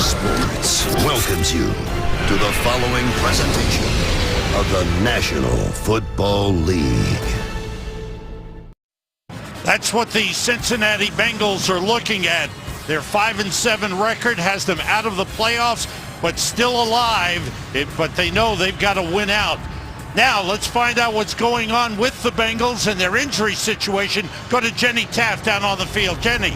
Sports welcomes you to the following presentation of the National Football League. That's what the Cincinnati Bengals are looking at. Their 5-7 record has them out of the playoffs, but still alive. But they know they've got to win out. Now let's find out what's going on with the Bengals and their injury situation. Go to Jenny Taft down on the field. Jenny.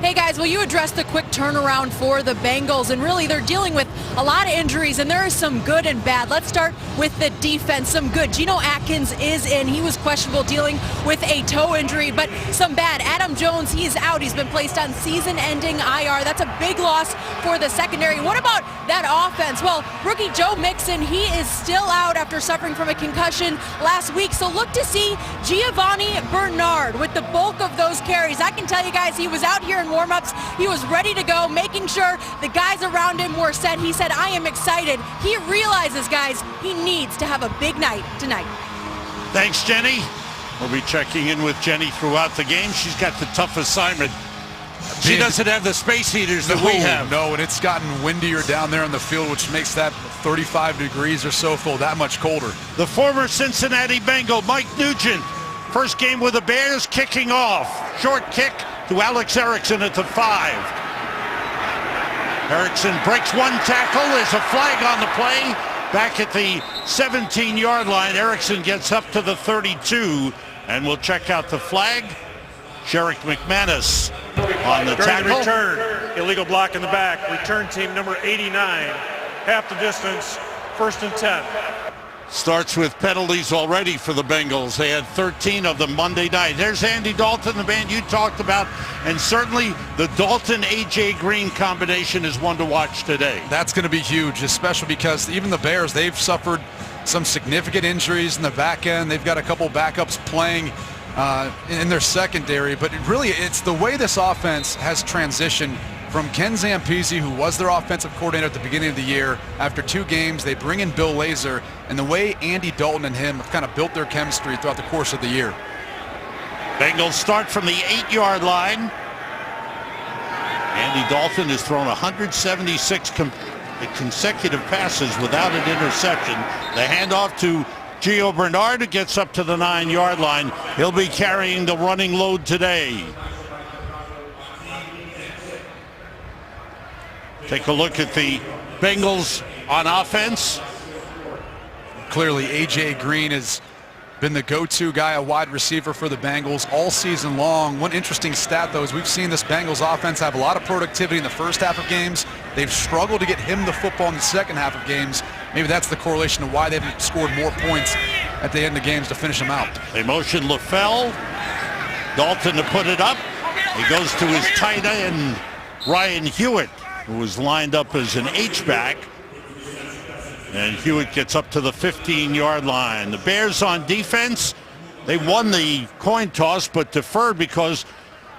Hey guys, will you address the quick turnaround for the Bengals? And really, they're dealing with a lot of injuries, and there is some good and bad. Let's start with the defense. Some good. Geno Atkins is in. He was questionable, dealing with a toe injury, but some bad. Adam Jones, he's out. He's been placed on season-ending IR. That's a big loss for the secondary. What about that offense? Well, rookie Joe Mixon, he is still out after suffering from a concussion last week. So look to see Giovanni Bernard with the bulk of those carries. I can tell you guys, he was out here in warm-ups. He was ready to go, making sure the guys around him were set. He said, I am excited. He realizes, guys, he needs to have a big night tonight. Thanks, Jenny. We'll be checking in with Jenny throughout the game. She's got the tough assignment. She doesn't have the space heaters that we have. No, and it's gotten windier down there in the field, which makes that 35 degrees or so feel that much colder. The former Cincinnati Bengal, Mike Nugent, first game with the Bears, kicking off. Short kick to Alex Erickson at the 5. Erickson breaks one tackle. There's a flag on the play. Back at the 17-yard line, Erickson gets up to the 32, and we'll check out the flag. Sherrick McManus on the tackle. Return, illegal block in the back. Return team number 89, half the distance, 1st and 10. Starts with penalties already for the Bengals. They had 13 of them Monday night. There's Andy Dalton, the man you talked about, and certainly the Dalton-A.J. Green combination is one to watch today. That's going to be huge, especially because even the Bears, they've suffered some significant injuries in the back end. They've got a couple backups playing in their secondary, but it's the way this offense has transitioned from Ken Zampese, who was their offensive coordinator at the beginning of the year. After 2 games, they bring in Bill Lazor, and the way Andy Dalton and him have kind of built their chemistry throughout the course of the year. Bengals start from the 8-yard line. Andy Dalton has thrown 176 consecutive passes without an interception. The handoff to Gio Bernard, who gets up to the 9-yard line. He'll be carrying the running load today. Take a look at the Bengals on offense. Clearly, A.J. Green has been the go-to guy, a wide receiver for the Bengals all season long. One interesting stat, though, is we've seen this Bengals offense have a lot of productivity in the first half of games. They've struggled to get him the football in the second half of games. Maybe that's the correlation to why they've scored more points at the end of games to finish them out. They motion LaFell. Dalton to put it up. He goes to his tight end, Ryan Hewitt, who was lined up as an H-back. And Hewitt gets up to the 15-yard line. The Bears on defense, they won the coin toss but deferred because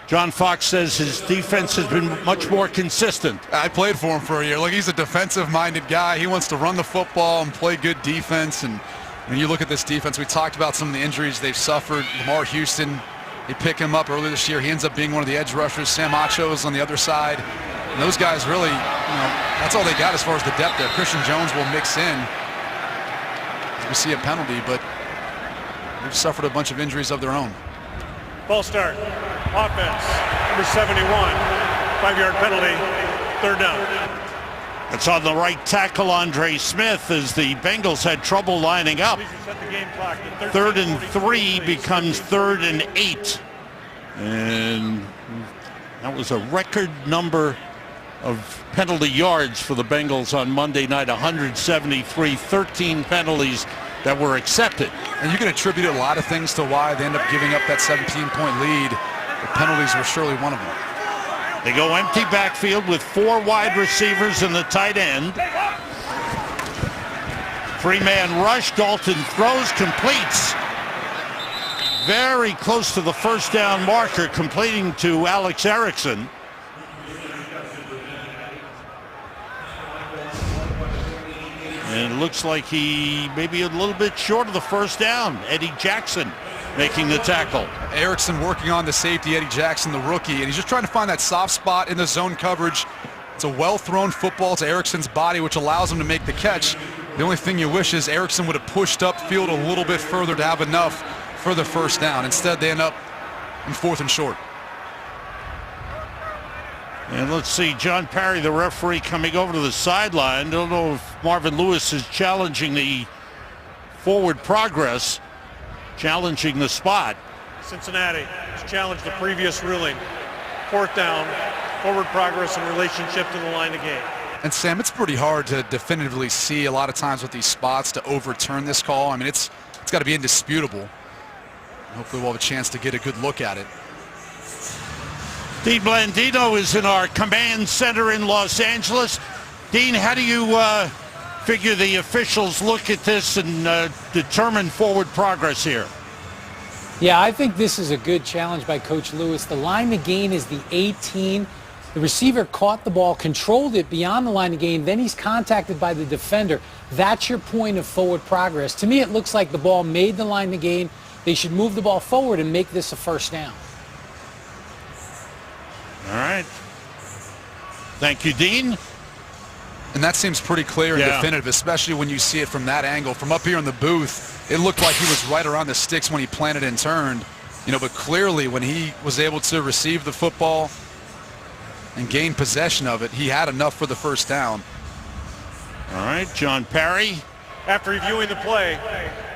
John Fox says his defense has been much more consistent. I played for him for a year. Look, he's a defensive-minded guy. He wants to run the football and play good defense. And when you look at this defense, we talked about some of the injuries they've suffered. Lamar Houston, they pick him up earlier this year. He ends up being one of the edge rushers. Sam Acho is on the other side. And those guys really, that's all they got as far as the depth there. Christian Jones will mix in as we see a penalty, but they've suffered a bunch of injuries of their own. Ball start. Offense, number 71, 5-yard penalty, 3rd down. It's on the right tackle, Andre Smith, as the Bengals had trouble lining up. 3rd and 3 becomes 3rd and 8. And that was a record number of penalty yards for the Bengals on Monday night, 173, 13 penalties that were accepted. And you can attribute a lot of things to why they end up giving up that 17-point lead. The penalties were surely one of them. They go empty backfield with 4 wide receivers and the tight end. 3-man rush. Dalton throws, completes. Very close to the first down marker, completing to Alex Erickson. And it looks like he maybe a little bit short of the first down. Eddie Jackson making the tackle. Erickson working on the safety, Eddie Jackson, the rookie, and he's just trying to find that soft spot in the zone coverage. It's a well-thrown football to Erickson's body, which allows him to make the catch. The only thing you wish is Erickson would have pushed upfield a little bit further to have enough for the first down. Instead, they end up in 4th and short. And let's see, John Parry, the referee, coming over to the sideline. Don't know if Marvin Lewis is challenging the forward progress, challenging the spot. Cincinnati has challenged the previous ruling. 4th down, forward progress in relationship to the line of game. And Sam, it's pretty hard to definitively see a lot of times with these spots to overturn this call. I mean, it's got to be indisputable. Hopefully we'll have a chance to get a good look at it. Dean Blandino is in our command center in Los Angeles. Dean, how do you figure the officials look at this and determine forward progress here? Yeah, I think this is a good challenge by Coach Lewis. The line to gain is the 18. The receiver caught the ball, controlled it beyond the line to gain, then he's contacted by the defender. That's your point of forward progress. To me, it looks like the ball made the line to gain. They should move the ball forward and make this a first down. All right. Thank you, Dean. And that seems pretty clear and definitive, especially when you see it from that angle. From up here in the booth, it looked like he was right around the sticks when he planted and turned. But clearly when he was able to receive the football and gain possession of it, he had enough for the first down. All right, John Parry. After reviewing the play,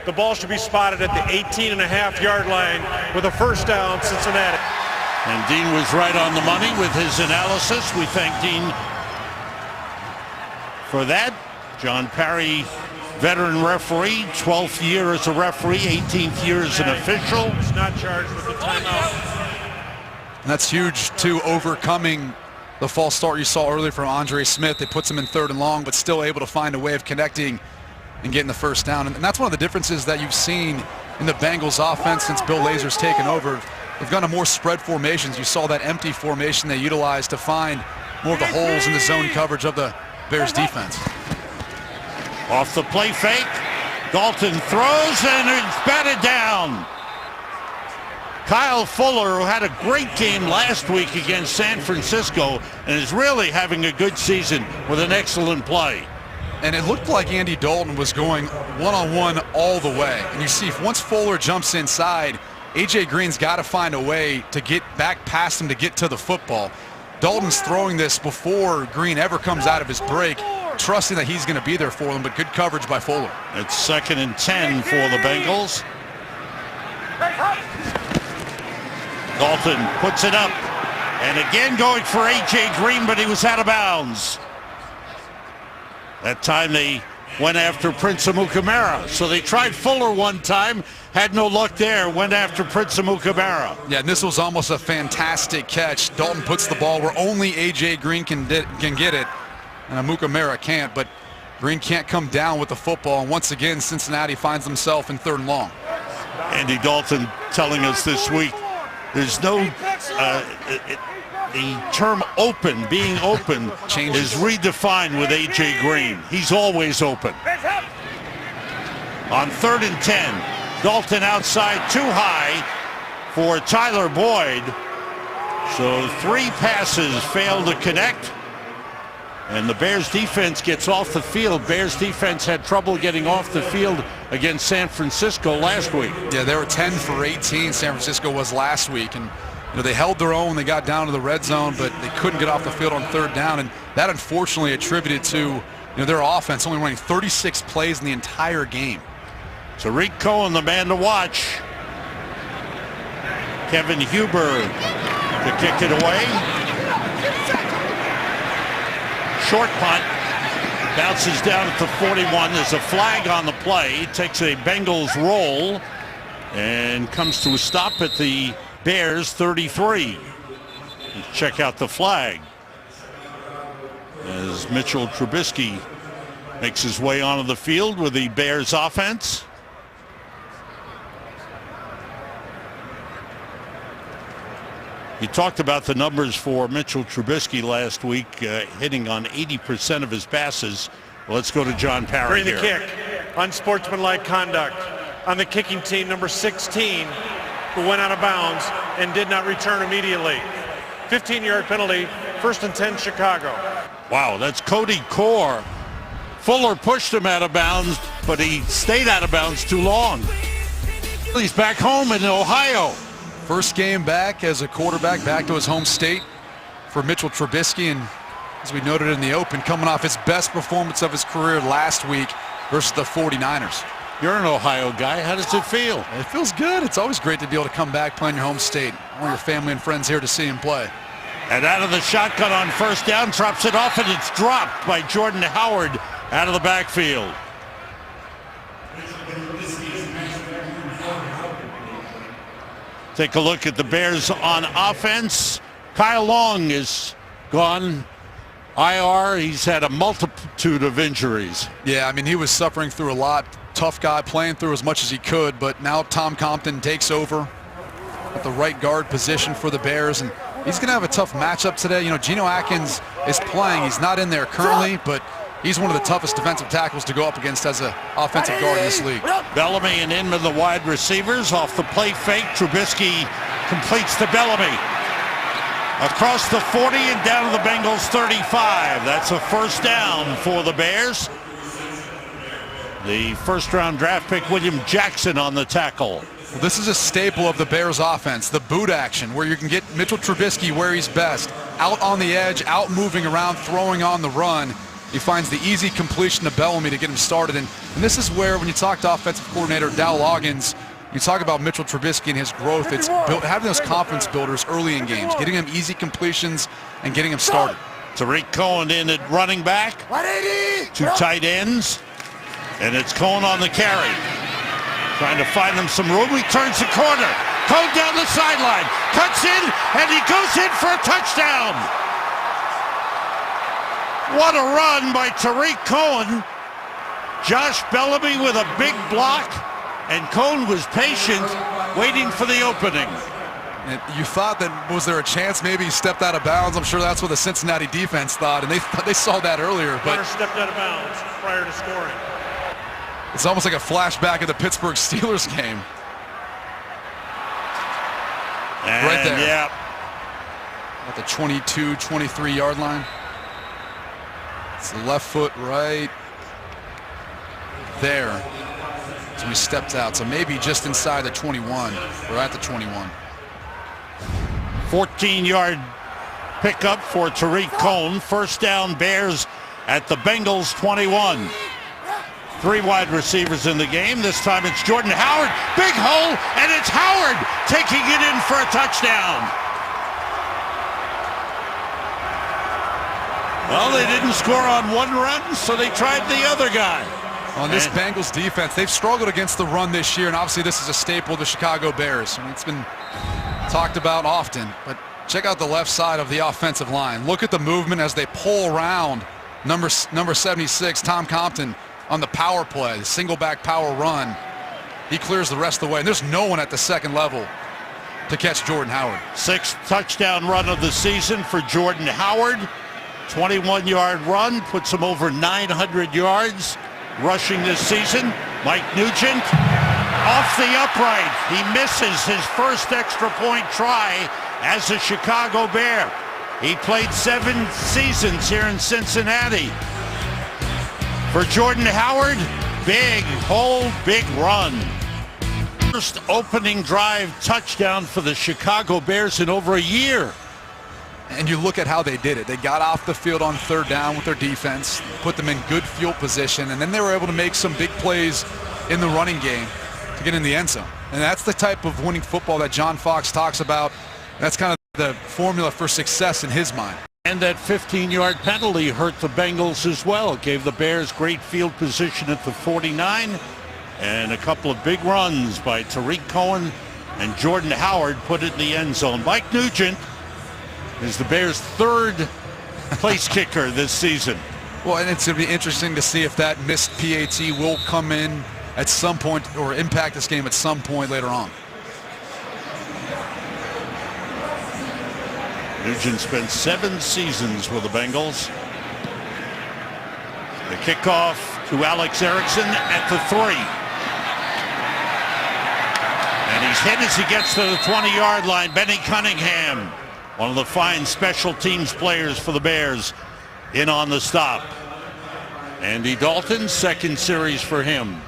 the ball should be spotted at the 18.5-yard line with a first down, Cincinnati. And Dean was right on the money with his analysis. We thank Dean for that. John Parry, veteran referee, 12th year as a referee, 18th year as an official. He's not charged with the timeout. And that's huge, too, overcoming the false start you saw earlier from Andre Smith. It puts him in 3rd and long, but still able to find a way of connecting and getting the first down. And that's one of the differences that you've seen in the Bengals offense since Bill Lazor's taken over. They've gone to more spread formations. You saw that empty formation they utilized to find more of the holes in the zone coverage of the Bears defense. Off the play fake, Dalton throws and it's batted down. Kyle Fuller, who had a great game last week against San Francisco and is really having a good season with an excellent play. And it looked like Andy Dalton was going one-on-one all the way. And you see, once Fuller jumps inside, A.J. Green's got to find a way to get back past him to get to the football. Dalton's throwing this before Green ever comes out of his break, trusting that he's going to be there for them, but good coverage by Fuller. It's 2nd and 10 for the Bengals. Dalton puts it up, and again going for A.J. Green, but he was out of bounds. That time they went after Prince Amukamara. So they tried Fuller one time, had no luck there, went after Prince Amukamara. Yeah, and this was almost a fantastic catch. Dalton puts the ball where only A.J. Green can get it, and Amukamara can't, but Green can't come down with the football, and once again, Cincinnati finds themselves in 3rd and long. Andy Dalton telling us this week, there's no, the term open, being open, is redefined with A.J. Green. He's always open. On 3rd and 10, Dalton outside too high for Tyler Boyd. So 3 passes fail to connect. And the Bears defense gets off the field. Bears defense had trouble getting off the field against San Francisco last week. Yeah, they were 10 for 18, San Francisco was last week. And they held their own. They got down to the red zone, but they couldn't get off the field on 3rd down. And that unfortunately attributed to their offense only running 36 plays in the entire game. Tariq Cohen, the man to watch. Kevin Huber to kick it away. Short punt. Bounces down at the 41. There's a flag on the play. Takes a Bengals roll and comes to a stop at the Bears 33. Let's check out the flag as Mitchell Trubisky makes his way onto the field with the Bears offense. He talked about the numbers for Mitchell Trubisky last week, hitting on 80% of his passes. Well, let's go to John Parry here. During the kick, unsportsmanlike conduct on the kicking team, number 16, who went out of bounds and did not return immediately. 15-yard penalty, 1st and 10, Chicago. Wow, that's Cody Core. Fuller pushed him out of bounds, but he stayed out of bounds too long. He's back home in Ohio. First game back as a quarterback, back to his home state for Mitchell Trubisky. And as we noted in the open, coming off his best performance of his career last week versus the 49ers. You're an Ohio guy. How does it feel? It feels good. It's always great to be able to come back, play in your home state. All your family and friends here to see him play. And out of the shotgun on first down, drops it off, and it's dropped by Jordan Howard out of the backfield. Take a look at the Bears on offense. Kyle Long is gone IR. He's had a multitude of injuries. Yeah, I mean, he was suffering through a lot. Tough guy, playing through as much as he could, but now Tom Compton takes over at the right guard position for the Bears, and he's going to have a tough matchup today. You know, Geno Atkins is playing. He's not in there currently, but he's one of the toughest defensive tackles to go up against as an offensive guard in this league. Bellamy and Inman, the wide receivers. Off the play fake, Trubisky completes to Bellamy. Across the 40 and down to the Bengals 35. That's a first down for the Bears. The first-round draft pick, William Jackson, on the tackle. Well, this is a staple of the Bears offense, the boot action, where you can get Mitchell Trubisky where he's best. Out on the edge, out moving around, throwing on the run. He finds the easy completion to Bellamy to get him started. And this is where, when you talk to offensive coordinator Dow Loggins, you talk about Mitchell Trubisky and his growth. It's having those confidence builders early in games, getting him easy completions and getting him started. Tariq Cohen in at running back. 2 tight ends. And it's Cohen on the carry. Trying to find him some room. He turns the corner. Cohen down the sideline. Cuts in, and he goes in for a touchdown. What a run by Tariq Cohen. Josh Bellamy with a big block. And Cohen was patient, waiting for the opening. And you thought that, was there a chance maybe he stepped out of bounds? I'm sure that's what the Cincinnati defense thought, and they saw that earlier. But stepped out of bounds prior to scoring. It's almost like a flashback of the Pittsburgh Steelers game. And right there. Yeah. At the 22, 23-yard line. It's the left foot right there. So he stepped out. So maybe just inside the 21, or at the 21. 14-yard pickup for Tariq Cohen. First down, Bears at the Bengals 21. 3 wide receivers in the game. This time it's Jordan Howard. Big hole, and it's Howard taking it in for a touchdown. Well, they didn't score on one run, so they tried the other guy. On this Bengals defense, they've struggled against the run this year, and obviously this is a staple of the Chicago Bears. I mean, it's been talked about often, but check out the left side of the offensive line. Look at the movement as they pull around number 76, Tom Compton, on the power play, the single back power run. He clears the rest of the way, and there's no one at the second level to catch Jordan Howard. 6th touchdown run of the season for Jordan Howard. 21-yard run, puts him over 900 yards rushing this season. Mike Nugent off the upright. He misses his first extra point try as a Chicago Bear. He played 7 seasons here in Cincinnati. For Jordan Howard, big hole, big run. First opening drive touchdown for the Chicago Bears in over a year. And you look at how they did it. They got off the field on 3rd down with their defense, put them in good field position, and then they were able to make some big plays in the running game to get in the end zone. And that's the type of winning football that John Fox talks about. That's kind of the formula for success in his mind. And that 15-yard penalty hurt the Bengals as well. It gave the Bears great field position at the 49, and a couple of big runs by Tariq Cohen and Jordan Howard put it in the end zone. Mike Nugent is the Bears' 3rd place kicker this season. Well, and it's going to be interesting to see if that missed PAT will come in at some point or impact this game at some point later on. Nugent spent 7 seasons with the Bengals. The kickoff to Alex Erickson at the 3. And he's hit as he gets to the 20-yard line. Benny Cunningham, one of the fine special teams players for the Bears, in on the stop. Andy Dalton, second series for him.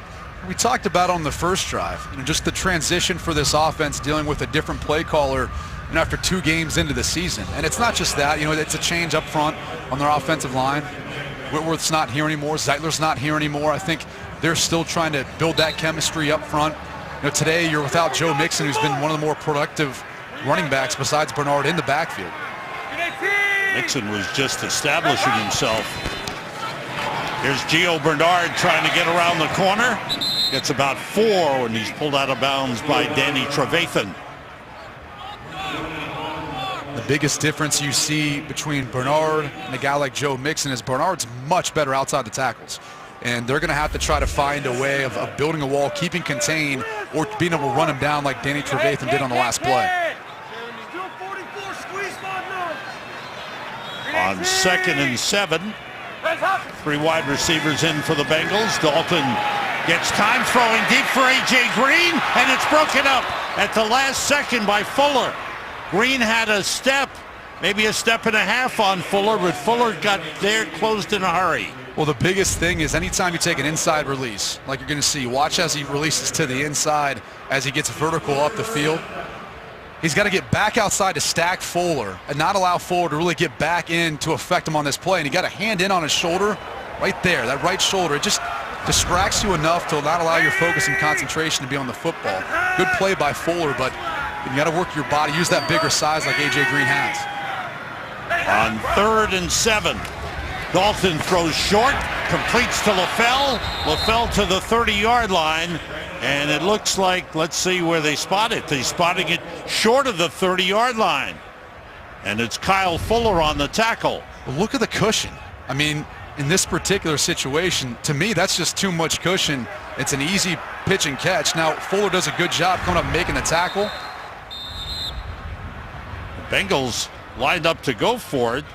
We talked about on the first drive, just the transition for this offense dealing with a different play caller after 2 games into the season. And it's not just that, it's a change up front on their offensive line. Whitworth's not here anymore. Zeitler's not here anymore. I think they're still trying to build that chemistry up front. Today you're without Joe Mixon, who's been one of the more productive running backs besides Bernard in the backfield. Mixon was just establishing himself. Here's Gio Bernard trying to get around the corner. Gets about 4 when he's pulled out of bounds by Danny Trevathan. The biggest difference you see between Bernard and a guy like Joe Mixon is Bernard's much better outside the tackles. And they're going to have to try to find a way of building a wall, keeping contained, or being able to run him down like Danny Trevathan did on the last play. On 2nd and 7, 3 wide receivers in for the Bengals. Dalton gets time, throwing deep for A.J. Green, and it's broken up at the last second by Fuller. Green had a step, maybe a step and a half on Fuller, but Fuller got there closed in a hurry. Well, the biggest thing is anytime you take an inside release, like you're going to see, watch as he releases to the inside as he gets vertical up the field. He's got to get back outside to stack Fuller and not allow Fuller to really get back in to affect him on this play. And he got a hand in on his shoulder right there, that right shoulder. It just distracts you enough to not allow your focus and concentration to be on the football. Good play by Fuller, but you got to work your body, use that bigger size like A.J. Green has. On 3rd and 7, Dalton throws short, completes to LaFell. LaFell to the 30-yard line, and it looks like, let's see where they spot it. They're spotting it short of the 30-yard line, and it's Kyle Fuller on the tackle. Well, look at the cushion. I mean, in this particular situation, to me, that's just too much cushion. It's an easy pitch and catch. Now, Fuller does a good job coming up and making the tackle. The Bengals lined up to go for it,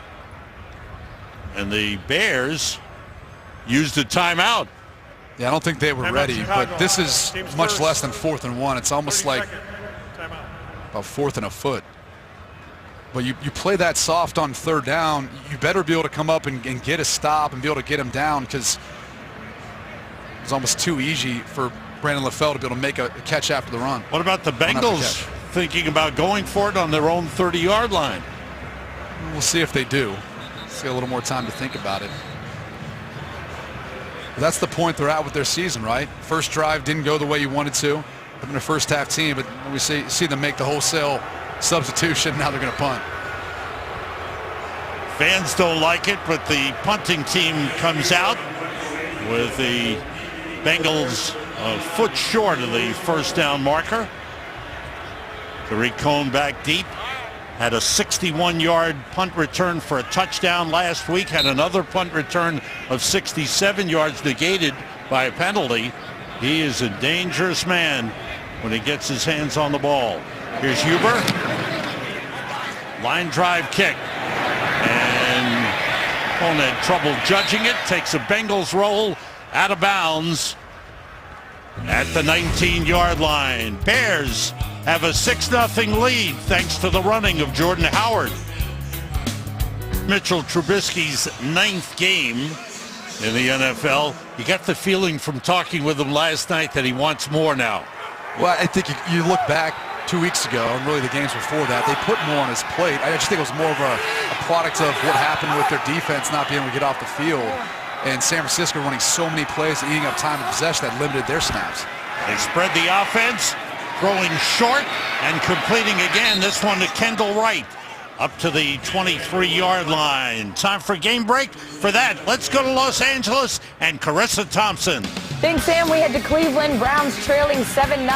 and the Bears used a timeout. Yeah, I don't think they were ready, but this is much less than 4th and 1. It's almost like about 4th and a foot. But you play that soft on 3rd down, you better be able to come up and get a stop and be able to get him down, because it's almost too easy for Brandon LaFell to be able to make a catch after the run. What about the Bengals thinking about going for it on their own 30-yard line? We'll see if they do. See a little more time to think about it. But that's the point they're at with their season, right? First drive didn't go the way you wanted to. They've been a first-half team, but we see them make the wholesale substitution. Now they're going to punt. Fans don't like it, but the punting team comes out with the Bengals a foot short of the first down marker. Tariq Cohen back deep. Had a 61-yard punt return for a touchdown last week. Had another punt return of 67 yards negated by a penalty. He is a dangerous man when he gets his hands on the ball. Here's Huber. Line drive kick. And Cohen had trouble judging it. Takes a Bengals roll out of bounds at the 19-yard line. Bears have a 6-0 lead thanks to the running of Jordan Howard. Mitchell Trubisky's 9th game in the NFL. You got the feeling from talking with him last night that he wants more now. Well, I think you look back 2 weeks ago, and really the games before that, they put more on his plate. I just think it was more of a product of what happened with their defense not being able to get off the field. And San Francisco running so many plays and eating up time of possession that limited their snaps. They spread the offense, throwing short and completing again, this one to Kendall Wright up to the 23-yard line. Time for game break. For that, let's go to Los Angeles and Carissa Thompson. Big Sam, we head to Cleveland. Browns trailing 7-0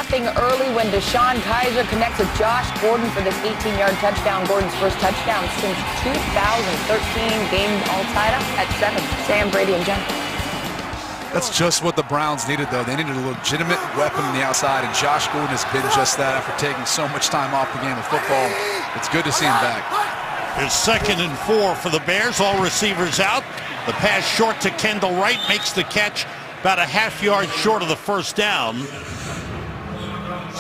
early when Deshaun Kaiser connects with Josh Gordon for this 18-yard touchdown. Gordon's first touchdown since 2013. Game all tied up at 7. Sam, Brady, and Jen. That's just what the Browns needed, though. They needed a legitimate weapon on the outside, and Josh Gordon has been just that after taking so much time off the game of football. It's good to see him back. It's 2nd and 4 for the Bears. All receivers out. The pass short to Kendall Wright makes the catch about a half-yard short of the first down.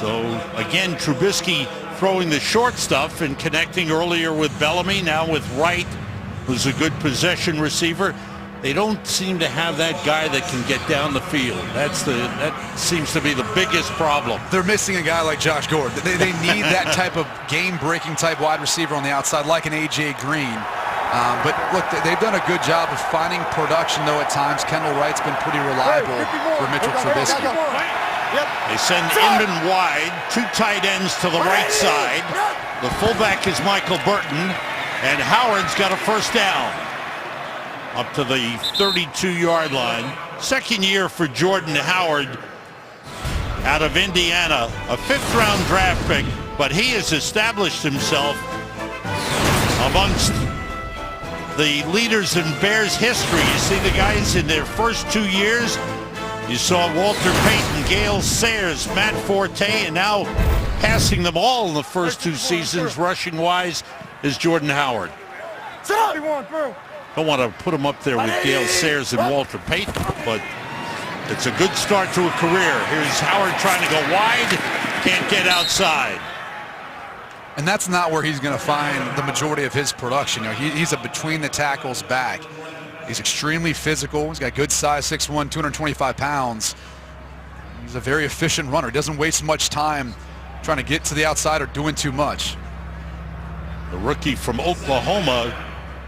So, again, Trubisky throwing the short stuff and connecting earlier with Bellamy, now with Wright who's a good possession receiver. They don't seem to have that guy that can get down the field. That seems to be the biggest problem. They're missing a guy like Josh Gordon. They need that type of game-breaking type wide receiver on the outside, like an A.J. Green. But look, they've done a good job of finding production, though, at times. Kendall Wright's been pretty reliable for Mitchell Trubisky. They send Inman wide, 2 tight ends to the right side. The fullback is Michael Burton, and Howard's got a first down up to the 32-yard line. Second year for Jordan Howard out of Indiana, a 5th-round draft pick, but he has established himself amongst the leaders in Bears history. You see the guys in their first 2 years. You saw Walter Payton, Gale Sayers, Matt Forte, and now passing them all in the first 2 seasons, rushing-wise, is Jordan Howard. Don't want to put him up there with Gale Sayers and Walter Payton, but it's a good start to a career. Here's Howard trying to go wide, can't get outside. And that's not where he's going to find the majority of his production. You know, he's a between-the-tackles back. He's extremely physical. He's got good size, 6'1", 225 pounds. He's a very efficient runner. He doesn't waste much time trying to get to the outside or doing too much. The rookie from Oklahoma,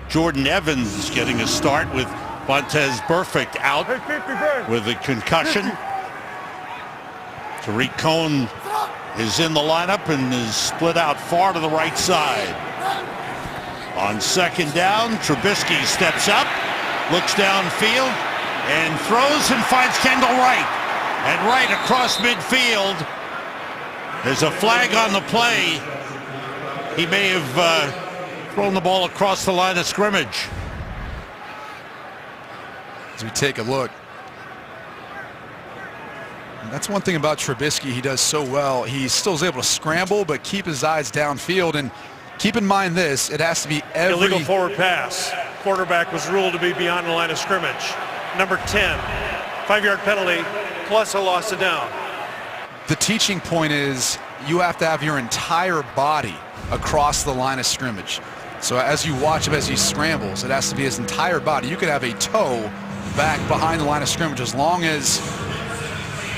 Jordan Evans, is getting a start with Vontez Burfict out with a concussion. Tariq Cohen is in the lineup and is split out far to the right side. On second down, Trubisky steps up, looks downfield, and throws and finds Kendall Wright. And Wright across midfield. There's a flag on the play. He may have thrown the ball across the line of scrimmage. As we take a look, and that's one thing about Trubisky he does so well. He still is able to scramble but keep his eyes downfield. And keep in mind this, it has to be every... Illegal forward pass. Quarterback was ruled to be beyond the line of scrimmage. Number 10, 5-yard penalty plus a loss of down. The teaching point is you have to have your entire body across the line of scrimmage. So as you watch him as he scrambles, it has to be his entire body. You could have a toe back behind the line of scrimmage as long as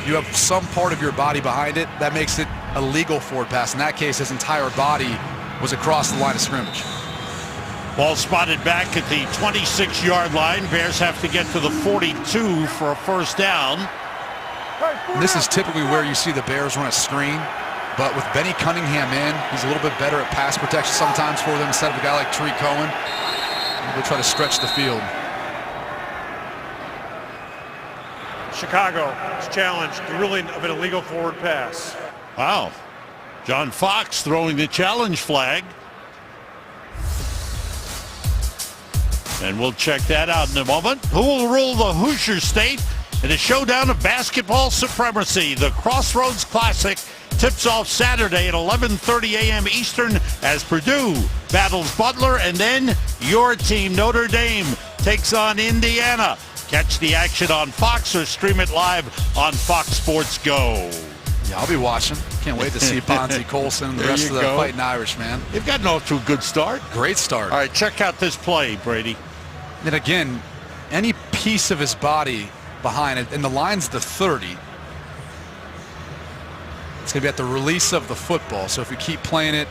you have some part of your body behind it. That makes it a legal forward pass. In that case, his entire body was across the line of scrimmage. Ball spotted back at the 26-yard line. Bears have to get to the 42 for a first down. And this is typically where you see the Bears run a screen. But with Benny Cunningham in, he's a little bit better at pass protection sometimes for them instead of a guy like Tariq Cohen. They'll try to stretch the field. Chicago is challenged, the ruling of an illegal forward pass. Wow. John Fox throwing the challenge flag. And we'll check that out in a moment. Who will rule the Hoosier State in a showdown of basketball supremacy? The Crossroads Classic tips off Saturday at 11:30 a.m. Eastern as Purdue battles Butler, and then your team, Notre Dame, takes on Indiana. Catch the action on Fox or stream it live on Fox Sports Go. Yeah, I'll be watching. Can't wait to see Ponzi Colson and the rest of the Fighting Irish, man. They've gotten off to a good start. Great start. All right, check out this play, Brady. And again, any piece of his body behind it, and the line's the 30. It's going to be at the release of the football. So if we keep playing it,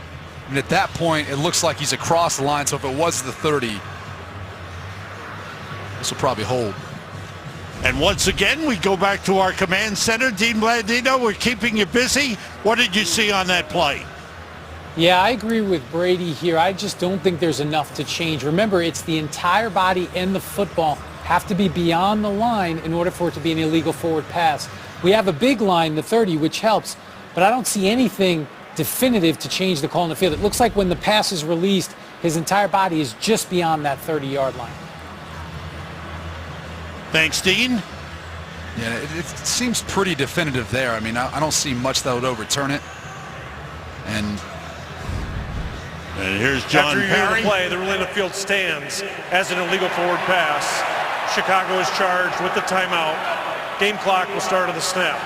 and at that point, it looks like he's across the line. So if it was the 30, this will probably hold. And once again, we go back to our command center. Dean Blandino, we're keeping you busy. What did you see on that play? Yeah, I agree with Brady here. I just don't think there's enough to change. Remember, it's the entire body and the football have to be beyond the line in order for it to be an illegal forward pass. We have a big line, the 30, which helps, but I don't see anything definitive to change the call in the field. It looks like when the pass is released, his entire body is just beyond that 30-yard line. Thanks, Dean. Yeah, it seems pretty definitive there. I mean, I don't see much that would overturn it. And here's John Perry. After the play, the ruling of the field stands as an illegal forward pass. Chicago is charged with the timeout. Game clock will start at the snap.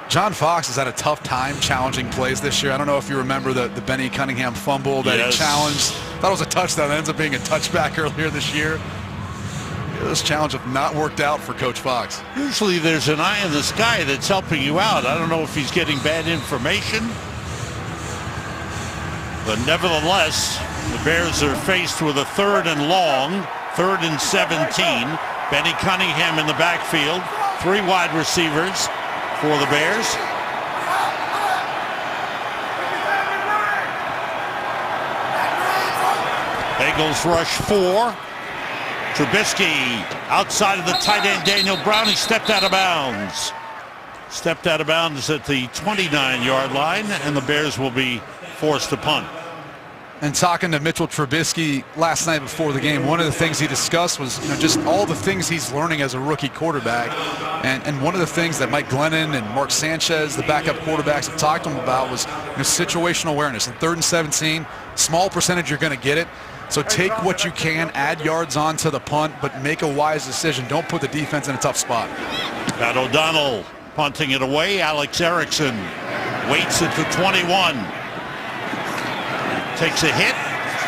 John Fox has had a tough time challenging plays this year. I don't know if you remember the Benny Cunningham fumble that he challenged. Thought it was a touchdown. That ends up being a touchback earlier this year. This challenge have not worked out for Coach Fox. Usually there's an eye in the sky that's helping you out. I don't know if he's getting bad information. But nevertheless, the Bears are faced with a 3rd and long, 3rd and 17. Benny Cunningham in the backfield. 3 wide receivers for the Bears. Bengals rush 4. Trubisky outside of the tight end Daniel Brown. He stepped out of bounds. Stepped out of bounds at the 29-yard line, and the Bears will be forced to punt. And talking to Mitchell Trubisky last night before the game, one of the things he discussed was just all the things he's learning as a rookie quarterback. And one of the things that Mike Glennon and Mark Sanchez, the backup quarterbacks, have talked to him about was situational awareness. In 3rd and 17, small percentage you're going to get it. So take what you can, add yards onto the punt, but make a wise decision. Don't put the defense in a tough spot. Pat O'Donnell punting it away. Alex Erickson waits at the 21. Takes a hit,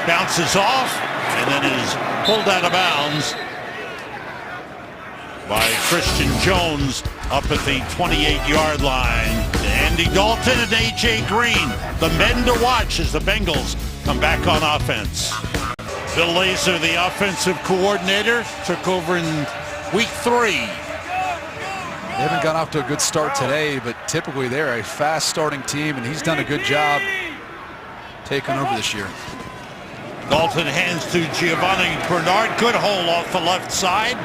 bounces off, and then is pulled out of bounds by Christian Jones up at the 28-yard line. Andy Dalton and A.J. Green, the men to watch as the Bengals come back on offense. Bill Lazor, the offensive coordinator, took over in week 3. They haven't gone off to a good start today, but typically they're a fast starting team, and he's done a good job taking over this year. Dalton hands to Giovanni Bernard. Good hole off the left side.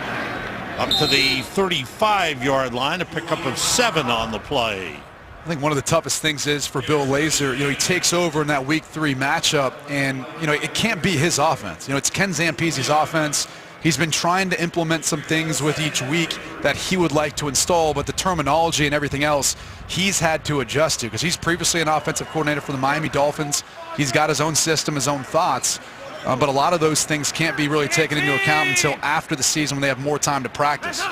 Up to the 35-yard line, a pickup of 7 on the play. I think one of the toughest things is for Bill Lazor, he takes over in that week 3 matchup, and it can't be his offense. It's Ken Zampese's offense. He's been trying to implement some things with each week that he would like to install, but the terminology and everything else he's had to adjust to, because he's previously an offensive coordinator for the Miami Dolphins. He's got his own system, his own thoughts, but a lot of those things can't be really taken into account until after the season when they have more time to practice.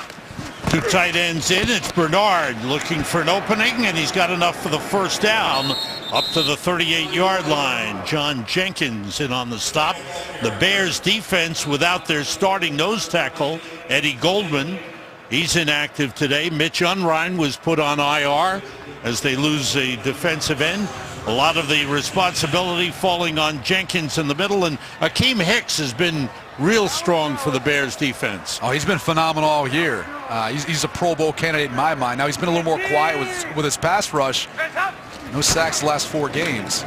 2 tight ends in. It's Bernard looking for an opening, and he's got enough for the first down up to the 38-yard line. John Jenkins in on the stop. The Bears defense without their starting nose tackle, Eddie Goldman. He's inactive today. Mitch Unrein was put on IR as they lose a defensive end. A lot of the responsibility falling on Jenkins in the middle, and Akeem Hicks has been real strong for the Bears defense. Oh, he's been phenomenal all year. He's a Pro Bowl candidate in my mind. Now he's been a little more quiet with his pass rush. No sacks the last 4 games.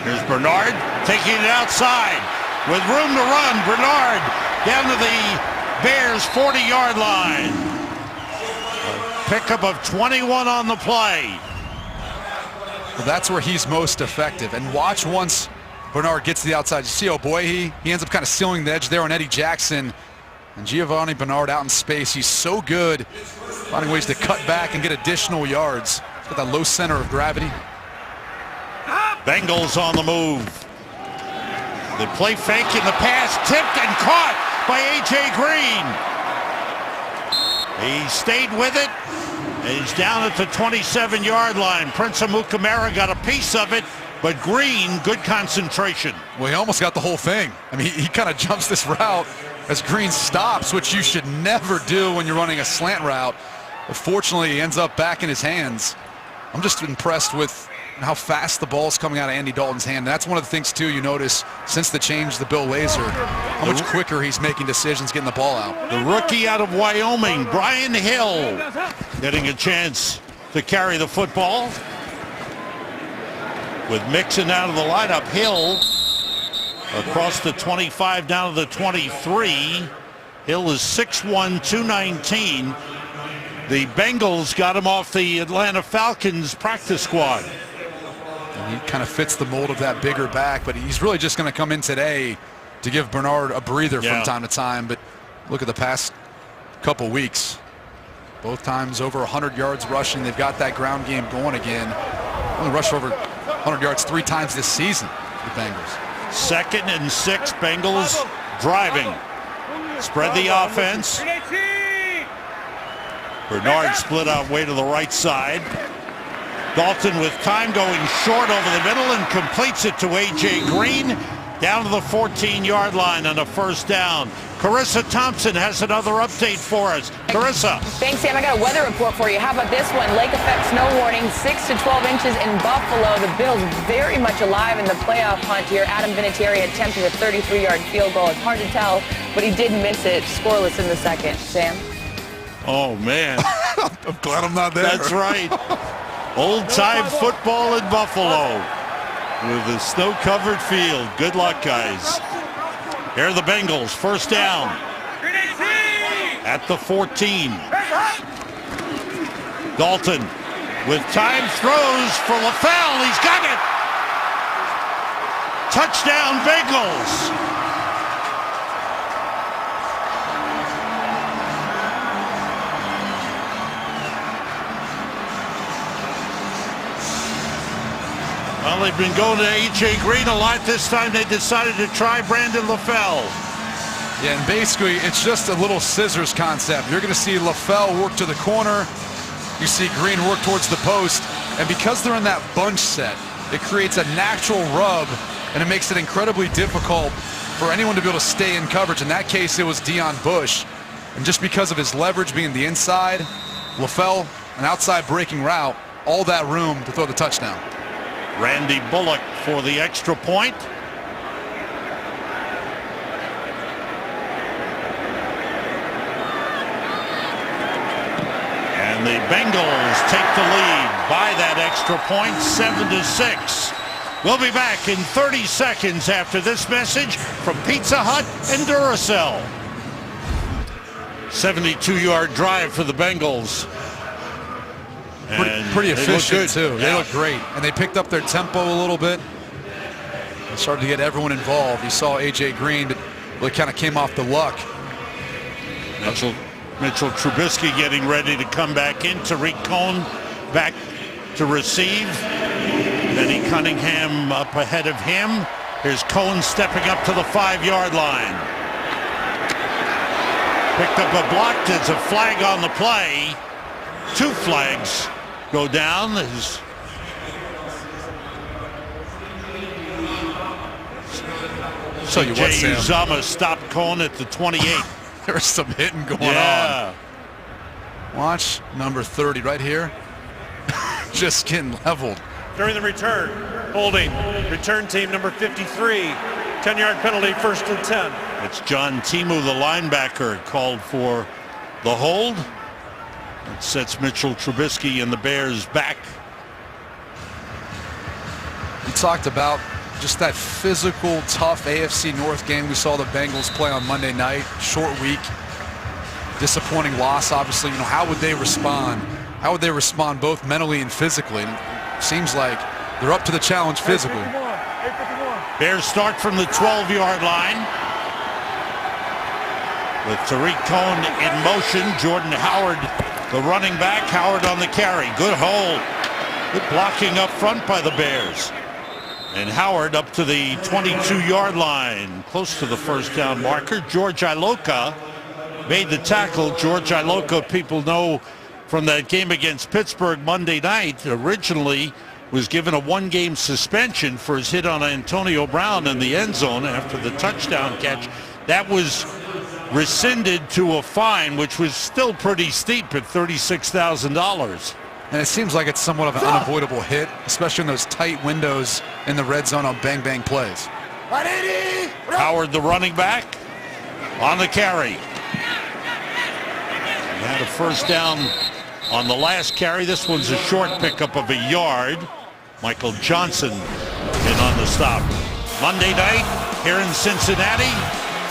Here's Bernard taking it outside with room to run. Bernard down to the Bears 40-yard line. A pickup of 21 on the play. Well, that's where he's most effective. And watch once Bernard gets to the outside. You see, oh boy, he ends up kind of sealing the edge there on Eddie Jackson. And Giovanni Bernard out in space. He's so good finding ways to cut back and get additional yards. He's got that low center of gravity. Bengals on the move. The play fake in the pass, tipped and caught by A.J. Green. He stayed with it. He's down at the 27-yard line. Prince Amukamara got a piece of it, but Green, good concentration. Well, he almost got the whole thing. I mean, he kind of jumps this route as Green stops, which you should never do when you're running a slant route. But fortunately, he ends up back in his hands. I'm just impressed with how fast the ball's coming out of Andy Dalton's hand. And that's one of the things, too, you notice since the change to Bill Lazor, how much quicker he's making decisions getting the ball out. The rookie out of Wyoming, Brian Hill, getting a chance to carry the football. With Mixon out of the lineup, Hill across the 25 down to the 23. Hill is 6'1", 219. The Bengals got him off the Atlanta Falcons practice squad. And he kind of fits the mold of that bigger back, but he's really just going to come in today to give Bernard a breather from time to time. But look at the past couple weeks. Both times over 100 yards rushing. They've got that ground game going again. Only rushed over 100 yards 3 times this season for the Bengals. 2nd and 6, Bengals driving. Spread the offense. Bernard split out way to the right side. Dalton with time going short over the middle and completes it to A.J. Green down to the 14-yard line on a first down. Carissa Thompson has another update for us. Carissa. Thanks, Sam. I got a weather report for you. How about this one? Lake effect snow warning, 6 to 12 inches in Buffalo. The Bills very much alive in the playoff hunt here. Adam Vinatieri attempted a 33-yard field goal. It's hard to tell, but he did miss it. Scoreless in the second. Sam? Oh, man. I'm glad I'm not there. That's right. Old-time football in Buffalo with a snow-covered field. Good luck, guys. Here are the Bengals, first down at the 14. Dalton with time throws for LaFell. He's got it. Touchdown, Bengals. Well, they've been going to A.J. Green a lot. This time they decided to try Brandon LaFell. Yeah, and basically it's just a little scissors concept. You're going to see LaFell work to the corner. You see Green work towards the post. And because they're in that bunch set, it creates a natural rub, and it makes it incredibly difficult for anyone to be able to stay in coverage. In that case, it was Deon Bush. And just because of his leverage being the inside, LaFell, an outside breaking route, all that room to throw the touchdown. Randy Bullock for the extra point. And the Bengals take the lead by that extra point, 7-6. We'll be back in 30 seconds after this message from Pizza Hut and Duracell. 72-yard drive for the Bengals. Pretty efficient, too. Yeah. They look great. And they picked up their tempo a little bit. They started to get everyone involved. You saw A.J. Green, but really kind of came off the luck. Mitchell Trubisky getting ready to come back in. Tariq Cohen back to receive. Benny Cunningham up ahead of him. Here's Cohen stepping up to the 5-yard line. Picked up a block. There's a flag on the play. 2 flags go down. So Jay Uzama stopped Cohen at the 28. There's some hitting going on. Watch number 30 right here. Just getting leveled. During the return, holding. Return team number 53. 10-yard penalty, 1st and 10. It's John Timu, the linebacker, called for the hold. It sets Mitchell Trubisky and the Bears back. We talked about just that physical, tough AFC North game we saw the Bengals play on Monday night. Short week, disappointing loss. Obviously, how would they respond? How would they respond both mentally and physically? And it seems like they're up to the challenge physically. Bears start from the 12-yard line. With Tariq Cohen in motion, Jordan Howard, the running back. Howard on the carry. Good hold. Good blocking up front by the Bears. And Howard up to the 22-yard line, close to the first down marker. George Iloka made the tackle. George Iloka, people know from that game against Pittsburgh Monday night, originally was given a 1-game suspension for his hit on Antonio Brown in the end zone after the touchdown catch. That was rescinded to a fine, which was still pretty steep at $36,000. And it seems like it's somewhat of an unavoidable hit, especially in those tight windows in the red zone on bang-bang plays. Howard, the running back, on the carry. He had a first down on the last carry. This one's a short pickup of a yard. Michael Johnson in on the stop. Monday night here in Cincinnati.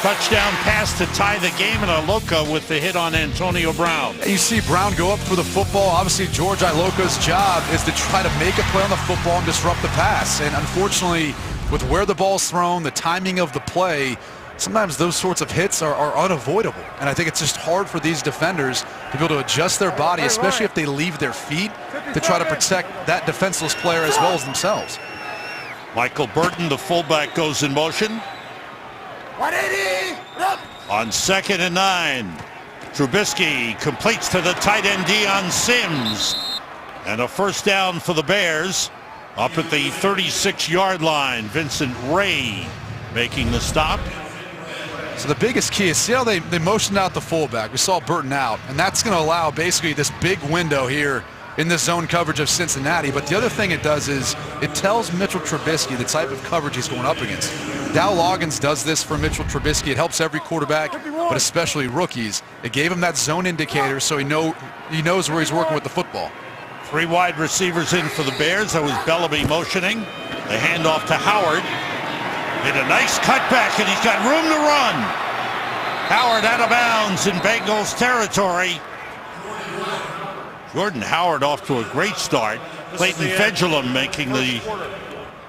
Touchdown pass to tie the game, and Iloka with the hit on Antonio Brown. You see Brown go up for the football. Obviously, George Iloka's job is to try to make a play on the football and disrupt the pass. And unfortunately, with where the ball's thrown, the timing of the play, sometimes those sorts of hits are unavoidable. And I think it's just hard for these defenders to be able to adjust their body, especially if they leave their feet, to try to protect that defenseless player as well as themselves. Michael Burton, the fullback, goes in motion. On 2nd and 9, Trubisky completes to the tight end Deion Sims. And a first down for the Bears up at the 36-yard line. Vincent Ray making the stop. So the biggest key is see how they motioned out the fullback. We saw Burton out, and that's going to allow basically this big window here in the zone coverage of Cincinnati. But the other thing it does is it tells Mitchell Trubisky the type of coverage he's going up against. Dow Loggins does this for Mitchell Trubisky. It helps every quarterback, but especially rookies. It gave him that zone indicator so he knows where he's working with the football. 3 wide receivers in for the Bears. That was Bellamy motioning. The handoff to Howard. Made a nice cutback, and he's got room to run. Howard out of bounds in Bengals territory. Jordan Howard off to a great start. Clayton Fedulum making the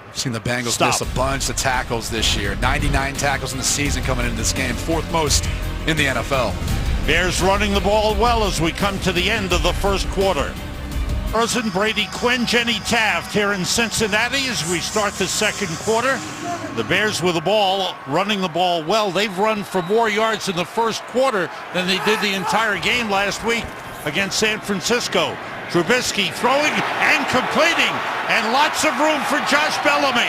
I've seen the Bengals stop. miss a bunch of tackles this year. 99 tackles in the season coming into this game. 4th most in the NFL. Bears running the ball well as we come to the end of the first quarter. Rosen, Brady Quinn, Jenny Taft here in Cincinnati as we start the second quarter. The Bears with the ball, running the ball well. They've run for more yards in the first quarter than they did the entire game last week against San Francisco. Trubisky throwing and completing, and lots of room for Josh Bellamy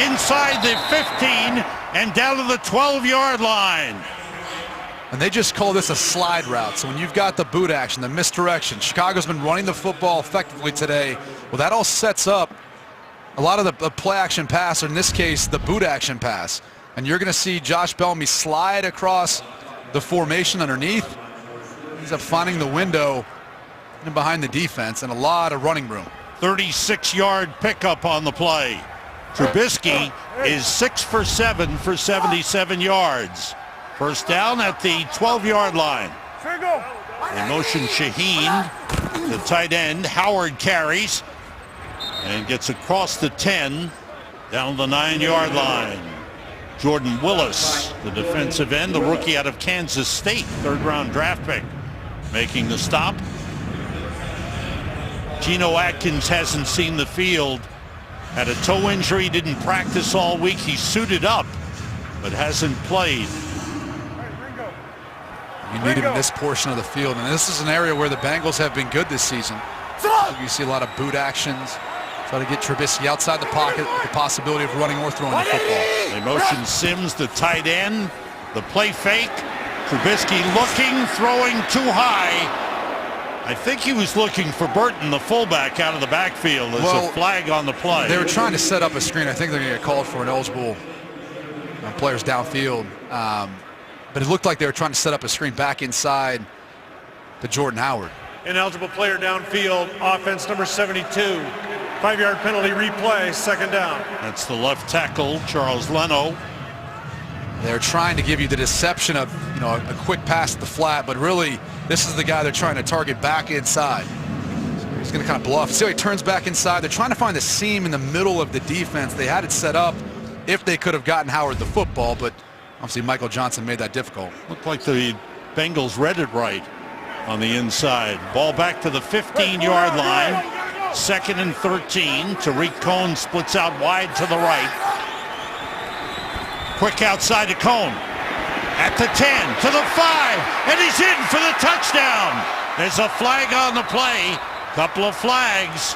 inside the 15 and down to the 12-yard line. And they just call this a slide route. So when you've got the boot action, the misdirection, Chicago's been running the football effectively today. Well, that all sets up a lot of the play action pass, or in this case, the boot action pass. And you're going to see Josh Bellamy slide across the formation underneath. He's up finding the window and behind the defense, and a lot of running room. 36-yard pickup on the play. Trubisky is 6 for 7 for 77 yards. First down at the 12-yard line. They motion Shaheen, the tight end. Howard carries and gets across the 10 down the 9-yard line. Jordan Willis, the defensive end, the rookie out of Kansas State, 3rd-round draft pick, making the stop. Geno Atkins hasn't seen the field. Had a toe injury, didn't practice all week. He's suited up, but hasn't played. You need him in this portion of the field, and this is an area where the Bengals have been good this season. You see a lot of boot actions. Try to get Trubisky outside the pocket with the possibility of running or throwing the football. They motion Sims, the tight end. The play fake. Trubisky looking, throwing too high. I think he was looking for Burton, the fullback, out of the backfield. There's a flag on the play. They were trying to set up a screen. I think they're going to get called for ineligible players downfield. But it looked like they were trying to set up a screen back inside to Jordan Howard. Ineligible player downfield, offense number 72. 5-yard penalty replay, 2nd down. That's the left tackle, Charles Leno. They're trying to give you the deception of, a quick pass at the flat, but really this is the guy they're trying to target back inside. So he's going to kind of bluff. See how he turns back inside. They're trying to find the seam in the middle of the defense. They had it set up if they could have gotten Howard the football, but obviously Michael Johnson made that difficult. Looked like the Bengals read it right on the inside. Ball back to the 15-yard line. 2nd and 13. Tariq Cohen splits out wide to the right. Quick outside to Cohen. At the 10, to the 5, and he's in for the touchdown. There's a flag on the play. Couple of flags,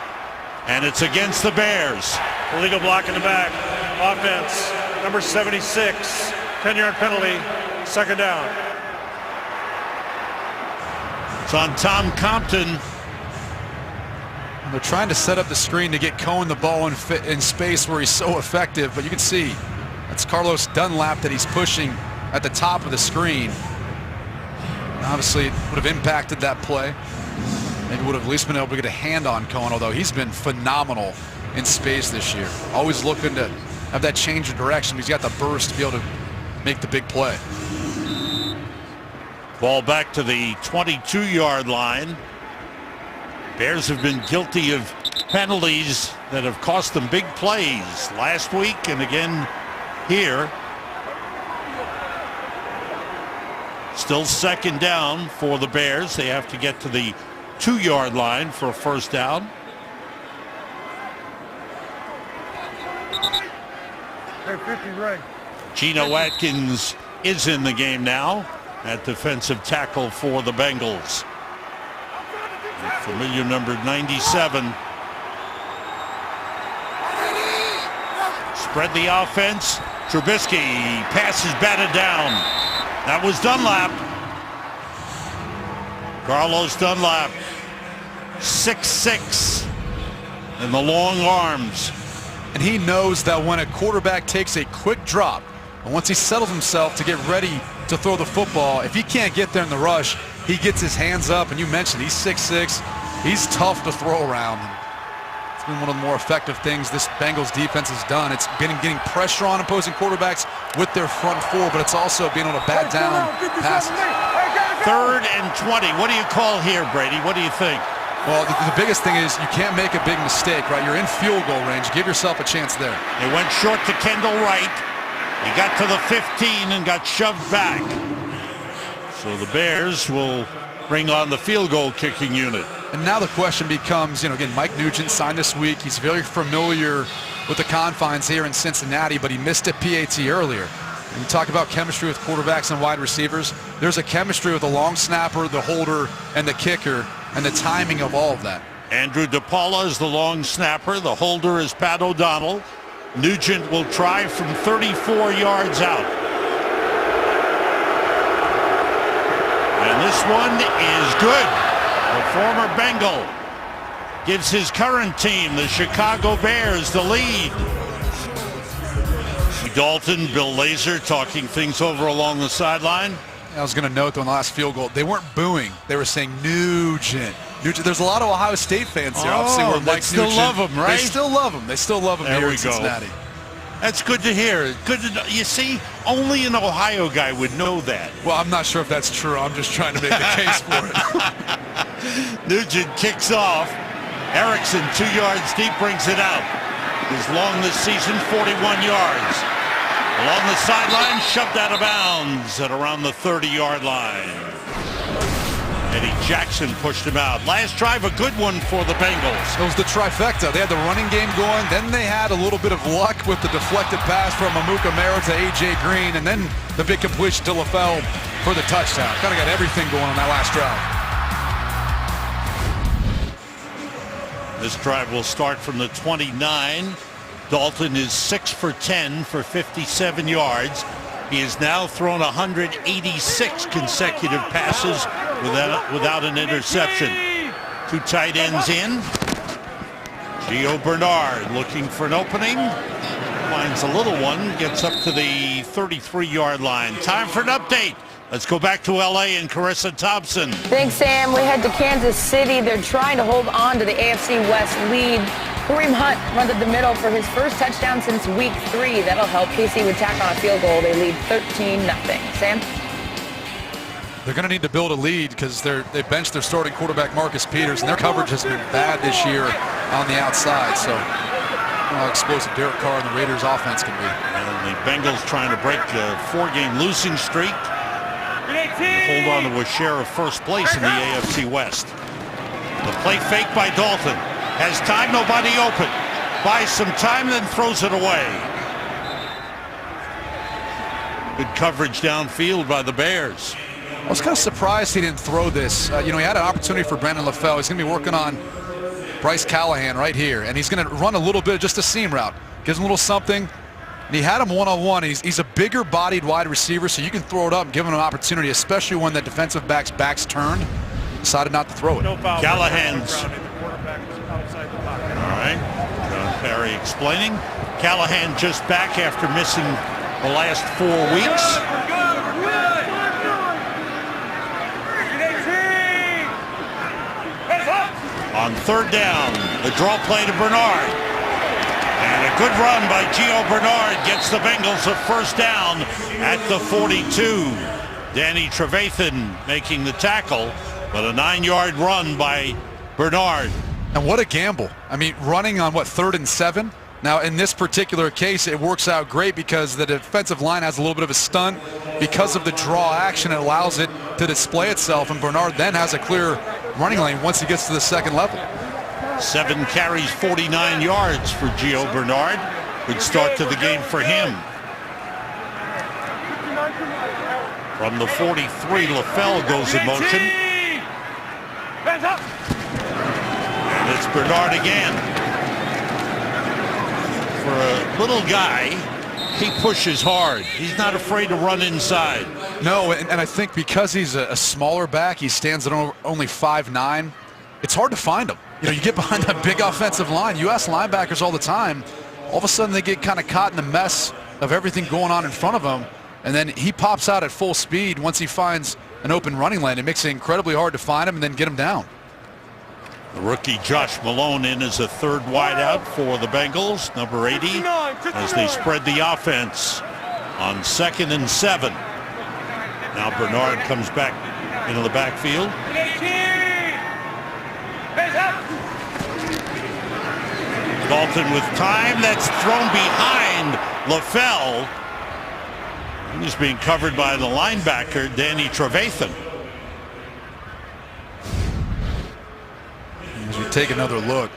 and it's against the Bears. Illegal block in the back. Offense number 76. 10-yard penalty, 2nd down. It's on Tom Compton. They're trying to set up the screen to get Cohen the ball in space where he's so effective, but you can see that's Carlos Dunlap that he's pushing at the top of the screen. And obviously, it would have impacted that play. Maybe would have at least been able to get a hand on Cohen, although he's been phenomenal in space this year. Always looking to have that change of direction. He's got the burst to be able to make the big play. Ball back to the 22-yard line. Bears have been guilty of penalties that have cost them big plays last week and again here. Still 2nd down for the Bears. They have to get to the 2-yard line for a first down. Geno Atkins is in the game now at defensive tackle for the Bengals. Familiar number 97. Spread the offense. Trubisky, pass is batted down. That was Dunlap. Carlos Dunlap, 6'6", and the long arms. And he knows that when a quarterback takes a quick drop, and once he settles himself to get ready to throw the football, if he can't get there in the rush, he gets his hands up. And you mentioned he's 6'6". He's tough to throw around. It's been one of the more effective things this Bengals defense has done. It's been getting pressure on opposing quarterbacks with their front four, but it's also being able to bat down passes. 3rd and 20. What do you call here, Brady? What do you think? Well, the biggest thing is you can't make a big mistake, right? You're in field goal range. Give yourself a chance there. They went short to Kendall Wright. He got to the 15 and got shoved back. So the Bears will bring on the field goal kicking unit. And now the question becomes, again, Mike Nugent signed this week. He's very familiar with the confines here in Cincinnati, but he missed a PAT earlier. And you talk about chemistry with quarterbacks and wide receivers. There's a chemistry with the long snapper, the holder, and the kicker, and the timing of all of that. Andrew DePaula is the long snapper. The holder is Pat O'Donnell. Nugent will try from 34 yards out. And this one is good. The former Bengal gives his current team, the Chicago Bears, the lead. Dalton, Bill Lazor talking things over along the sideline. I was going to note, though, on the last field goal, they weren't booing. They were saying Nugent. There's a lot of Ohio State fans here, obviously, where Mike still Nugent, love him, right? They still love him. They still love him There here we in go. Cincinnati. That's good to hear. Good to know. You see, only an Ohio guy would know that. Well, I'm not sure if that's true. I'm just trying to make the case for it. Nugent kicks off. Erickson, 2 yards deep, brings it out. His long this season, 41 yards. Along the sideline, shoved out of bounds at around the 30-yard line. Eddie Jackson pushed him out. Last drive, a good one for the Bengals. It was the trifecta. They had the running game going. Then they had a little bit of luck with the deflected pass from Amuka Mara to A.J. Green. And then the big completion to LaFell for the touchdown. Kind of got everything going on that last drive. This drive will start from the 29. Dalton is 6 for 10 for 57 yards. He has now thrown 186 consecutive passes without an interception. 2 tight ends in. Gio Bernard looking for an opening. Finds a little one. Gets up to the 33-yard line. Time for an update. Let's go back to L.A. and Carissa Thompson. Thanks, Sam. We head to Kansas City. They're trying to hold on to the AFC West lead. Kareem Hunt runs up the middle for his first touchdown since week 3. That'll help. KC would tack on a field goal. They lead 13-0. Sam? They're going to need to build a lead because they benched their starting quarterback Marcus Peters, and their coverage has been bad this year on the outside. So how explosive Derek Carr and the Raiders offense can be. And the Bengals trying to break a 4-game losing streak. Hold on to a share of first place in the AFC West. The play fake by Dalton. Has time, nobody open. Buys some time, then throws it away. Good coverage downfield by the Bears. I was kind of surprised he didn't throw this. He had an opportunity for Brandon LaFell. He's going to be working on Bryce Callahan right here, and he's going to run a little bit, just a seam route. Gives him a little something. And he had him one-on-one. He's a bigger-bodied wide receiver, so you can throw it up and give him an opportunity, especially when the defensive back's turned. Decided not to throw it. No foul. Callahan's. The quarterback was outside the pocket. All right. John Perry explaining. Callahan just back after missing the last 4 weeks. On 3rd down, the draw play to Bernard. And a good run by Gio Bernard gets the Bengals a first down at the 42. Danny Trevathan making the tackle, but a 9-yard run by Bernard. And what a gamble. I mean, running on, 3rd and 7? Now, in this particular case, it works out great because the defensive line has a little bit of a stunt. Because of the draw action, it allows it to display itself, and Bernard then has a clear running lane once he gets to the second level. 7 carries, 49 yards for Gio Bernard. Good start to the game for him. From the 43, LaFell goes in motion. it's Bernard again. For a little guy, he pushes hard. He's not afraid to run inside. No, and I think because he's a smaller back, he stands at only 5'9", it's hard to find him. You know, you get behind that big offensive line. You ask linebackers all the time, all of a sudden they get kind of caught in the mess of everything going on in front of them, and then he pops out at full speed once he finds an open running lane. It makes it incredibly hard to find him and then get him down. The rookie Josh Malone in as a third wideout for the Bengals, number 80, as they spread the offense on 2nd and 7. Now Bernard comes back into the backfield. Dalton with time. That's thrown behind LaFell. He was being covered by the linebacker, Danny Trevathan. As we take another look,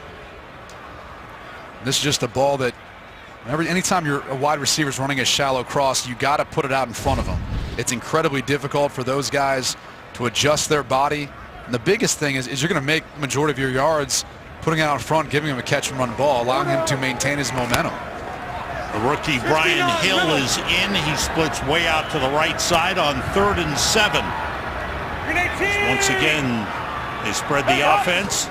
this is just a ball that anytime you're a wide receiver's running a shallow cross, you got to put it out in front of them. It's incredibly difficult for those guys to adjust their body. And the biggest thing is you're going to make the majority of your yards putting it out in front, giving him a catch and run ball, allowing him to maintain his momentum. The rookie Brian Hill is in. He splits way out to the right side on 3rd and 7. Once again, they spread the offense.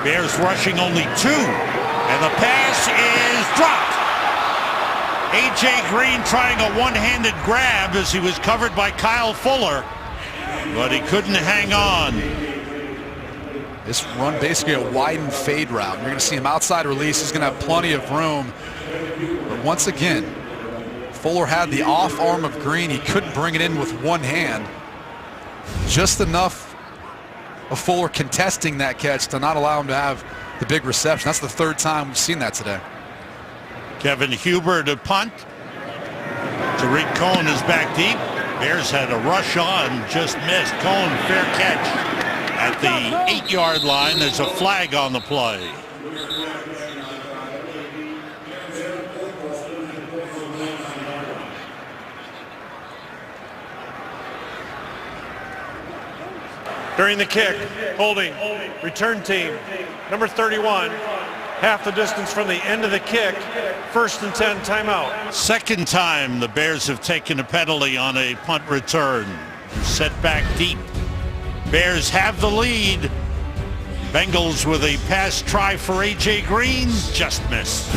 Bears rushing only 2, and the pass is dropped. A.J. Green trying a one-handed grab as he was covered by Kyle Fuller, but he couldn't hang on. This run basically a widened fade route. You're going to see him outside release. He's going to have plenty of room. But once again, Fuller had the off arm of Green. He couldn't bring it in with one hand. Just enough of Fuller contesting that catch to not allow him to have the big reception. That's the 3rd time we've seen that today. Kevin Huber to punt. Tariq Cohen is back deep. Bears had a rush on, just missed. Cohen, fair catch at the 8-yard line. There's a flag on the play. During the kick, holding, return team, number 31, half the distance from the end of the kick, 1st and 10, timeout. Second time the Bears have taken a penalty on a punt return. Set back deep. Bears have the lead. Bengals with a pass try for A.J. Green, just missed.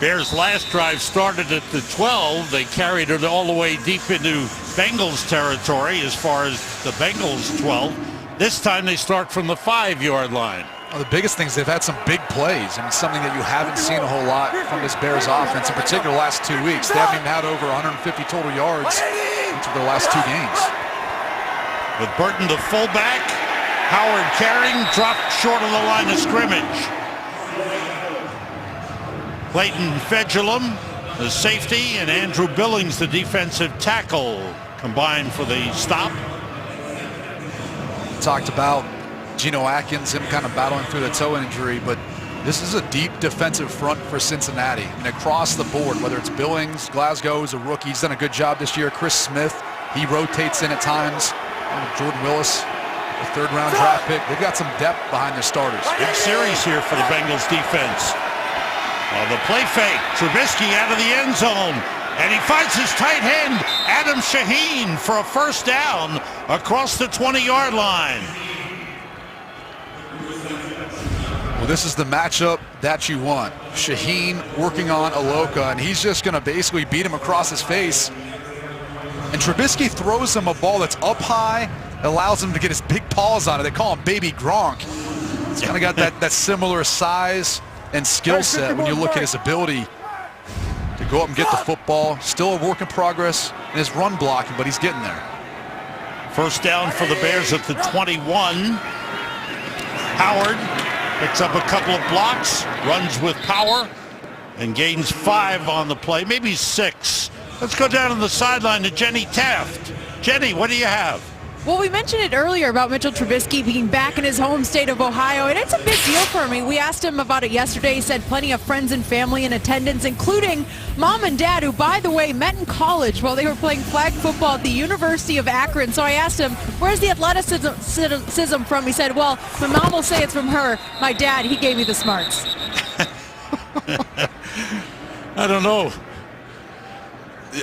Bears' last drive started at the 12. They carried it all the way deep into Bengals territory as far as the Bengals 12. This time they start from the 5-yard line. Well, the biggest thing is they've had some big plays. I mean, something that you haven't seen a whole lot from this Bears offense, in particular the last 2 weeks. They haven't even had over 150 total yards each of their last 2 games. With Burton the fullback, Howard carrying, dropped short of the line of scrimmage. Clayton Fedulum, the safety, and Andrew Billings, the defensive tackle, combined for the stop. Talked about Geno Atkins, him kind of battling through the toe injury, but this is a deep defensive front for Cincinnati. And across the board, whether it's Billings, Glasgow is a rookie, he's done a good job this year. Chris Smith, he rotates in at times. Jordan Willis, a 3rd-round draft pick. They've got some depth behind their starters. Big series here for the Bengals defense. The play fake, Trubisky out of the end zone, and he finds his tight end, Adam Shaheen, for a 1st down across the 20-yard line. Well, this is the matchup that you want. Shaheen working on Aloka, and he's just going to basically beat him across his face. And Trubisky throws him a ball that's up high, allows him to get his big paws on it. They call him Baby Gronk. He's kind of got that similar size and skill set when you look at his ability to go up and get the football. Still a work in progress in his run blocking, but he's getting there. 1st down for the Bears at the 21. Howard picks up a couple of blocks, runs with power, and gains 5 on the play, maybe 6. Let's go down to the sideline to Jenny Taft. Jenny, what do you have? Well, we mentioned it earlier about Mitchell Trubisky being back in his home state of Ohio, and it's a big deal for me. We asked him about it yesterday. He said plenty of friends and family in attendance, including mom and dad, who, by the way, met in college while they were playing flag football at the University of Akron. So I asked him, where's the athleticism from? He said, well, my mom will say it's from her. My dad, he gave me the smarts. I don't know.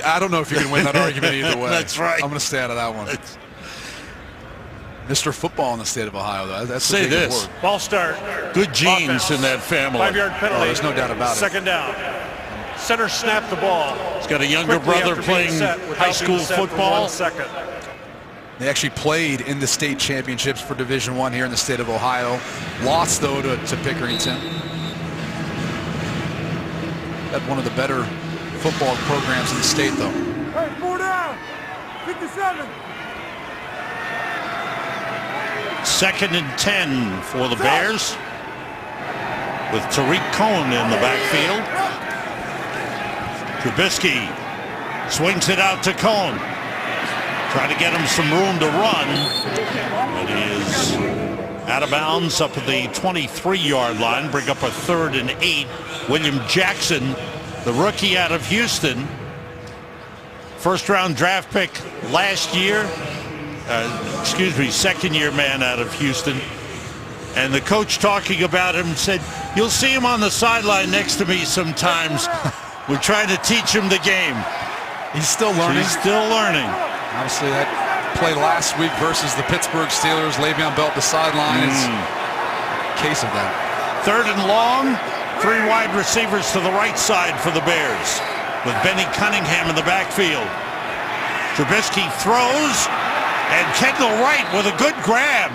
I don't know if you can win that argument either way. That's right. I'm going to stay out of that one. Mr. Football in the state of Ohio, though. That's Say a big this. award. Ball start. Good genes Offense. in that family. 5-yard penalty. Oh, there's no doubt about it. Second down. Center snapped the ball. He's got a younger Quickly brother after being playing set, without high being school set for football. 1 second. They actually played in the state championships for Division I here in the state of Ohio. Lost, though, to Pickerington. Had one of the better football programs in the state, though. Hey, 4 down. 57. 2nd and 10 for the Bears, with Tariq Cohen in the backfield. Trubisky swings it out to Cohen. Trying to get him some room to run, but he is out of bounds up at the 23-yard line. Bring up a 3rd and 8. William Jackson, the rookie out of Houston, first-round draft pick last year. Second-year man out of Houston. And the coach talking about him said, you'll see him on the sideline next to me sometimes. We're trying to teach him the game. He's still learning. He's still learning. Obviously, that play last week versus the Pittsburgh Steelers, Le'Veon Bell at the sideline is a case of that. 3rd and long, 3 wide receivers to the right side for the Bears, with Benny Cunningham in the backfield. Trubisky throws, and Kendall Wright with a good grab,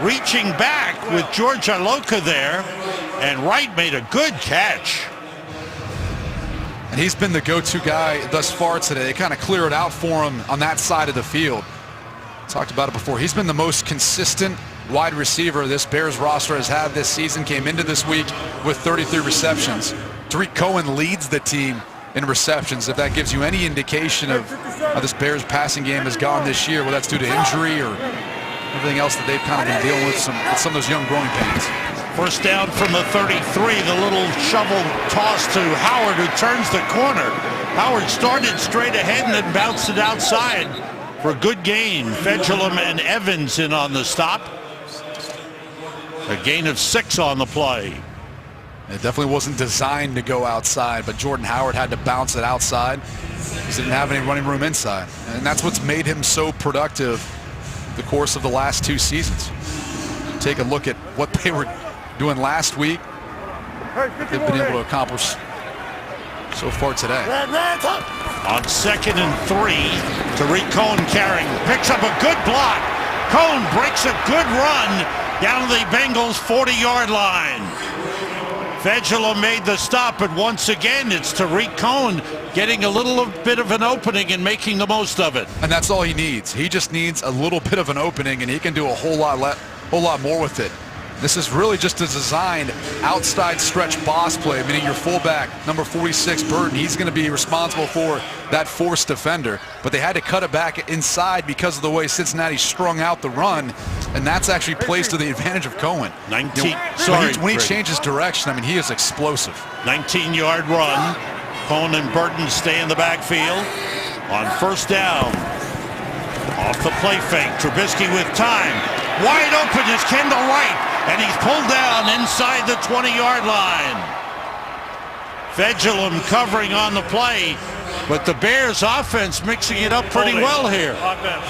reaching back with George Iloka there, and Wright made a good catch. And he's been the go-to guy thus far today. They kind of clear it out for him on that side of the field. Talked about it before. He's been the most consistent wide receiver this Bears roster has had this season. Came into this week with 33 receptions. Tariq Cohen leads the team in receptions. If that gives you any indication of how this Bears passing game has gone this year, whether that's due to injury or everything else that they've kind of been dealing with some of those young growing pains. First down from the 33, the little shovel toss to Howard, who turns the corner. Howard started straight ahead and then bounced it outside for a good gain. Fedulum and Evans in on the stop. A gain of 6 on the play. It definitely wasn't designed to go outside, but Jordan Howard had to bounce it outside because he didn't have any running room inside. And that's what's made him so productive the course of the last 2 seasons. Take a look at what they were doing last week. They've been able to accomplish so far today. On 2nd and 3, Tariq Cohen carrying, picks up a good block. Cohen breaks a good run down to the Bengals 40-yard line. Fedulum made the stop, but once again, it's Tariq Cohen getting a little bit of an opening and making the most of it. And that's all he needs. He just needs a little bit of an opening, and he can do a whole lot more with it. This is really just a designed outside stretch boss play, meaning your fullback, number 46, Burton, he's going to be responsible for that forced defender. But they had to cut it back inside because of the way Cincinnati strung out the run, and that's actually plays to the advantage of Cohen. When he changes direction, I mean, he is explosive. 19-yard run. Cohen and Burton stay in the backfield. On first down, off the play fake, Trubisky with time. Wide open is Kendall Wright, and he's pulled down inside the 20-yard line. Fedulum covering on the play, but the Bears offense mixing it up pretty well here. Offense.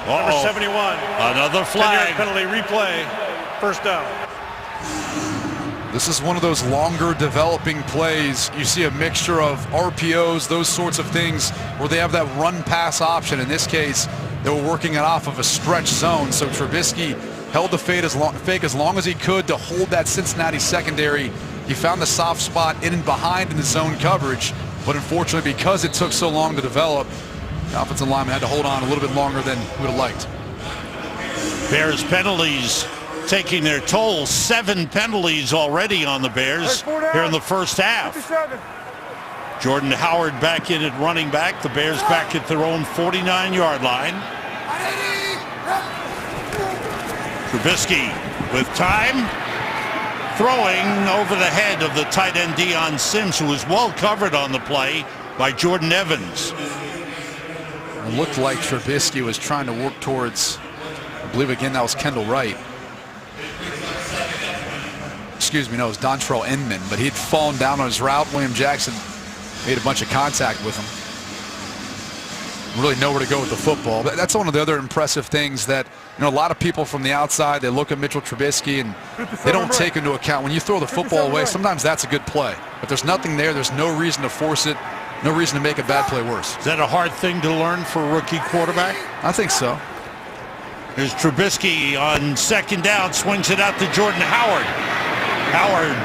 Number 71. Another flag. 10-yard penalty, replay, first down. This is one of those longer developing plays. You see a mixture of RPOs, those sorts of things, where they have that run-pass option. In this case, they were working it off of a stretch zone, so Trubisky held the fake as long as he could to hold that Cincinnati secondary. He found the soft spot in and behind in the zone coverage, but unfortunately, because it took so long to develop, the offensive lineman had to hold on a little bit longer than we would have liked. Bears penalties taking their toll. 7 penalties already on the Bears here in the first half. 57. Jordan Howard back in at running back. The Bears back at their own 49-yard line. Trubisky with time, throwing over the head of the tight end Deion Sims, who was well covered on the play by Jordan Evans. It looked like Trubisky was trying to work towards, I believe again that was Kendall Wright. Excuse me, no, it was Dontrell Inman, but he'd fallen down on his route. William Jackson made a bunch of contact with him. Really nowhere to go with the football. But that's one of the other impressive things that, a lot of people from the outside, they look at Mitchell Trubisky and they don't take into account when you throw the football away, sometimes that's a good play. If there's nothing there, there's no reason to force it, no reason to make a bad play worse. Is that a hard thing to learn for a rookie quarterback? I think so. Here's Trubisky on second down, swings it out to Jordan Howard. Howard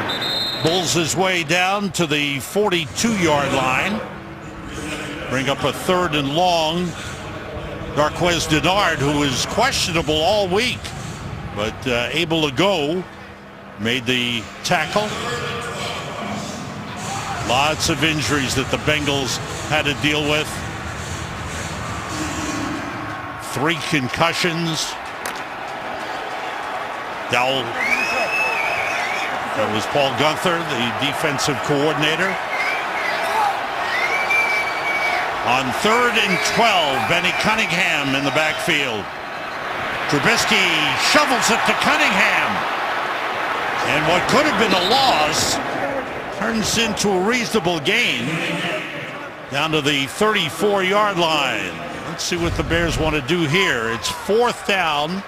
bulls his way down to the 42-yard line. Bring up a 3rd and long. Darqueze Dennard, who is questionable all week, but able to go, made the tackle. Lots of injuries that the Bengals had to deal with. 3 concussions. Dowell. That was Paul Gunther, the defensive coordinator. On 3rd and 12, Benny Cunningham in the backfield. Trubisky shovels it to Cunningham. And what could have been a loss turns into a reasonable gain down to the 34-yard line. Let's see what the Bears want to do here. It's 4th down.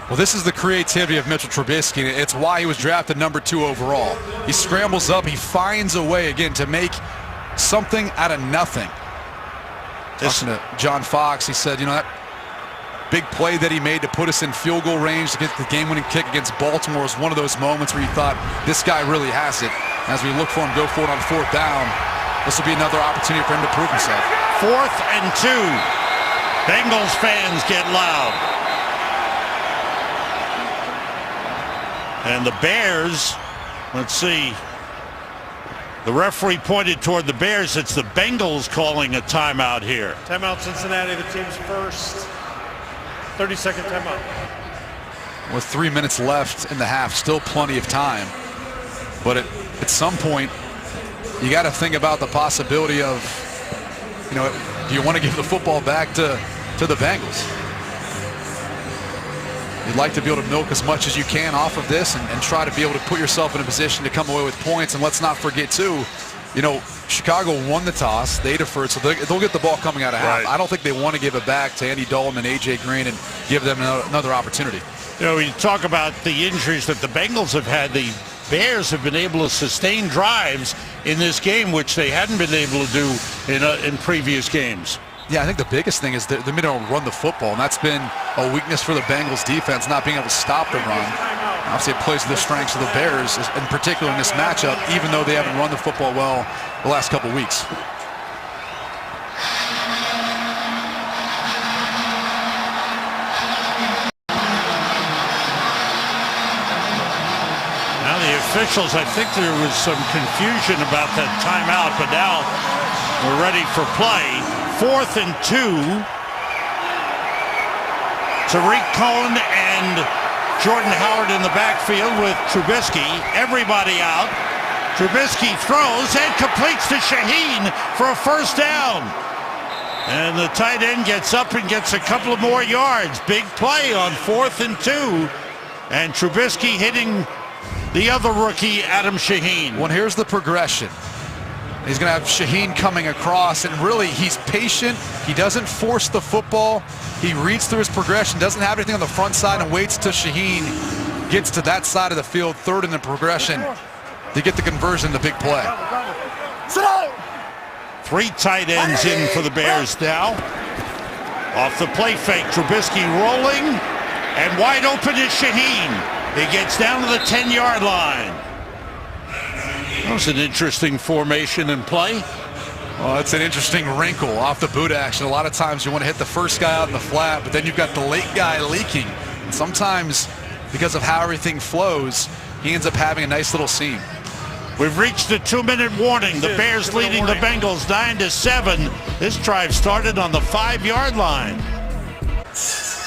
Well, this is the creativity of Mitchell Trubisky. It's why he was drafted number 2 overall. He scrambles up. He finds a way, again, to make something out of nothing. Talking to John Fox, he said, that big play that he made to put us in field goal range to get the game-winning kick against Baltimore was one of those moments where you thought, this guy really has it. As we look for him to go for it on 4th down, this will be another opportunity for him to prove himself. 4th and 2. Bengals fans get loud. And the Bears, let's see. The referee pointed toward the Bears. It's the Bengals calling a timeout here. Timeout Cincinnati, the team's first. 30-second timeout. With 3 minutes left in the half, still plenty of time. But at some point, you got to think about the possibility of, do you want to give the football back to the Bengals? You'd like to be able to milk as much as you can off of this and try to be able to put yourself in a position to come away with points. And let's not forget, too, Chicago won the toss. They deferred, so they'll get the ball coming out of half. Right. I don't think they want to give it back to Andy Dalton and A.J. Green and give them another opportunity. You talk about the injuries that the Bengals have had. The Bears have been able to sustain drives in this game, which they hadn't been able to do in previous games. Yeah, I think the biggest thing is they've been able to run the football, and that's been a weakness for the Bengals defense, not being able to stop the run. Obviously, it plays to the strengths of the Bears, in particular in this matchup, even though they haven't run the football well the last couple weeks. Now the officials, I think there was some confusion about that timeout, but now we're ready for play. 4th and 2. Tariq Cohen and Jordan Howard in the backfield with Trubisky. Everybody out. Trubisky throws and completes to Shaheen for a 1st down. And the tight end gets up and gets a couple of more yards. Big play on 4th and 2. And Trubisky hitting the other rookie, Adam Shaheen. Well, here's the progression. He's going to have Shaheen coming across, and really he's patient. He doesn't force the football. He reads through his progression, doesn't have anything on the front side, and waits till Shaheen gets to that side of the field, 3rd in the progression, to get the conversion, the big play. 3 tight ends in for the Bears now. Off the play fake, Trubisky rolling, and wide open is Shaheen. He gets down to the 10-yard line. That was an interesting formation and play. Well, that's an interesting wrinkle off the boot action. A lot of times you want to hit the first guy out in the flat, but then you've got the late guy leaking. And sometimes, because of how everything flows, he ends up having a nice little seam. We've reached the 2-minute warning. The Bears leading the Bengals 9-7. This drive started on the 5-yard line.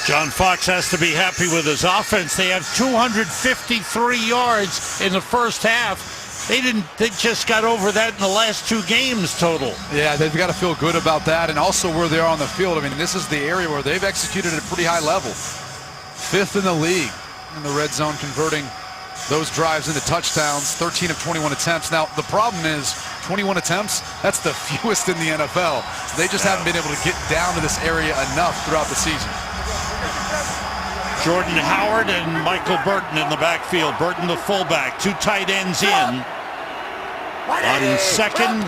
John Fox has to be happy with his offense. They have 253 yards in the first half. They just got over that in the last 2 games total. Yeah, they've got to feel good about that, and also where they are on the field. I mean, this is the area where they've executed at a pretty high level. 5th in the league in the red zone, converting those drives into touchdowns, 13 of 21 attempts. Now, the problem is 21 attempts, that's the fewest in the NFL. So they just haven't been able to get down to this area enough throughout the season. Jordan Howard and Michael Burton in the backfield. Burton the fullback, 2 tight ends in. On second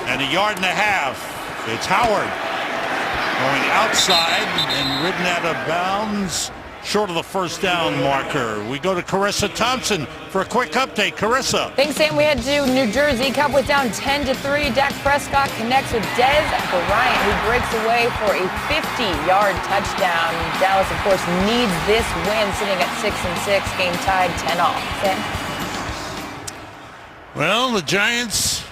and 1.5 yards. It's Howard going outside and ridden out of bounds. Short of the first down marker. We go to Carissa Thompson for a quick update. Carissa. Thanks, Sam. We head to New Jersey. Cowboys down 10-3. Dak Prescott connects with Dez Bryant, who breaks away for a 50-yard touchdown. Dallas, of course, needs this win, sitting at 6-6. Game tied 10-all. Sam? Well, the Giants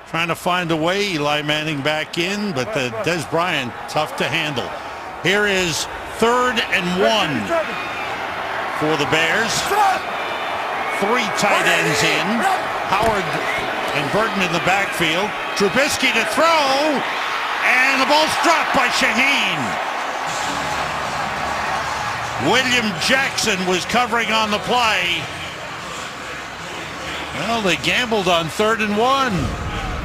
trying to find a way. Eli Manning back in, but the Dez Bryant tough to handle. Here is 3rd and 1 for the Bears. 3 tight ends in. Howard and Burton in the backfield. Trubisky to throw, and the ball's dropped by Shaheen. William Jackson was covering on the play. Well, they gambled on 3rd and 1.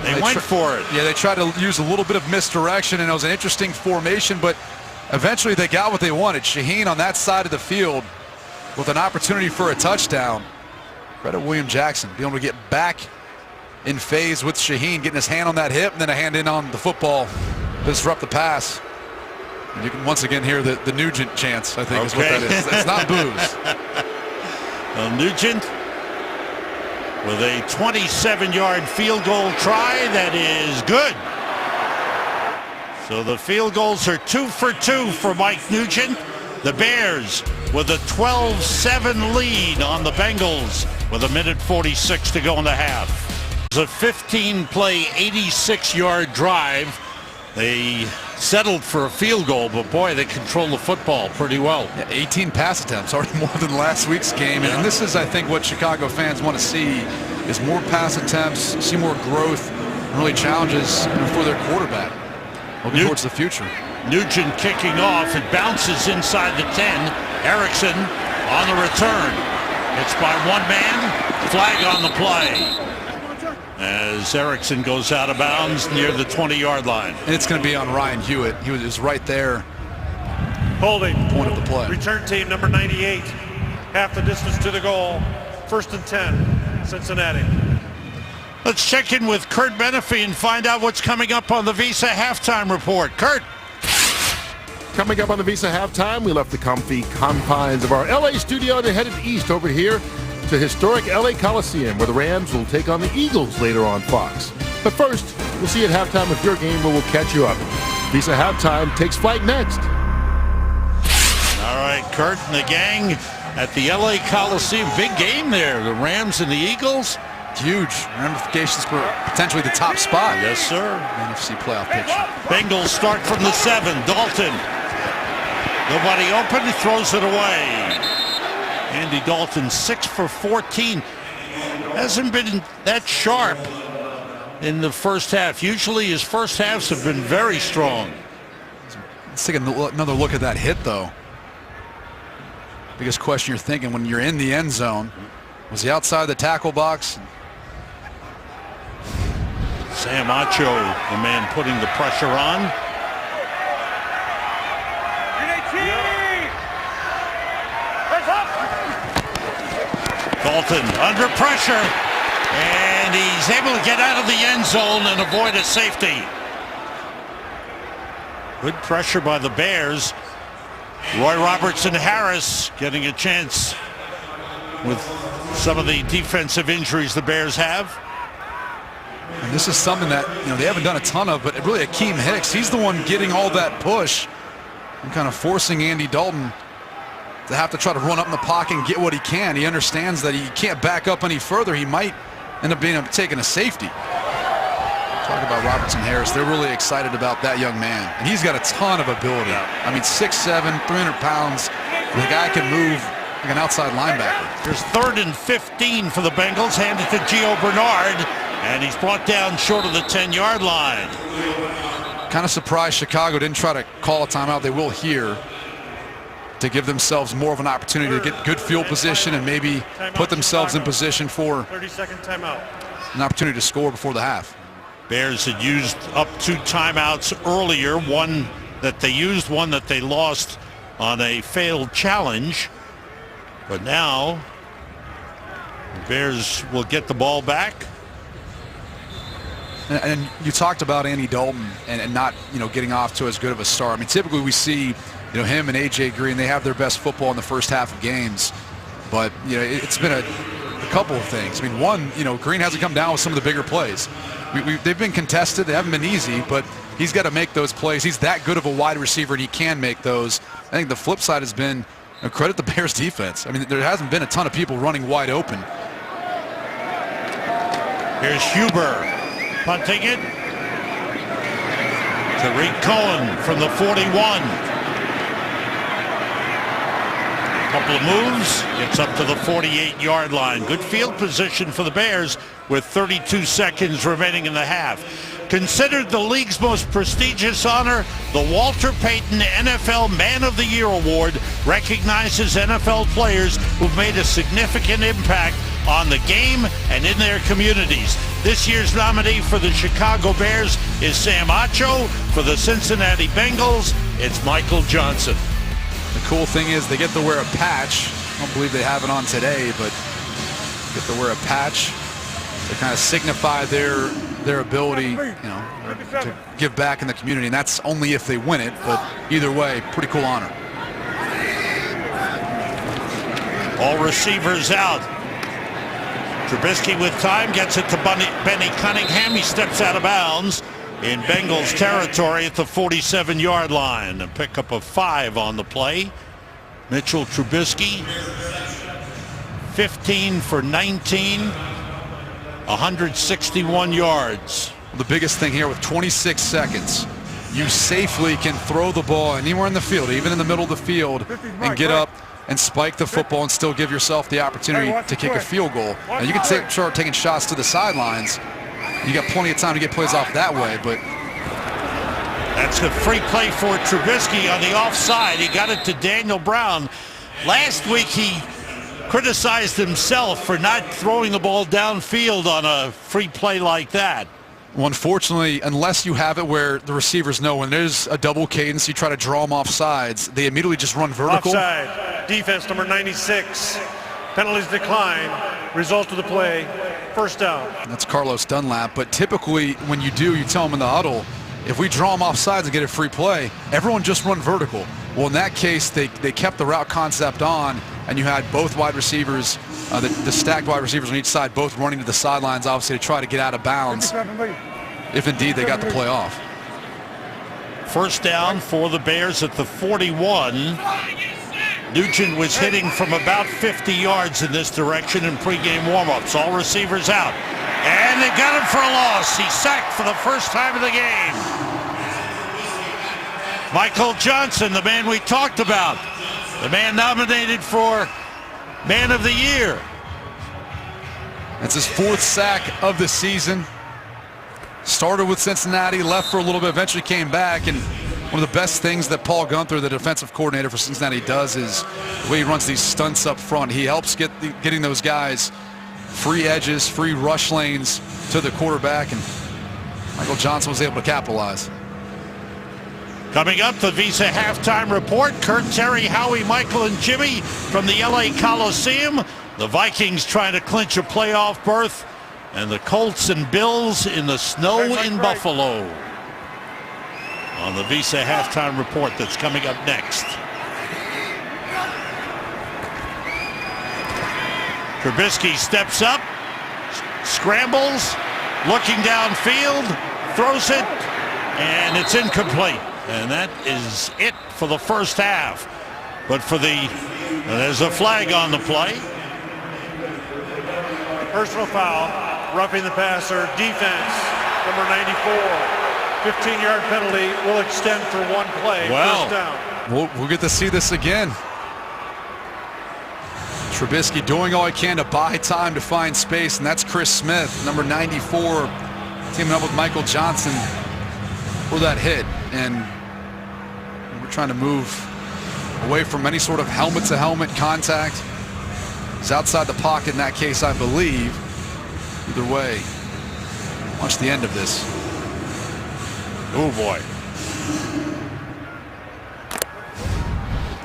They went for it. Yeah, they tried to use a little bit of misdirection, and it was an interesting formation, but eventually they got what they wanted. Shaheen on that side of the field with an opportunity for a touchdown. Credit William Jackson being able to get back in phase with Shaheen, getting his hand on that hip and then a hand in on the football, disrupt the pass. And you can once again hear the Nugent chants, I think is what that is. It's not booze. Well, Nugent with a 27-yard field goal try that is good. So the field goals are 2 for 2 for Mike Nugent. The Bears with a 12-7 lead on the Bengals with 1:46 to go in the half. It's a 15-play, 86-yard drive. They settled for a field goal, but boy, they control the football pretty well. Yeah, 18 pass attempts, already more than last week's game. And this is, I think, what Chicago fans want to see is more pass attempts, see more growth, and really challenges for their quarterback. Looking towards the future. Nugent kicking off. It bounces inside the 10. Erickson on the return. It's by one man. Flag on the play as Erickson goes out of bounds near the 20-yard line. And it's going to be on Ryan Hewitt. He was right there. Holding. Point of the play. Return team number 98. Half the distance to the goal. 1st and 10. Cincinnati. Let's check in with Kurt Menefee and find out what's coming up on the Visa halftime report. Kurt. Coming up on the Visa halftime, we left the comfy confines of our LA studio and headed east over here to historic LA Coliseum, where the Rams will take on the Eagles later on Fox. But first, we'll see you at halftime of your game where we'll catch you up. Visa halftime takes flight next. All right, Kurt and the gang at the LA Coliseum. Big game there. The Rams and the Eagles. Huge ramifications for potentially the top spot. Yes, sir. NFC playoff picture. Bengals start from the 7. Dalton. Nobody open. He throws it away. Andy Dalton 6 for 14. Hasn't been that sharp in the first half. Usually his first halves have been very strong. Let's take another look at that hit, though. Biggest question you're thinking when you're in the end zone. Was he outside the tackle box? Sam Acho, the man putting the pressure on. Dalton under pressure, and he's able to get out of the end zone and avoid a safety. Good pressure by the Bears. Roy Robertson Harris getting a chance with some of the defensive injuries the Bears have. And this is something that they haven't done a ton of, but really Akeem Hicks, he's the one getting all that push and kind of forcing Andy Dalton to have to try to run up in the pocket and get what he can. He understands that he can't back up any further. He might end up taking a safety. Talk about Robertson Harris. They're really excited about that young man. And he's got a ton of ability. I mean, 6'7", 300 pounds. The guy can move like an outside linebacker. Here's 3rd and 15 for the Bengals. Handed to Gio Bernard. And he's brought down short of the 10-yard line. Kind of surprised Chicago didn't try to call a timeout. They will here to give themselves more of an opportunity to get good field position and maybe put themselves in position for 30-second timeout. An opportunity to score before the half. Bears had used up 2 timeouts earlier. One that they used, one that they lost on a failed challenge. But now the Bears will get the ball back. And you talked about Andy Dalton and not, getting off to as good of a start. I mean, typically we see, him and A.J. Green, they have their best football in the first half of games. But, it's been a couple of things. I mean, one, Green hasn't come down with some of the bigger plays. They've been contested. They haven't been easy, but he's got to make those plays. He's that good of a wide receiver, and he can make those. I think the flip side has been credit the Bears defense. I mean, there hasn't been a ton of people running wide open. Here's Huber punting it. Tariq Cohen from the 41. Couple of moves, gets up to the 48-yard line. Good field position for the Bears with 32 seconds remaining in the half. Considered the league's most prestigious honor, the Walter Payton NFL Man of the Year Award recognizes NFL players who've made a significant impact on the game and in their communities. This year's nominee for the Chicago Bears is Sam Acho. For the Cincinnati Bengals, it's Michael Johnson. The cool thing is they get to wear a patch. I don't believe they have it on today, but get to wear a patch to kind of signify their ability, to give back in the community. And that's only if they win it, but either way, pretty cool honor. All receivers out. Trubisky with time gets it to Benny Cunningham. He steps out of bounds in Bengals territory at the 47-yard line. A pickup of 5 on the play. Mitchell Trubisky, 15 for 19, 161 yards. The biggest thing here with 26 seconds, you safely can throw the ball anywhere in the field, even in the middle of the field, and get up and spike the football and still give yourself the opportunity to kick a field goal. Now, you can start taking shots to the sidelines. You got plenty of time to get plays off that way, but that's a free play for Trubisky on the offside. He got it to Daniel Brown. Last week he criticized himself for not throwing the ball downfield on a free play like that. Well, unfortunately, unless you have it where the receivers know when there's a double cadence, you try to draw them off sides, they immediately just run vertical. Offside. Defense number 96. Penalties decline. Result of the play, first down. That's Carlos Dunlap. But typically when you do, you tell them in the huddle, if we draw them off sides and get a free play, everyone just run vertical. Well, in that case, they kept the route concept on, and you had both wide receivers, the stacked wide receivers on each side, both running to the sidelines, obviously, to try to get out of bounds, if indeed they got the play off. First down for the Bears at the 41. Nugent was hitting from about 50 yards in this direction in pregame warmups. All receivers out. And they got him for a loss. He's sacked for the first time of the game. Michael Johnson, the man we talked about. The man nominated for Man of the Year. That's his 4th sack of the season. Started with Cincinnati, left for a little bit, eventually came back, and one of the best things that Paul Gunther, the defensive coordinator for Cincinnati, does is the way he runs these stunts up front. He helps getting those guys free edges, free rush lanes to the quarterback, and Michael Johnson was able to capitalize. Coming up, the Visa halftime report. Kurt, Terry, Howie, Michael, and Jimmy from the LA Coliseum. The Vikings trying to clinch a playoff berth, and the Colts and Bills in the snow in Buffalo. On the Visa halftime report that's coming up next. Trubisky steps up, scrambles, looking downfield, throws it, and it's incomplete. And that is it for the first half. But for there's a flag on the play. Personal foul, roughing the passer, defense, number 94. 15-yard penalty will extend for one play. Wow. First down. We'll get to see this again. Trubisky doing all he can to buy time to find space, and that's Chris Smith, number 94, teaming up with Michael Johnson for that hit. And we're trying to move away from any sort of helmet-to-helmet contact. He's outside the pocket in that case, I believe. Either way, watch the end of this. Oh, boy.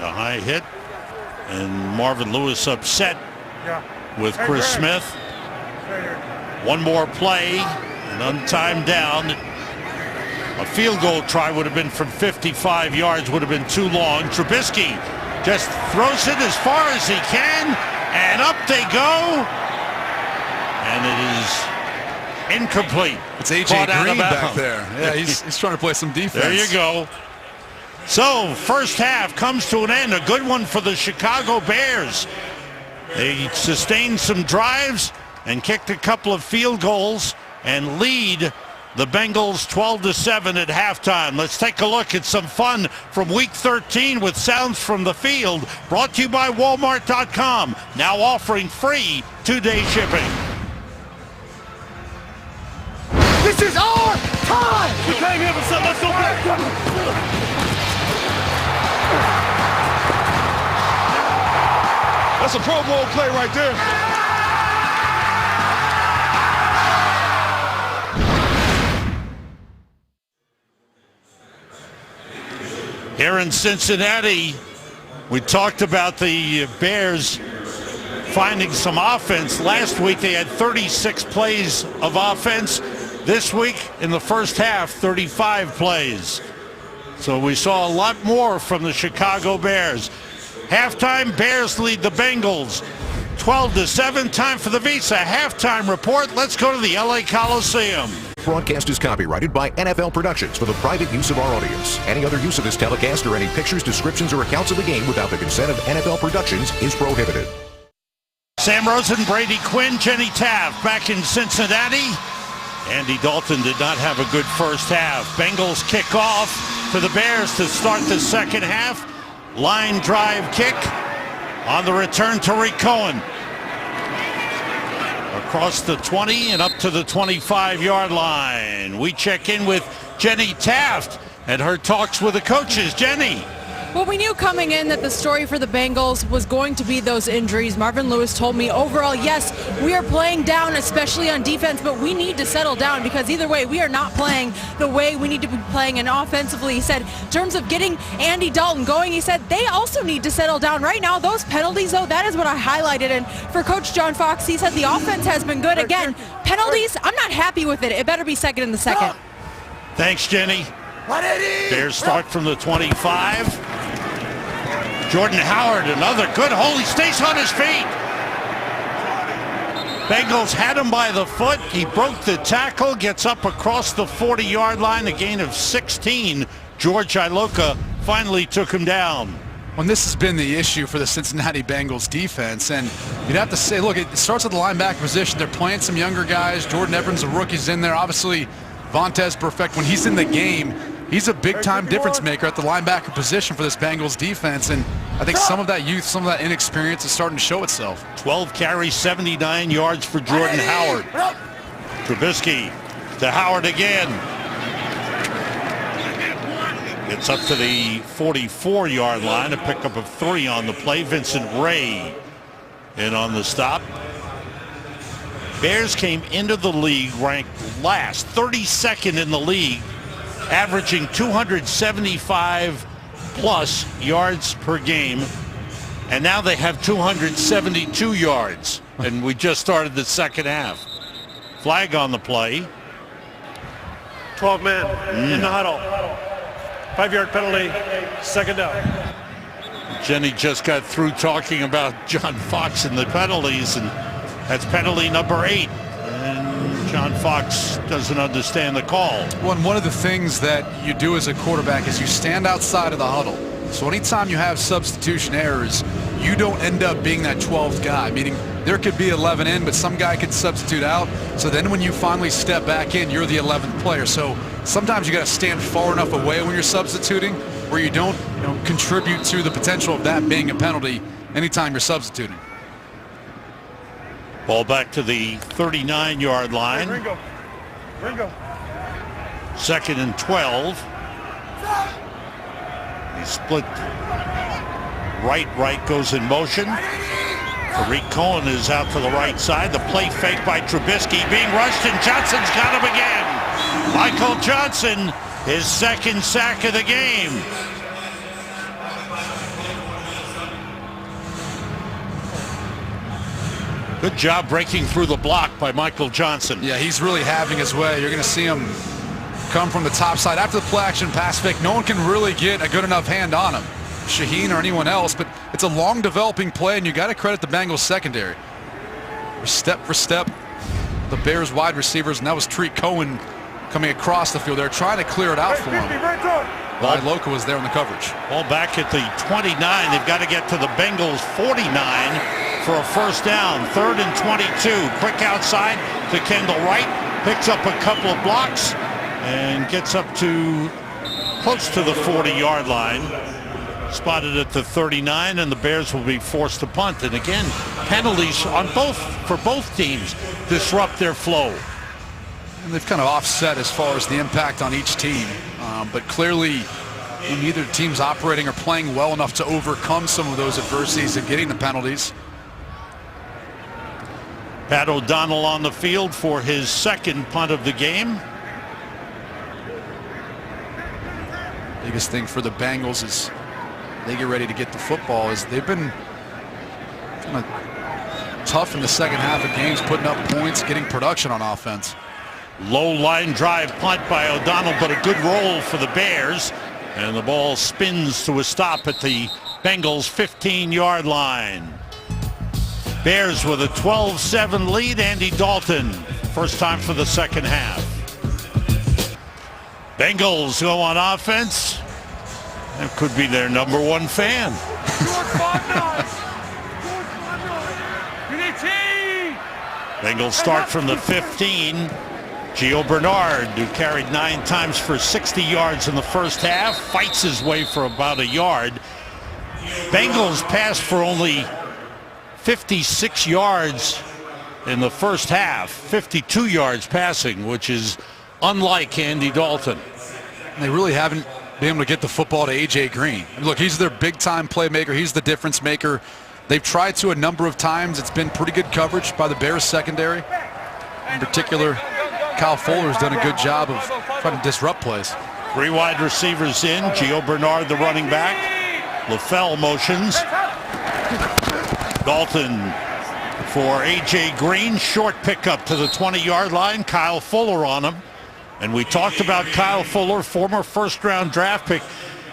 A high hit. And Marvin Lewis upset with Chris Smith. One more play, an untimed down. A field goal try would have been from 55 yards, would have been too long. Trubisky just throws it as far as he can, and up they go. And it is incomplete. It's A.J. Green back there. Yeah, he's trying to play some defense. There you go. So, first half comes to an end. A good one for the Chicago Bears. They sustained some drives and kicked a couple of field goals and lead the Bengals 12-7 at halftime. Let's take a look at some fun from Week 13 with sounds from the field. Brought to you by Walmart.com. Now offering free 2-day shipping. This is our time! We came here for something. Let's go back. That's a Pro Bowl play right there. Here in Cincinnati, we talked about the Bears finding some offense. Last week they had 36 plays of offense. This week in the first half, 35 plays. So we saw a lot more from the Chicago Bears. Halftime, Bears lead the Bengals 12-7. Time for the Visa halftime report. Let's go to the LA Coliseum. Broadcast is copyrighted by NFL Productions for the private use of our audience. Any other use of this telecast or any pictures, descriptions, or accounts of the game without the consent of NFL Productions is prohibited. Sam Rosen, Brady Quinn, Jenny Taft back in Cincinnati. Andy Dalton did not have a good first half. Bengals kick off to the Bears to start the second half. Line drive kick on the return to Tariq Cohen. Across the 20 and up to the 25-yard line. We check in with Jenny Taft and her talks with the coaches. Jenny. Well, we knew coming in that the story for the Bengals was going to be those injuries. Marvin Lewis told me overall, yes, we are playing down, especially on defense, but we need to settle down because either way, we are not playing the way we need to be playing. And offensively, he said, in terms of getting Andy Dalton going, he said they also need to settle down. Right now, those penalties, though, that is what I highlighted. And for Coach John Fox, he said the offense has been good. Again, penalties, I'm not happy with it. It better be second in the second. Thanks, Jenny. Bears start from the 25. Jordan Howard, another good hole. He stays on his feet. Bengals had him by the foot. He broke the tackle, gets up across the 40-yard line, a gain of 16. George Iloka finally took him down. Well, this has been the issue for the Cincinnati Bengals defense, and you'd have to say, look, it starts with the linebacker position. They're playing some younger guys. Jordan Evans, the rookie's in there. Obviously, Vontaze Burfict, when he's in the game, he's a big-time difference maker at the linebacker position for this Bengals defense, and I think some of that youth, some of that inexperience is starting to show itself. 12 carries, 79 yards for Jordan Howard. Trubisky to Howard again. Gets up to the 44-yard line, a pickup of 3 on the play. Vincent Ray in on the stop. Bears came into the league ranked last, 32nd in the league, averaging 275 plus yards per game, and now they have 272 yards, and we just started the second half. Flag on the play. 12 men in the huddle. 5-yard penalty, second down. Jenny just got through talking about John Fox and the penalties, and that's penalty number 8. And John Fox doesn't understand the call. One of the things that you do as a quarterback is you stand outside of the huddle. So anytime you have substitution errors, you don't end up being that 12th guy, meaning there could be 11 in, but some guy could substitute out. So then when you finally step back in, you're the 11th player. So sometimes you got to stand far enough away when you're substituting where you don't contribute to the potential of that being a penalty anytime you're substituting. Ball back to the 39-yard line. Ringo. 2nd and 12. He split right goes in motion. Tariq Cohen is out to the right side. The play fake by Trubisky being rushed, and Johnson's got him again. Michael Johnson, his 2nd sack of the game. Good job breaking through the block by Michael Johnson. Yeah, he's really having his way. You're going to see him come from the top side. After the play action pass fake, no one can really get a good enough hand on him, Shaheen or anyone else, but it's a long developing play, and you got to credit the Bengals secondary. Step for step, the Bears wide receivers, and that was Tariq Cohen coming across the field. They're trying to clear it out for him. Loca was there in the coverage. Ball back at the 29. They've got to get to the Bengals 49 for a first down. 3rd and 22. Quick outside to Kendall Wright. Picks up a couple of blocks and gets up to close to the 40-yard line. Spotted at the 39, and the Bears will be forced to punt. And again, penalties for both teams disrupt their flow. And they've kind of offset as far as the impact on each team. But clearly, neither team's operating or playing well enough to overcome some of those adversities and getting the penalties. Pat O'Donnell on the field for his 2nd punt of the game. Biggest thing for the Bengals is they get ready to get the football. Is they've been kind of tough in the second half of games, putting up points, getting production on offense. Low line drive punt by O'Donnell, but a good roll for the Bears. And the ball spins to a stop at the Bengals 15-yard line. Bears with a 12-7 lead. Andy Dalton, first time for the second half. Bengals go on offense. That could be their #1 fan. Bengals start from the 15. Gio Bernard, who carried 9 times for 60 yards in the first half, fights his way for about a yard. Bengals passed for only 56 yards in the first half, 52 yards passing, which is unlike Andy Dalton. They really haven't been able to get the football to A.J. Green. And look, he's their big-time playmaker. He's the difference maker. They've tried to a number of times. It's been pretty good coverage by the Bears secondary. In particular, Kyle Fuller's done a good job of trying to disrupt plays. 3 wide receivers in. Gio Bernard, the running back. LaFell motions. Dalton for A.J. Green. Short pickup to the 20-yard line. Kyle Fuller on him. And we talked about Kyle Fuller, former first-round draft pick.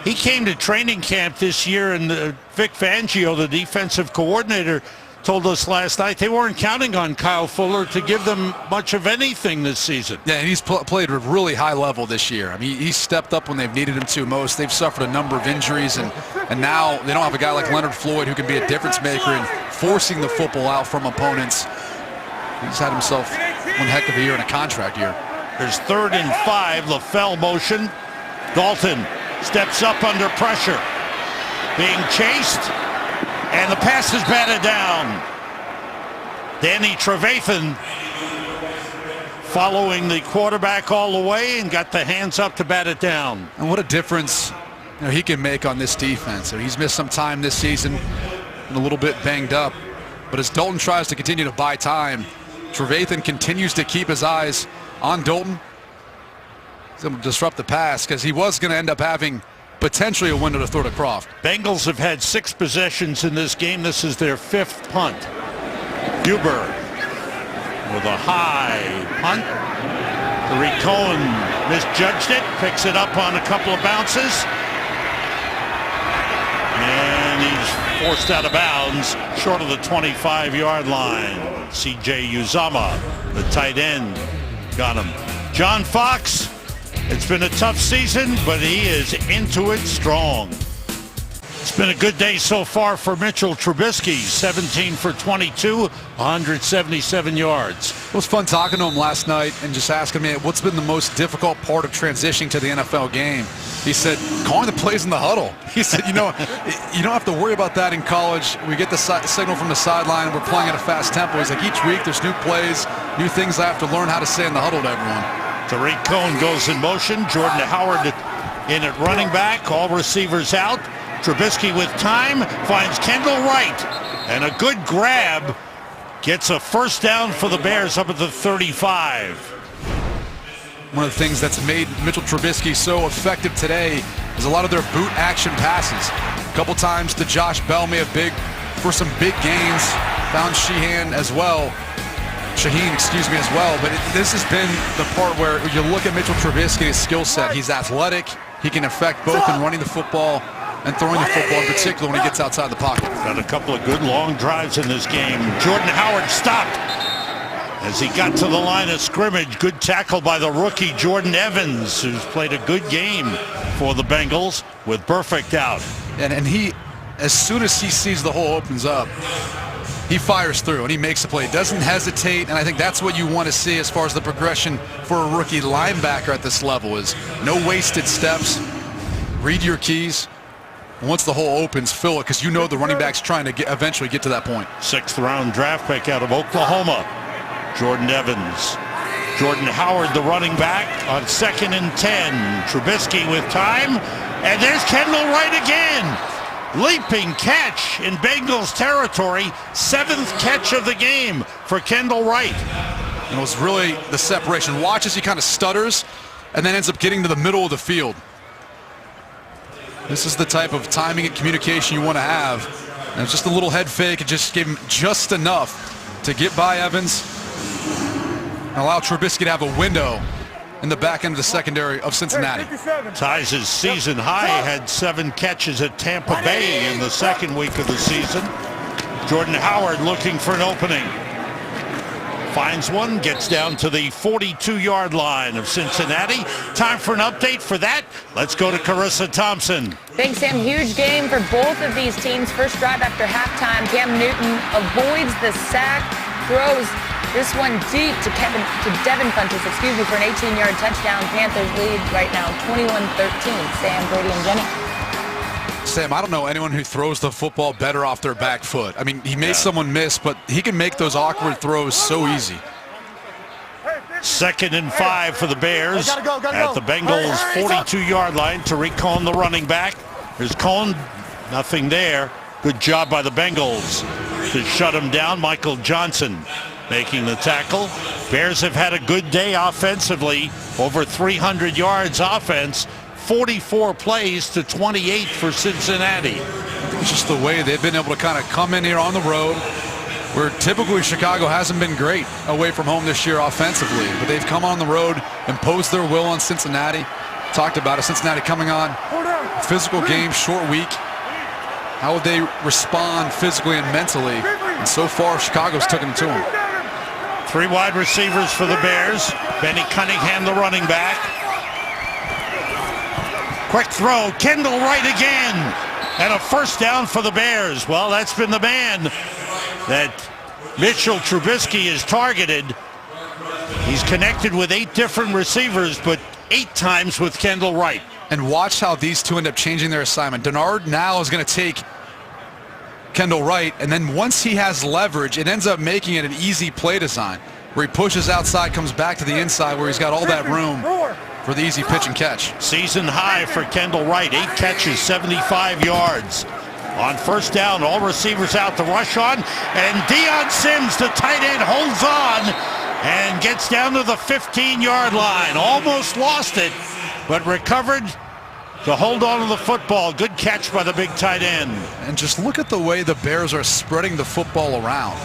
He came to training camp this year, and Vic Fangio, the defensive coordinator, told us last night they weren't counting on Kyle Fuller to give them much of anything this season. Yeah, and he's played at a really high level this year. I mean, he's stepped up when they've needed him to most. They've suffered a number of injuries, and now they don't have a guy like Leonard Floyd who can be a difference maker in forcing the football out from opponents. He's had himself one heck of a year and a contract year. There's 3rd and 5, LaFell motion. Dalton steps up under pressure. Being chased, and the pass is batted down. Danny Trevathan following the quarterback all the way and got the hands up to bat it down. And what a difference he can make on this defense. He's missed some time this season and a little bit banged up. But as Dalton tries to continue to buy time, Trevathan continues to keep his eyes on Dalton. He's going to disrupt the pass because he was going to end up having potentially a window to throw to Croft. Bengals have had 6 possessions in this game. This is their 5th punt. Huber with a high punt. Tariq Cohen misjudged it, picks it up on a couple of bounces. And he's forced out of bounds short of the 25-yard line. C.J. Uzama, the tight end, got him. John Fox, it's been a tough season, but he is into it strong. It's been a good day so far for Mitchell Trubisky. 17 for 22, 177 yards. It was fun talking to him last night and just asking me what's been the most difficult part of transitioning to the NFL game. He said, calling the plays in the huddle. He said, you don't have to worry about that in college. We get the signal from the sideline. We're playing at a fast tempo. He's like, each week there's new plays, new things I have to learn how to say in the huddle to everyone. Tariq Cohen goes in motion. Jordan Howard in at running back. All receivers out. Trubisky with time finds Kendall Wright. And a good grab gets a first down for the Bears up at the 35. One of the things that's made Mitchell Trubisky so effective today is a lot of their boot action passes. A couple times to Josh Bellamy for some big gains. Found Shaheen as well. But this has been the part where you look at Mitchell Trubisky's skill set. He's athletic. He can affect both in running the football and throwing the football, in particular when he gets outside the pocket. Got a couple of good long drives in this game. Jordan Howard stopped as he got to the line of scrimmage. Good tackle by the rookie Jordan Evans, who's played a good game for the Bengals with Burfict out. And he, as soon as he sees the hole opens up, he fires through and he makes the play. Doesn't hesitate, and I think that's what you want to see as far as the progression for a rookie linebacker at this level is no wasted steps. Read your keys. Once the hole opens, fill it, because you know the running back's trying to eventually get to that point. 6th round draft pick out of Oklahoma, Jordan Evans. Jordan Howard, the running back, on 2nd and 10. Trubisky with time, and there's Kendall Wright again. Leaping catch in Bengals territory. 7th catch of the game for Kendall Wright. And it was really the separation. Watch as he kind of stutters and then ends up getting to the middle of the field. This is the type of timing and communication you want to have. And it's just a little head fake. It just gave him just enough to get by Evans and allow Trubisky to have a window in the back end of the secondary of Cincinnati. Ties his season high, had 7 catches at Tampa Bay in the 2nd week of the season. Jordan Howard looking for an opening. Finds one, gets down to the 42-yard line of Cincinnati. Time for an update for that. Let's go to Carissa Thompson. Thanks, Sam. Huge game for both of these teams. First drive after halftime. Cam Newton avoids the sack, throws this one deep to Devin Funchess, for an 18-yard touchdown. Panthers lead right now 21-13. Sam, Brady, and Jenny. Sam, I don't know anyone who throws the football better off their back foot. I mean, he made someone miss, but he can make those awkward throws so easy. 2nd and 5 for the Bears at the Bengals 42-yard line. Tariq Cohen, the running back. There's Cohen, nothing there. Good job by the Bengals to shut him down. Michael Johnson making the tackle. Bears have had a good day offensively, over 300 yards offense, 44 plays to 28 for Cincinnati. It's just the way they've been able to kind of come in here on the road, where typically Chicago hasn't been great away from home this year offensively, but they've come on the road, imposed their will on Cincinnati. Talked about it, Cincinnati coming on, physical game, short week. How would they respond physically and mentally? And so far, Chicago's taken it to them. 3 wide receivers for the Bears. Benny Cunningham, the running back. Quick throw, Kendall Wright again. And a first down for the Bears. Well, that's been the man that Mitchell Trubisky is targeted. He's connected with 8 different receivers, but 8 times with Kendall Wright. And watch how these two end up changing their assignment. Denard now is going to take Kendall Wright, and then once he has leverage, it ends up making it an easy play design, where he pushes outside, comes back to the inside, where he's got all that room for the easy pitch and catch. Season high for Kendall Wright, 8 catches, 75 yards. On first down, all receivers out to rush on, and Deion Sims, the tight end, holds on and gets down to the 15-yard line. Almost lost it, but recovered to hold on to the football. Good catch by the big tight end. And just look at the way the Bears are spreading the football around.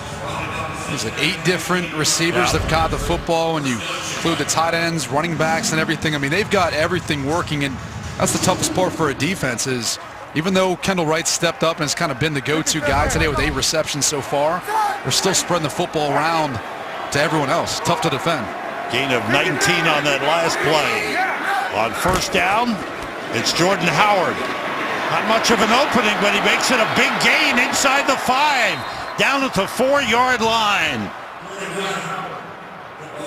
There's like 8 different receivers that caught the football when you include the tight ends, running backs, and everything. I mean, they've got everything working, and that's the toughest part for a defense is even though Kendall Wright stepped up and has kind of been the go-to guy today with 8 receptions so far, they're still spreading the football around to everyone else. Tough to defend. Gain of 19 on that last play. On first down, it's Jordan Howard. Not much of an opening, but he makes it a big gain inside the 5, down at the 4-yard line.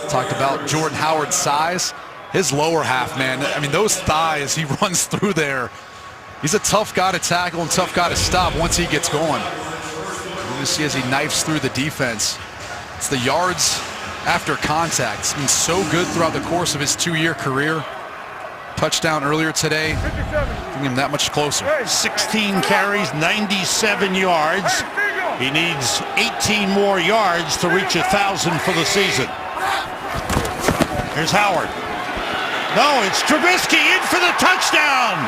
Talked about Jordan Howard's size. His lower half, man. I mean, those thighs he runs through there. He's a tough guy to tackle and tough guy to stop once he gets going. You're going to see as he knifes through the defense. It's the yards after contact. It's been so good throughout the course of his 2-year career. Touchdown earlier today, getting him that much closer. 16 carries, 97 yards. He needs 18 more yards to reach 1,000 for the season. Here's Howard. No, it's Trubisky in for the touchdown.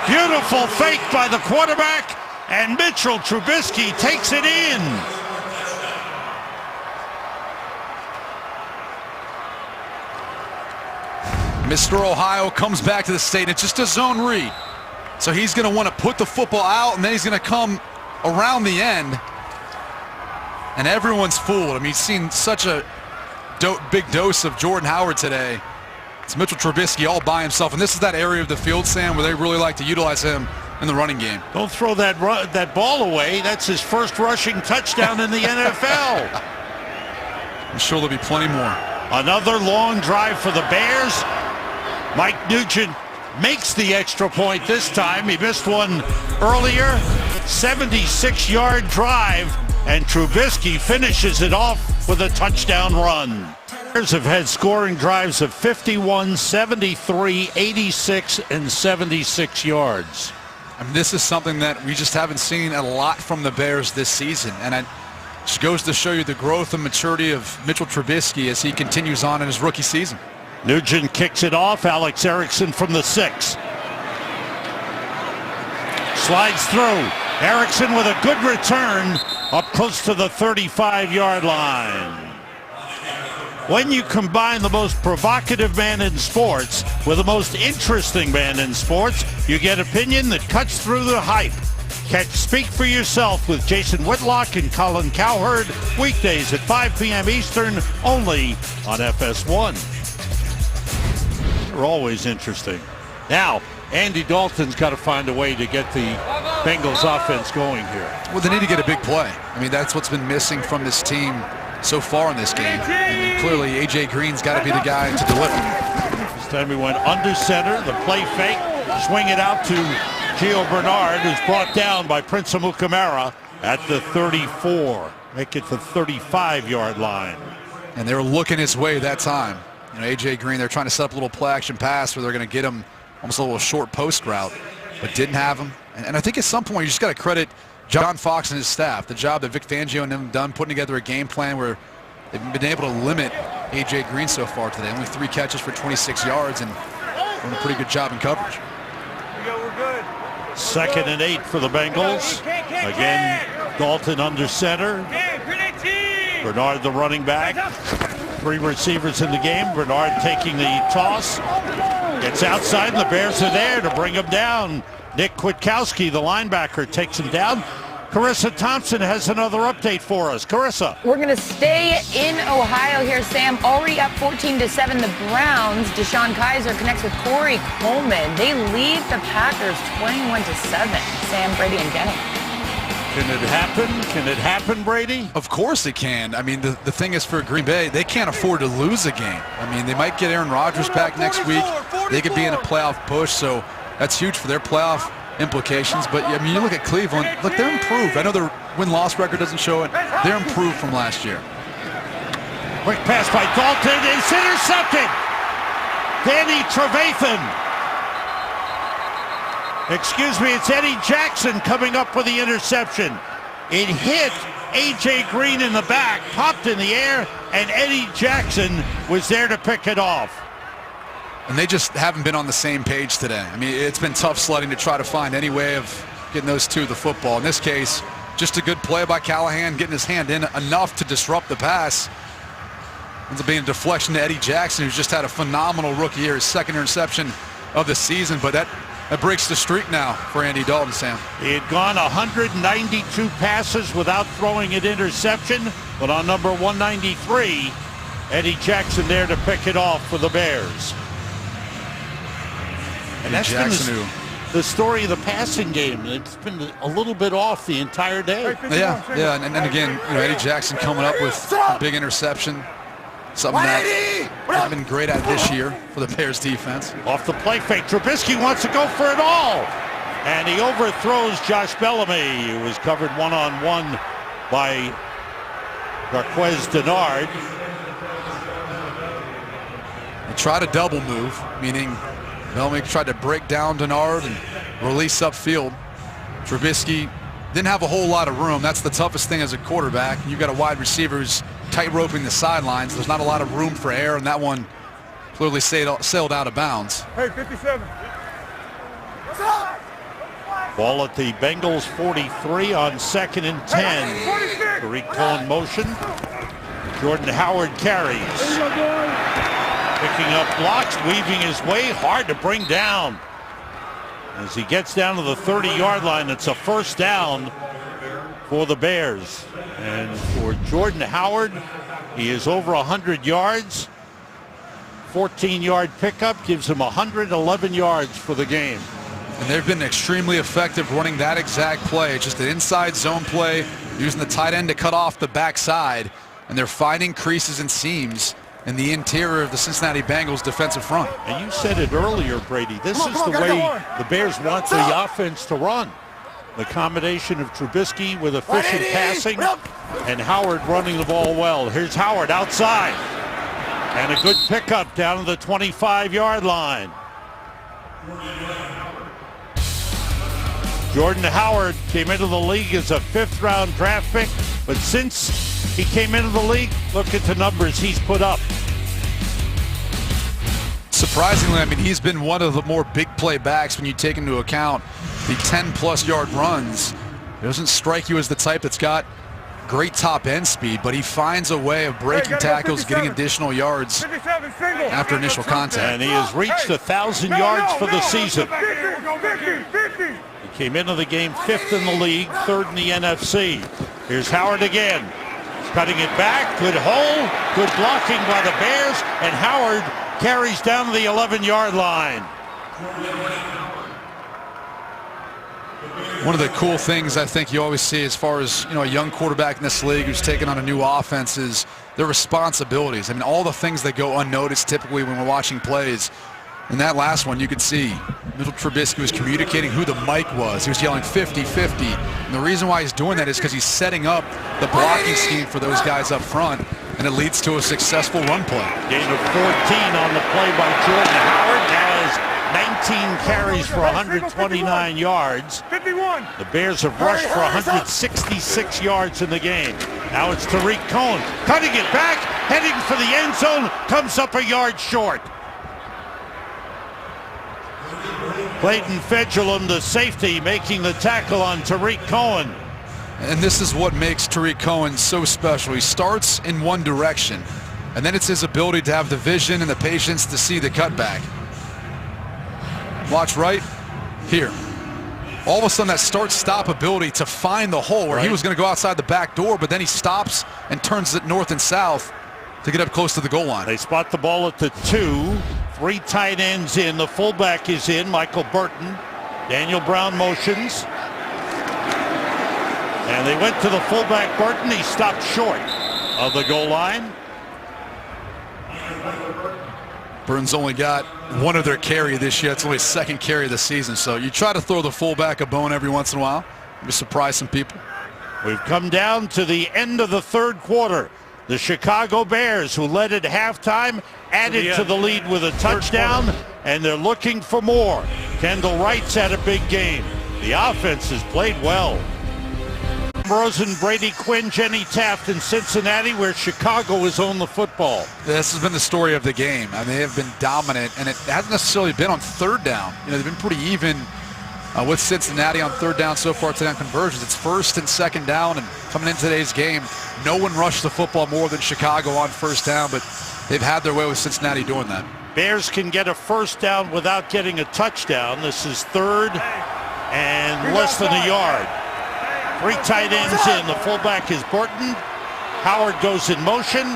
Beautiful fake by the quarterback, and Mitchell Trubisky takes it in. Mr. Ohio comes back to the state. It's just a zone read. So he's going to want to put the football out, and then he's going to come around the end. And everyone's fooled. I mean, he's seen such a big dose of Jordan Howard today. It's Mitchell Trubisky all by himself. And this is that area of the field, Sam, where they really like to utilize him in the running game. Don't throw that ball away. That's his first rushing touchdown in the NFL. I'm sure there'll be plenty more. Another long drive for the Bears. Mike Nugent makes the extra point this time. He missed one earlier. 76-yard drive, and Trubisky finishes it off with a touchdown run. Bears have had scoring drives of 51, 73, 86, and 76 yards. I mean, this is something that we just haven't seen a lot from the Bears this season, and it just goes to show you the growth and maturity of Mitchell Trubisky as he continues on in his rookie season. Nugent kicks it off. Alex Erickson from the 6. Slides through. Erickson with a good return up close to the 35-yard line. When you combine the most provocative man in sports with the most interesting man in sports, you get opinion that cuts through the hype. Catch Speak for Yourself with Jason Whitlock and Colin Cowherd weekdays at 5 p.m. Eastern only on FS1. They're always interesting. Now, Andy Dalton's got to find a way to get the Bengals offense going here. Well, they need to get a big play. I mean, that's what's been missing from this team so far in this game. And clearly, A.J. Green's got to be the guy to deliver. This time he went under center, the play fake, swing it out to Gio Bernard, who's brought down by Prince Amukamara at the 34. Make it the 35-yard line. And they were looking his way that time. You know, A.J. Green, they're trying to set up a little play action pass where they're going to get him almost a little short post route, but didn't have him. And I think at some point you just got to credit John Fox and his staff, the job that Vic Fangio and them have done, putting together a game plan where they've been able to limit A.J. Green so far today. Only 3 catches for 26 yards and doing a pretty good job in coverage. We're good. 2nd and 8 for the Bengals. Again, Dalton under center. Bernard the running back. 3 receivers in the game. Bernard taking the toss. Gets outside, and the Bears are there to bring him down. Nick Kwiatkowski, the linebacker, takes him down. Carissa Thompson has another update for us. Carissa. We're going to stay in Ohio here, Sam. Already up 14-7, the Browns. Deshaun Kaiser connects with Corey Coleman. They lead the Packers 21-7. Sam, Brady, and Denny. Can it happen? Can it happen, Brady? Of course it can. I mean, the thing is for Green Bay, they can't afford to lose a game. I mean, they might get Aaron Rodgers back next week. They could be in a playoff push, so that's huge for their playoff implications. But, I mean, you look at Cleveland. Look, they're improved. I know their win-loss record doesn't show it. They're improved from last year. Quick pass by Dalton. It's intercepted. Danny Trevathan. Excuse me, it's Eddie Jackson coming up with the interception. It hit A.J. Green in the back, popped in the air, and Eddie Jackson was there to pick it off. And they just haven't been on the same page today. I mean, it's been tough sledding to try to find any way of getting those two the football. In this case, just a good play by Callahan, getting his hand in enough to disrupt the pass. Ends up being a deflection to Eddie Jackson, who's just had a phenomenal rookie year, his 2nd interception of the season. But that breaks the streak now for Andy Dalton, Sam. He had gone 192 passes without throwing an interception, but on number 193, Eddie Jackson there to pick it off for the Bears. And Eddie Jackson, who the story of the passing game. It's been a little bit off the entire day. Yeah, and again, Eddie Jackson coming up with a big interception. Something that they've been great at this year for the Bears defense. Off the play fake, Trubisky wants to go for it all. And he overthrows Josh Bellamy, who was covered one-on-one by Marquez Denard. They tried a double move, meaning Bellamy tried to break down Denard and release upfield. Trubisky didn't have a whole lot of room. That's the toughest thing as a quarterback. You've got a wide receiver who's tight roping the sidelines. There's not a lot of room for error, and that one clearly sailed out of bounds. Hey, 57. Ball at the Bengals 43 on 2nd and 10. Tariq Cohen motion. Jordan Howard carries. Picking up blocks, weaving his way, hard to bring down. As he gets down to the 30-yard line, it's a first down for the Bears. And for Jordan Howard, he is over 100 yards. 14-yard pickup gives him 111 yards for the game. And they've been extremely effective running that exact play, just an inside zone play, using the tight end to cut off the backside, and they're finding creases and seams in the interior of the Cincinnati Bengals defensive front. And you said it earlier, Brady, this is the way the Bears want the offense to run. The combination of Trubisky with efficient passing and Howard running the ball well. Here's Howard outside. And a good pickup down to the 25-yard line. Jordan Howard came into the league as a 5th-round draft pick, but since he came into the league, look at the numbers he's put up. Surprisingly, I mean, he's been one of the more big play backs when you take into account the 10-plus yard runs. It doesn't strike you as the type that's got great top end speed, but he finds a way of breaking tackles, getting additional yards after initial contact. And he has reached 1,000 yards for the season. He came into the game 5th in the league, 3rd in the NFC. Here's Howard again. Cutting it back, good hole, good blocking by the Bears, and Howard carries down to the 11-yard line. One of the cool things I think you always see as far as, a young quarterback in this league who's taken on a new offense is their responsibilities. I mean, all the things that go unnoticed typically when we're watching plays. In that last one, you could see Mitchell Trubisky was communicating who the mic was. He was yelling 50-50. And the reason why he's doing that is because he's setting up the blocking scheme for those guys up front, and it leads to a successful run play. Gain of 14 on the play by Jordan Howard. Now has 19 carries for 129 yards. 51. The Bears have rushed for 166 yards in the game. Now it's Tariq Cohen cutting it back, heading for the end zone, comes up a yard short. Clayton Fedulum, the safety, making the tackle on Tariq Cohen. And this is what makes Tariq Cohen so special. He starts in one direction, and then it's his ability to have the vision and the patience to see the cutback. Watch right here. All of a sudden, that start-stop ability to find the hole where he was going to go outside the back door, but then he stops and turns it north and south to get up close to the goal line. They spot the ball at the 2. 3 tight ends in. The fullback is in, Michael Burton. Daniel Brown motions. And they went to the fullback, Burton. He stopped short of the goal line. Burton's only got one of their carry this year. It's only his 2nd carry of the season. So you try to throw the fullback a bone every once in a while. Maybe surprise some people. We've come down to the end of the 3rd quarter. The Chicago Bears, who led at halftime, added to the lead with a touchdown, and they're looking for more. Kendall Wright's had a big game. The offense has played well. Rosen, Brady Quinn, Jenny Taft in Cincinnati, where Chicago has owned the football. This has been the story of the game. I mean, they have been dominant, and it hasn't necessarily been on 3rd down. They've been pretty even with Cincinnati on 3rd down so far today on conversions. It's 1st and 2nd down, and coming into today's game, no one rushed the football more than Chicago on 1st down, but they've had their way with Cincinnati doing that. Bears can get a 1st down without getting a touchdown. This is 3rd and less than a yard. 3 tight ends in. The fullback is Burton. Howard goes in motion.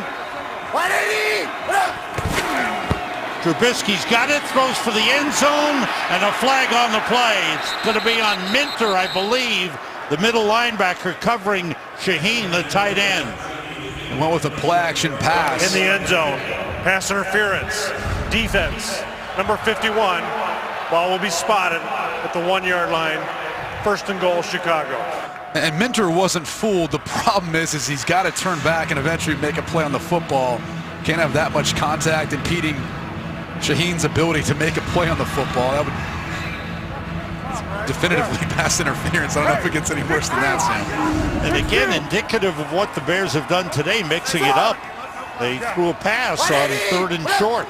Trubisky's got it, throws for the end zone, and a flag on the play. It's going to be on Minter, I believe, the middle linebacker covering Shaheen, the tight end. And went with a play-action pass. In the end zone. Pass interference. Defense. Number 51. Ball will be spotted at the 1-yard line. First and goal, Chicago. And Minter wasn't fooled. The problem is he's got to turn back and eventually make a play on the football. Can't have that much contact impeding Shaheen's ability to make a play on the football. That would definitively pass interference. I don't know if it gets any worse than that, Sam. And again, indicative of what the Bears have done today, mixing it up. They threw a pass on 3rd and short.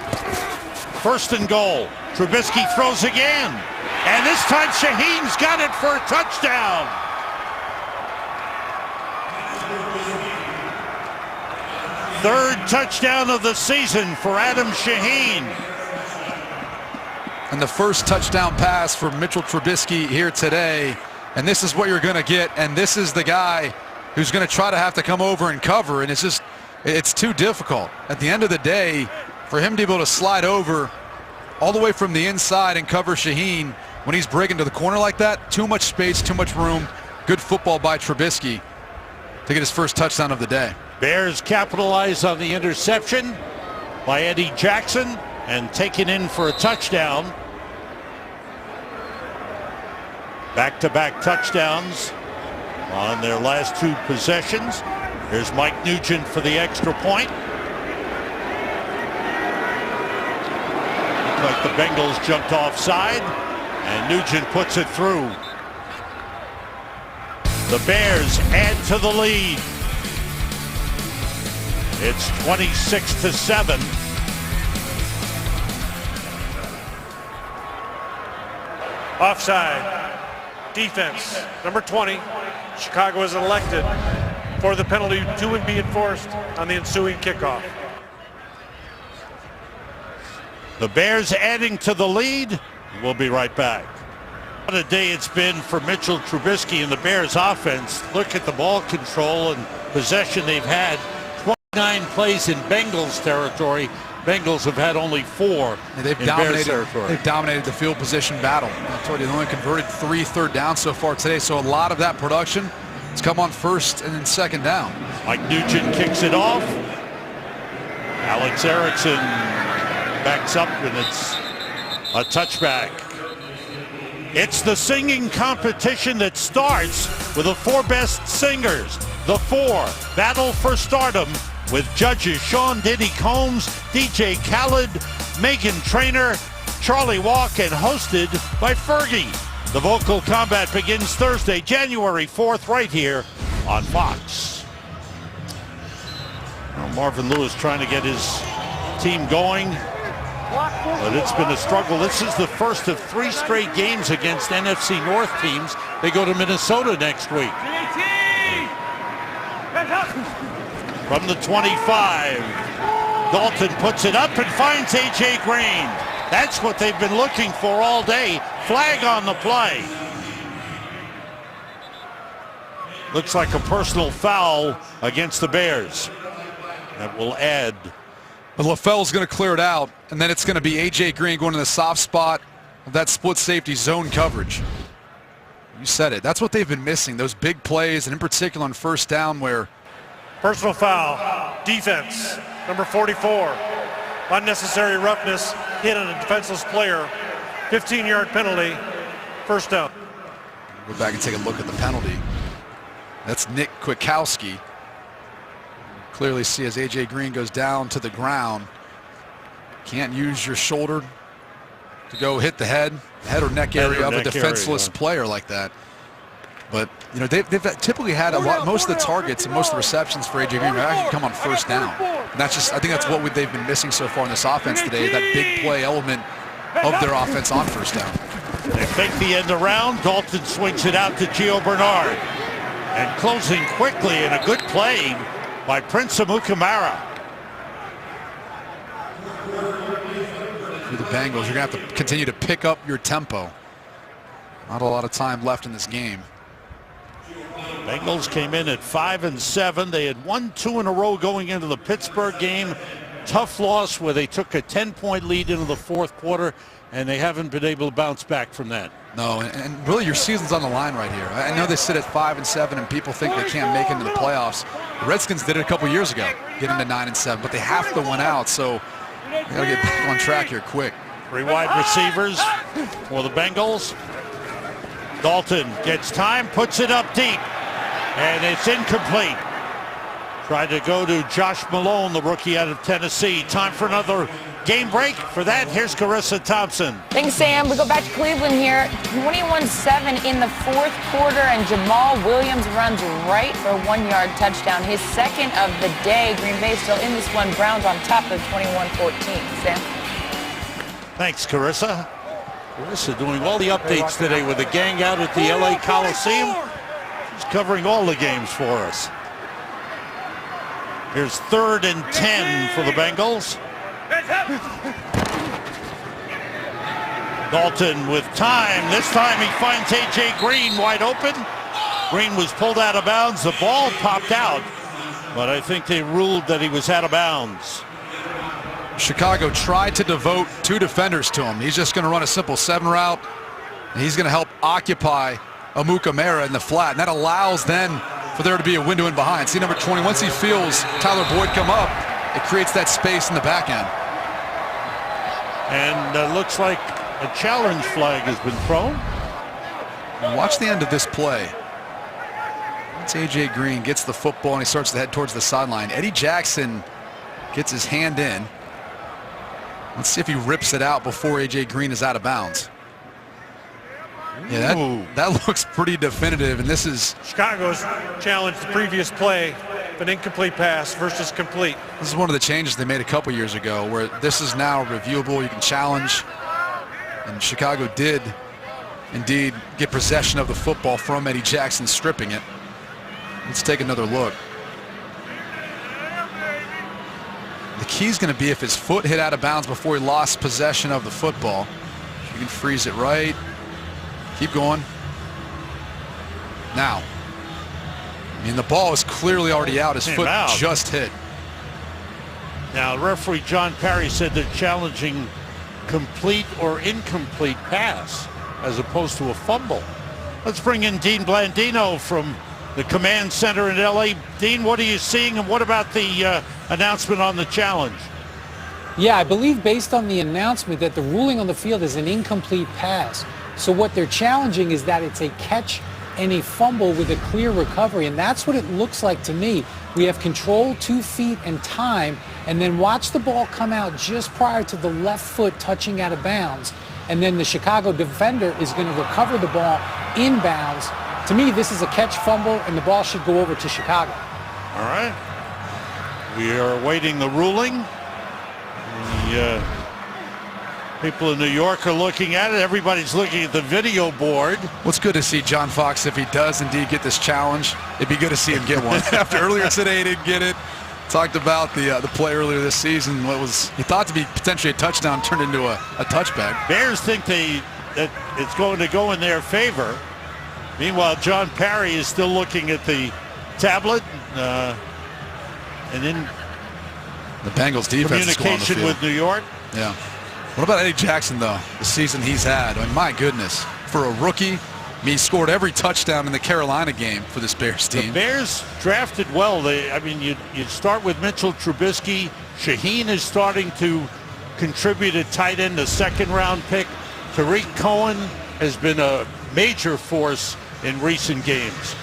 First and goal. Trubisky throws again. And this time Shaheen's got it for a touchdown. Third touchdown of the season for Adam Shaheen. And the first touchdown pass for Mitchell Trubisky here today. And this is what you're going to get. And this is the guy who's going to try to have to come over and cover. And it's too difficult. At the end of the day, for him to be able to slide over all the way from the inside and cover Shaheen when he's breaking to the corner like that, too much space, too much room. Good football by Trubisky to get his first touchdown of the day. Bears capitalize on the interception by Eddie Jackson and taken in for a touchdown. Back-to-back touchdowns on their last 2 possessions. Here's Mike Nugent for the extra point. Looked like the Bengals jumped offside, and Nugent puts it through. The Bears add to the lead. It's 26-7. Offside. Defense. Number 20. Chicago is elected for the penalty to be enforced on the ensuing kickoff. The Bears adding to the lead. We'll be right back. What a day it's been for Mitchell Trubisky and the Bears offense. Look at the ball control and possession they've had. 29 plays in Bengals territory. Bengals have had only 4 in Bears territory. They've dominated the field position battle. I told you they only converted 3 third downs so far today, so a lot of that production has come on first and then second down. Mike Nugent kicks it off. Alex Erickson backs up, and it's a touchback. It's the singing competition that starts with the 4 best singers. The 4 battle for stardom with judges Sean Diddy Combs, DJ Khaled, Megan Trainor, Charlie Walk, and hosted by Fergie. The vocal combat begins Thursday, January 4th, right here on Fox. Well, Marvin Lewis trying to get his team going, but it's been a struggle. This is the first of 3 straight games against NFC North teams. They go to Minnesota next week. From the 25, Dalton puts it up and finds A.J. Green. That's what they've been looking for all day. Flag on the play. Looks like a personal foul against the Bears. That will add. But LaFell's going to clear it out, and then it's going to be A.J. Green going to the soft spot of that split safety zone coverage. You said it. That's what they've been missing, those big plays, and in particular on first down where... Personal foul. Defense. Number 44. Unnecessary roughness. Hit on a defenseless player. 15-yard penalty. First down. Go back and take a look at the penalty. That's Nick Kwiatkowski. Clearly see as A.J. Green goes down to the ground. Can't use your shoulder to go hit the head or neck area of a defenseless player like that. But, you know, they've typically had most of the targets and most of the receptions for A.J. Green actually come on first down. And that's just, I think that's what they've been missing so far in this offense today, that big play element of their offense on first down. They fake the end around. Dalton swings it out to Gio Bernard. And closing quickly, and a good play by Prince Amukamara. For the Bengals, you're going to have to continue to pick up your tempo. Not a lot of time left in this game. Bengals came in at 5-7. They had won 2 in a row going into the Pittsburgh game. tough loss where they took a 10-point lead into the fourth quarter, and they haven't been able to bounce back from that. No, and really your season's on the line right here. I know they sit at 5-7, and people think they can't make it into the playoffs. The Redskins did it a couple years ago, getting to 9-7, but they have to win out, so they got to get back on track here quick. 3 wide receivers for the Bengals. Dalton gets time, puts it up deep, and it's incomplete. Tried to go to Josh Malone, the rookie out of Tennessee. Time for another game break. For that, here's Carissa Thompson. Thanks, Sam. We go back to Cleveland here. 21-7 in the fourth quarter, and Jamal Williams runs right for a 1-yard touchdown. His second of the day. Green Bay still in this one. Browns on top of 21-14. Sam? Thanks, Carissa. Carissa doing all the updates today with the gang out at the LA Coliseum. She's covering all the games for us. Here's 3rd and 10 for the Bengals. Dalton with time. This time he finds A.J. Green wide open. Green was pulled out of bounds. The ball popped out, but I think they ruled that he was out of bounds. Chicago tried to devote 2 defenders to him. He's just going to run a simple 7 route. And he's going to help occupy Amukamara in the flat. And that allows then for there to be a window in behind. See number 20, once he feels Tyler Boyd come up, it creates that space in the back end. And looks like a challenge flag has been thrown. And watch the end of this play. Once A.J. Green gets the football and he starts to head towards the sideline, Eddie Jackson gets his hand in. Let's see if he rips it out before A.J. Green is out of bounds. Yeah, that looks pretty definitive, and this is... Chicago's challenged the previous play, an incomplete pass versus complete. This is one of the changes they made a couple years ago, where this is now reviewable. You can challenge, and Chicago did indeed get possession of the football from Eddie Jackson, stripping it. Let's take another look. The key is going to be if his foot hit out of bounds before he lost possession of the football. You can freeze it right. Keep going. Now, I mean, the ball is clearly already out. His foot just hit. Now, referee John Parry said they're challenging complete or incomplete pass as opposed to a fumble. Let's bring in Dean Blandino from the command center in LA. Dean, what are you seeing, and what about the announcement on the challenge? Yeah, I believe based on the announcement that the ruling on the field is an incomplete pass. So what they're challenging is that it's a catch and a fumble with a clear recovery, and that's what it looks like to me. We have control, 2 feet, and time, and then watch the ball come out just prior to the left foot touching out of bounds, and then the Chicago defender is going to recover the ball inbounds. To me, this is a catch fumble, and the ball should go over to Chicago. All right. We are awaiting the ruling. The people in New York are looking at it. Everybody's looking at the video board. Well, it's good to see John Fox, if he does indeed get this challenge. It'd be good to see him get one. After earlier today he didn't get it. Talked about the play earlier this season. What was he thought to be potentially a touchdown turned into a touchback. Bears think that it's going to go in their favor. Meanwhile, John Parry is still looking at the tablet, and in the Bengals defense is going on the communication field with New York. Yeah. What about Eddie Jackson, though? The season he's had. I mean, my goodness. For a rookie, he scored every touchdown in the Carolina game for this Bears team. The Bears drafted well. You start with Mitchell Trubisky. Shaheen is starting to contribute at tight end, a second-round pick. Tariq Cohen has been a major force in recent games.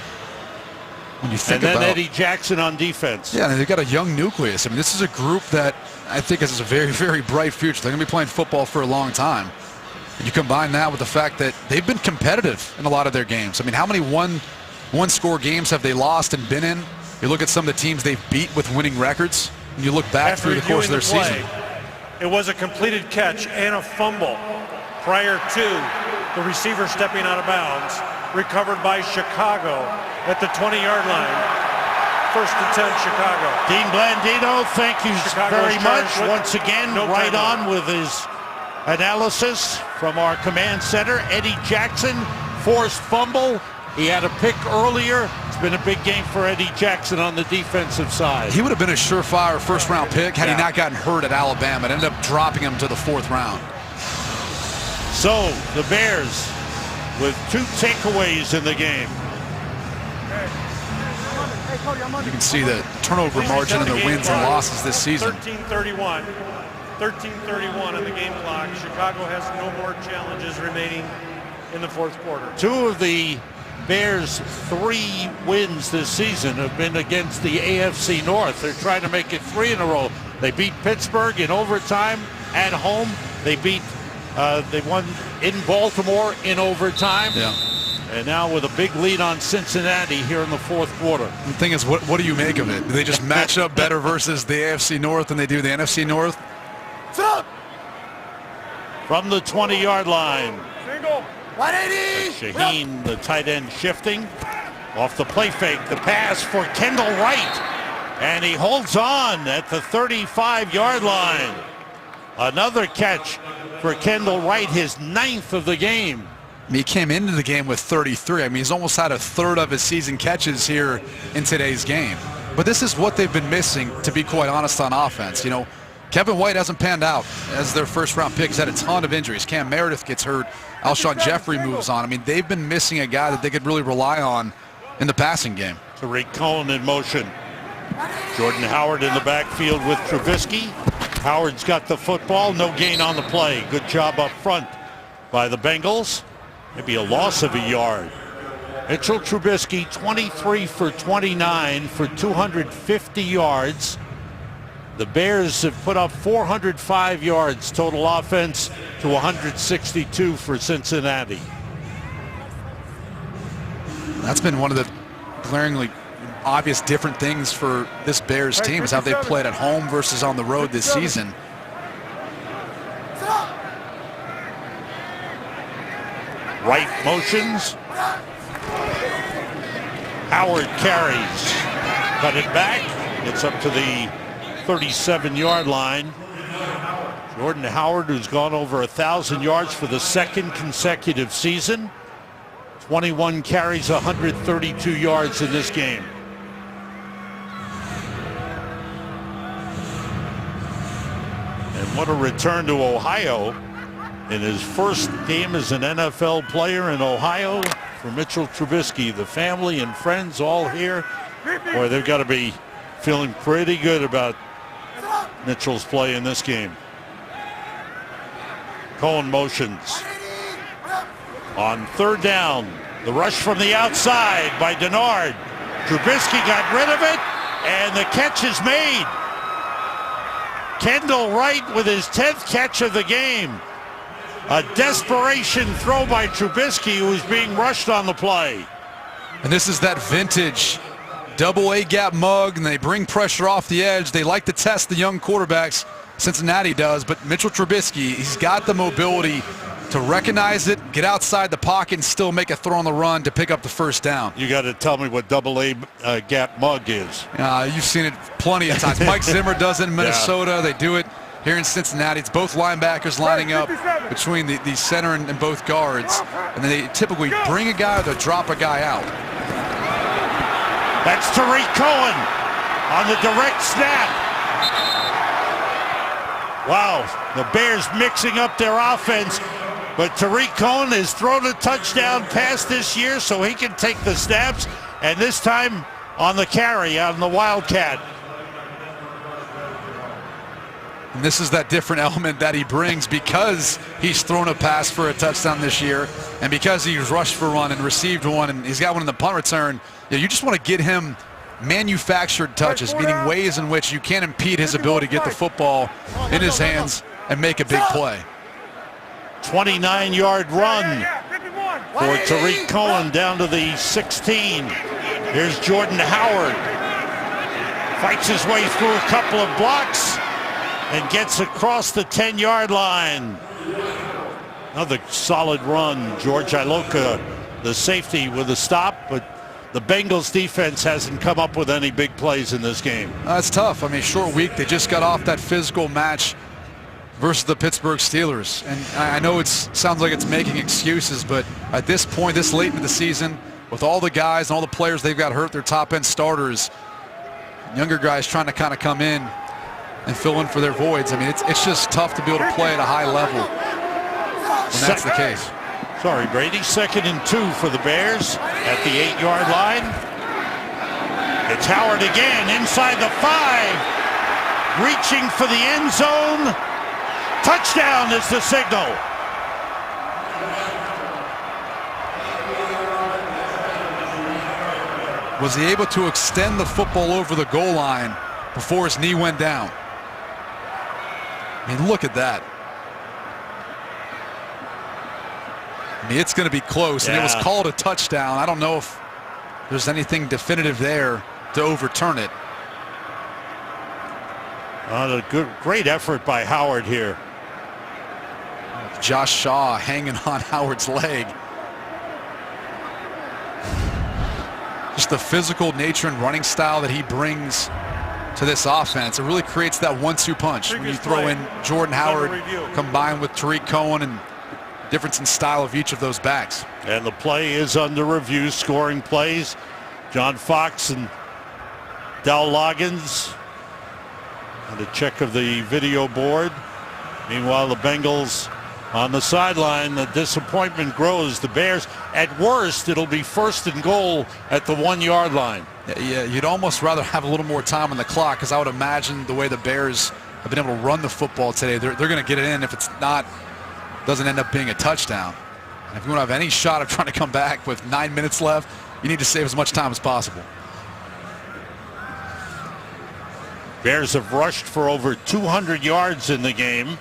When you think and then about Eddie Jackson on defense. Yeah, they've got a young nucleus. I mean, this is a group that I think has a very, very bright future. They're going to be playing football for a long time. And you combine that with the fact that they've been competitive in a lot of their games. I mean, how many one-score games have they lost and been in? You look at some of the teams they've beat with winning records, and you look back through the course of their season. It was a completed catch and a fumble prior to the receiver stepping out of bounds, recovered by Chicago at the 20-yard line. 1st and 10, Chicago. Dean Blandino, thank you very much. Once again, right on with his analysis from our command center. Eddie Jackson, forced fumble. He had a pick earlier. It's been a big game for Eddie Jackson on the defensive side. He would have been a surefire first-round pick had he not gotten hurt at Alabama. It ended up dropping him to the 4th round. So the Bears with 2 takeaways in the game. You can see the turnover margin in their wins and losses this season. 13-31. 13-31 on the game clock. Chicago has no more challenges remaining in the 4th quarter. 2 of the Bears' 3 wins this season have been against the AFC North. They're trying to make it 3 in a row. They beat Pittsburgh in overtime at home. They won in Baltimore in overtime. Yeah. And now with a big lead on Cincinnati here in the 4th quarter. The thing is, what do you make of it? Do they just match up better versus the AFC North than they do the NFC North? From the 20-yard line. Single. 180. Shaheen, the tight end, shifting. Off the play fake, the pass for Kendall Wright. And he holds on at the 35-yard line. Another catch for Kendall Wright, his 9th of the game. He came into the game with 33. I mean, he's almost had a third of his season catches here in today's game. But this is what they've been missing, to be quite honest, on offense. You know, Kevin White hasn't panned out as their first-round pick. He's had a ton of injuries. Cam Meredith gets hurt. Alshon Jeffrey moves on. I mean, they've been missing a guy that they could really rely on in the passing game. Tariq Cohen in motion. Jordan Howard in the backfield with Trubisky. Howard's got the football. No gain on the play. Good job up front by the Bengals. Maybe a loss of a yard. Mitchell Trubisky, 23 for 29 for 250 yards. The Bears have put up 405 yards total offense to 162 for Cincinnati. That's been one of the glaringly obvious different things for this Bears team is how they've played at home versus on the road this season. Right motions. Howard carries. Cut it back. It's up to the 37-yard line. Jordan Howard, who's gone over 1,000 yards for the 2nd consecutive season. 21 carries, 132 yards in this game. And what a return to Ohio in his first game as an NFL player in Ohio for Mitchell Trubisky. The family and friends all here. Boy, they've got to be feeling pretty good about Mitchell's play in this game. Cohen motions. On 3rd down, the rush from the outside by Denard. Trubisky got rid of it, and the catch is made. Kendall Wright with his 10th catch of the game. A desperation throw by Trubisky, who was being rushed on the play. And this is that vintage double A gap mug, and they bring pressure off the edge. They like to test the young quarterbacks. Cincinnati does, but Mitchell Trubisky, he's got the mobility to recognize it, get outside the pocket, and still make a throw on the run to pick up the 1st down. You got to tell me what double A gap mug is. You've seen it plenty of times. Mike Zimmer does it in Minnesota. Yeah. They do it here in Cincinnati. It's both linebackers lining up between the center and both guards. And then they typically bring a guy or they'll drop a guy out. That's Tariq Cohen on the direct snap. Wow, the Bears mixing up their offense. But Tariq Cohen has thrown a touchdown pass this year, so he can take the snaps. And this time on the carry on the Wildcat. And this is that different element that he brings because he's thrown a pass for a touchdown this year and because he's rushed for one and received one and he's got one in the punt return. You just want to get him manufactured touches, meaning ways in which you can't impede his ability to get the football in his hands and make a big play. 29-yard run for Tariq Cohen down to the 16. Here's Jordan Howard. Fights his way through a couple of blocks and gets across the 10-yard line. Another solid run. George Iloka, the safety, with a stop, but the Bengals defense hasn't come up with any big plays in this game. That's tough. I mean, short week. They just got off that physical match versus the Pittsburgh Steelers. And I know it sounds like it's making excuses, but at this point, this late in the season, with all the guys and all the players they've got hurt, their top-end starters, younger guys trying to kind of come in and fill in for their voids. I mean, it's just tough to be able to play at a high level when that's the case. Sorry, Brady. 2nd and 2 for the Bears at the 8-yard line. It's Howard again inside the 5, reaching for the end zone. Touchdown is the signal. Was he able to extend the football over the goal line before his knee went down? I mean, look at that. I mean, it's going to be close, and it was called a touchdown. I don't know if there's anything definitive there to overturn it. A great effort by Howard here. Josh Shaw hanging on Howard's leg. Just the physical nature and running style that he brings to this offense. It really creates that 1-2 punch when you throw in Jordan Howard combined with Tariq Cohen, and difference in style of each of those backs. And the play is under review, scoring plays. John Fox and Dal Loggins on a check of the video board. Meanwhile, the Bengals on the sideline, the disappointment grows. The Bears, at worst, it'll be 1st and goal at the 1-yard line. Yeah, you'd almost rather have a little more time on the clock, because I would imagine the way the Bears have been able to run the football today, they're going to get it in. If it's not, doesn't end up being a touchdown. And if you want to have any shot of trying to come back with 9 minutes left, you need to save as much time as possible. Bears have rushed for over 200 yards in the game.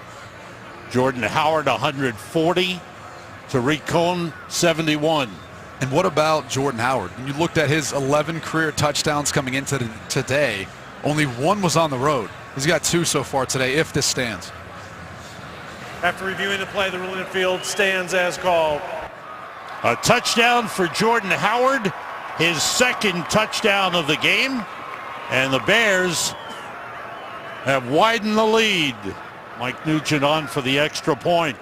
Jordan Howard 140, Tariq Cohen 71. And what about Jordan Howard? When you looked at his 11 career touchdowns coming into today, only 1 was on the road. He's got 2 so far today, if this stands. After reviewing the play, the ruling in the field stands as called. A touchdown for Jordan Howard, his 2nd touchdown of the game, and the Bears have widened the lead. Mike Nugent on for the extra point.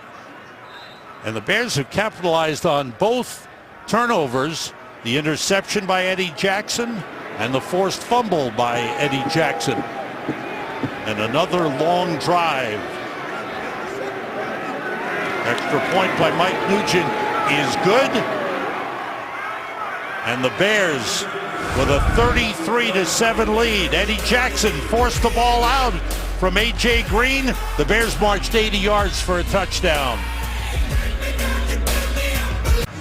And the Bears have capitalized on both turnovers, the interception by Eddie Jackson and the forced fumble by Eddie Jackson. And another long drive. Extra point by Mike Nugent is good. And the Bears with a 33-7 lead. Eddie Jackson forced the ball out from A.J. Green. The Bears marched 80 yards for a touchdown.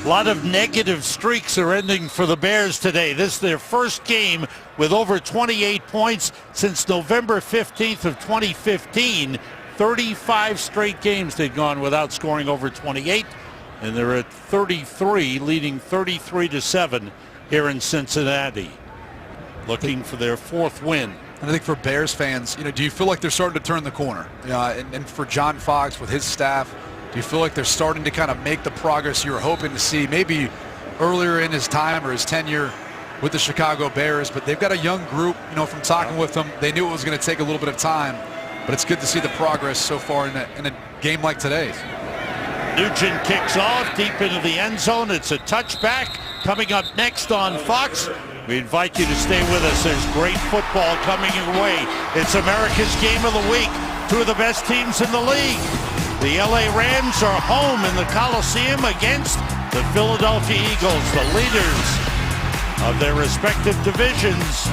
A lot of negative streaks are ending for the Bears today. This is their first game with over 28 points since November 15th of 2015. 35 straight games they've gone without scoring over 28, and they're at 33, leading 33-7 here in Cincinnati, looking for their 4th win. And I think for Bears fans, do you feel like they're starting to turn the corner? And for John Fox with his staff, do you feel like they're starting to kind of make the progress you were hoping to see maybe earlier in his time or his tenure with the Chicago Bears? But they've got a young group, from talking with them. They knew it was going to take a little bit of time, but it's good to see the progress so far in a game like today's. Nugent kicks off deep into the end zone. It's a touchback. Coming up next on Fox, we invite you to stay with us. There's great football coming your way. It's America's Game of the Week. 2 of the best teams in the league. The LA Rams are home in the Coliseum against the Philadelphia Eagles, the leaders of their respective divisions.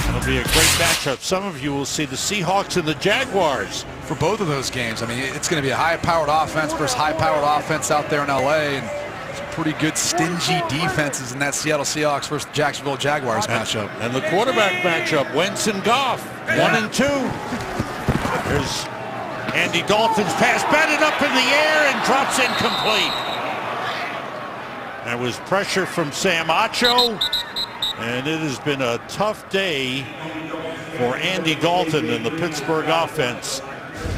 It'll be a great matchup. Some of you will see the Seahawks and the Jaguars. For both of those games, I mean, it's going to be a high-powered offense versus high-powered offense out there in LA, and some pretty good stingy defenses in that Seattle Seahawks versus Jacksonville Jaguars matchup. And the quarterback matchup, Wentz and Goff, 1 and 2. Here's Andy Dalton's pass, batted up in the air and drops incomplete. There was pressure from Sam Acho, and it has been a tough day for Andy Dalton and the Pittsburgh offense.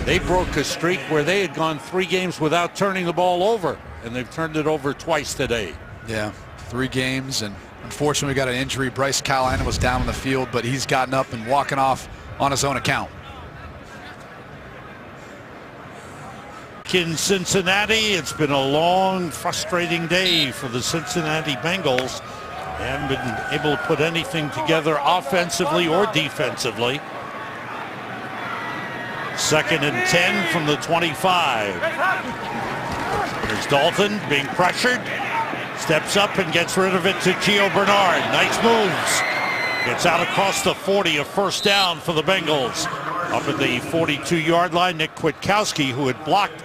They broke a streak where they had gone 3 games without turning the ball over, and they've turned it over twice today. Yeah, 3 games, and unfortunately we got an injury. Bryce Callahan was down on the field, but he's gotten up and walking off on his own account. In Cincinnati, it's been a long, frustrating day for the Cincinnati Bengals. They haven't been able to put anything together offensively or defensively. 2nd and 10 from the 25. There's Dalton being pressured. Steps up and gets rid of it to Gio Bernard. Nice moves. Gets out across the 40, a first down for the Bengals. Up at the 42-yard line, Nick Kwiatkowski, who had blocked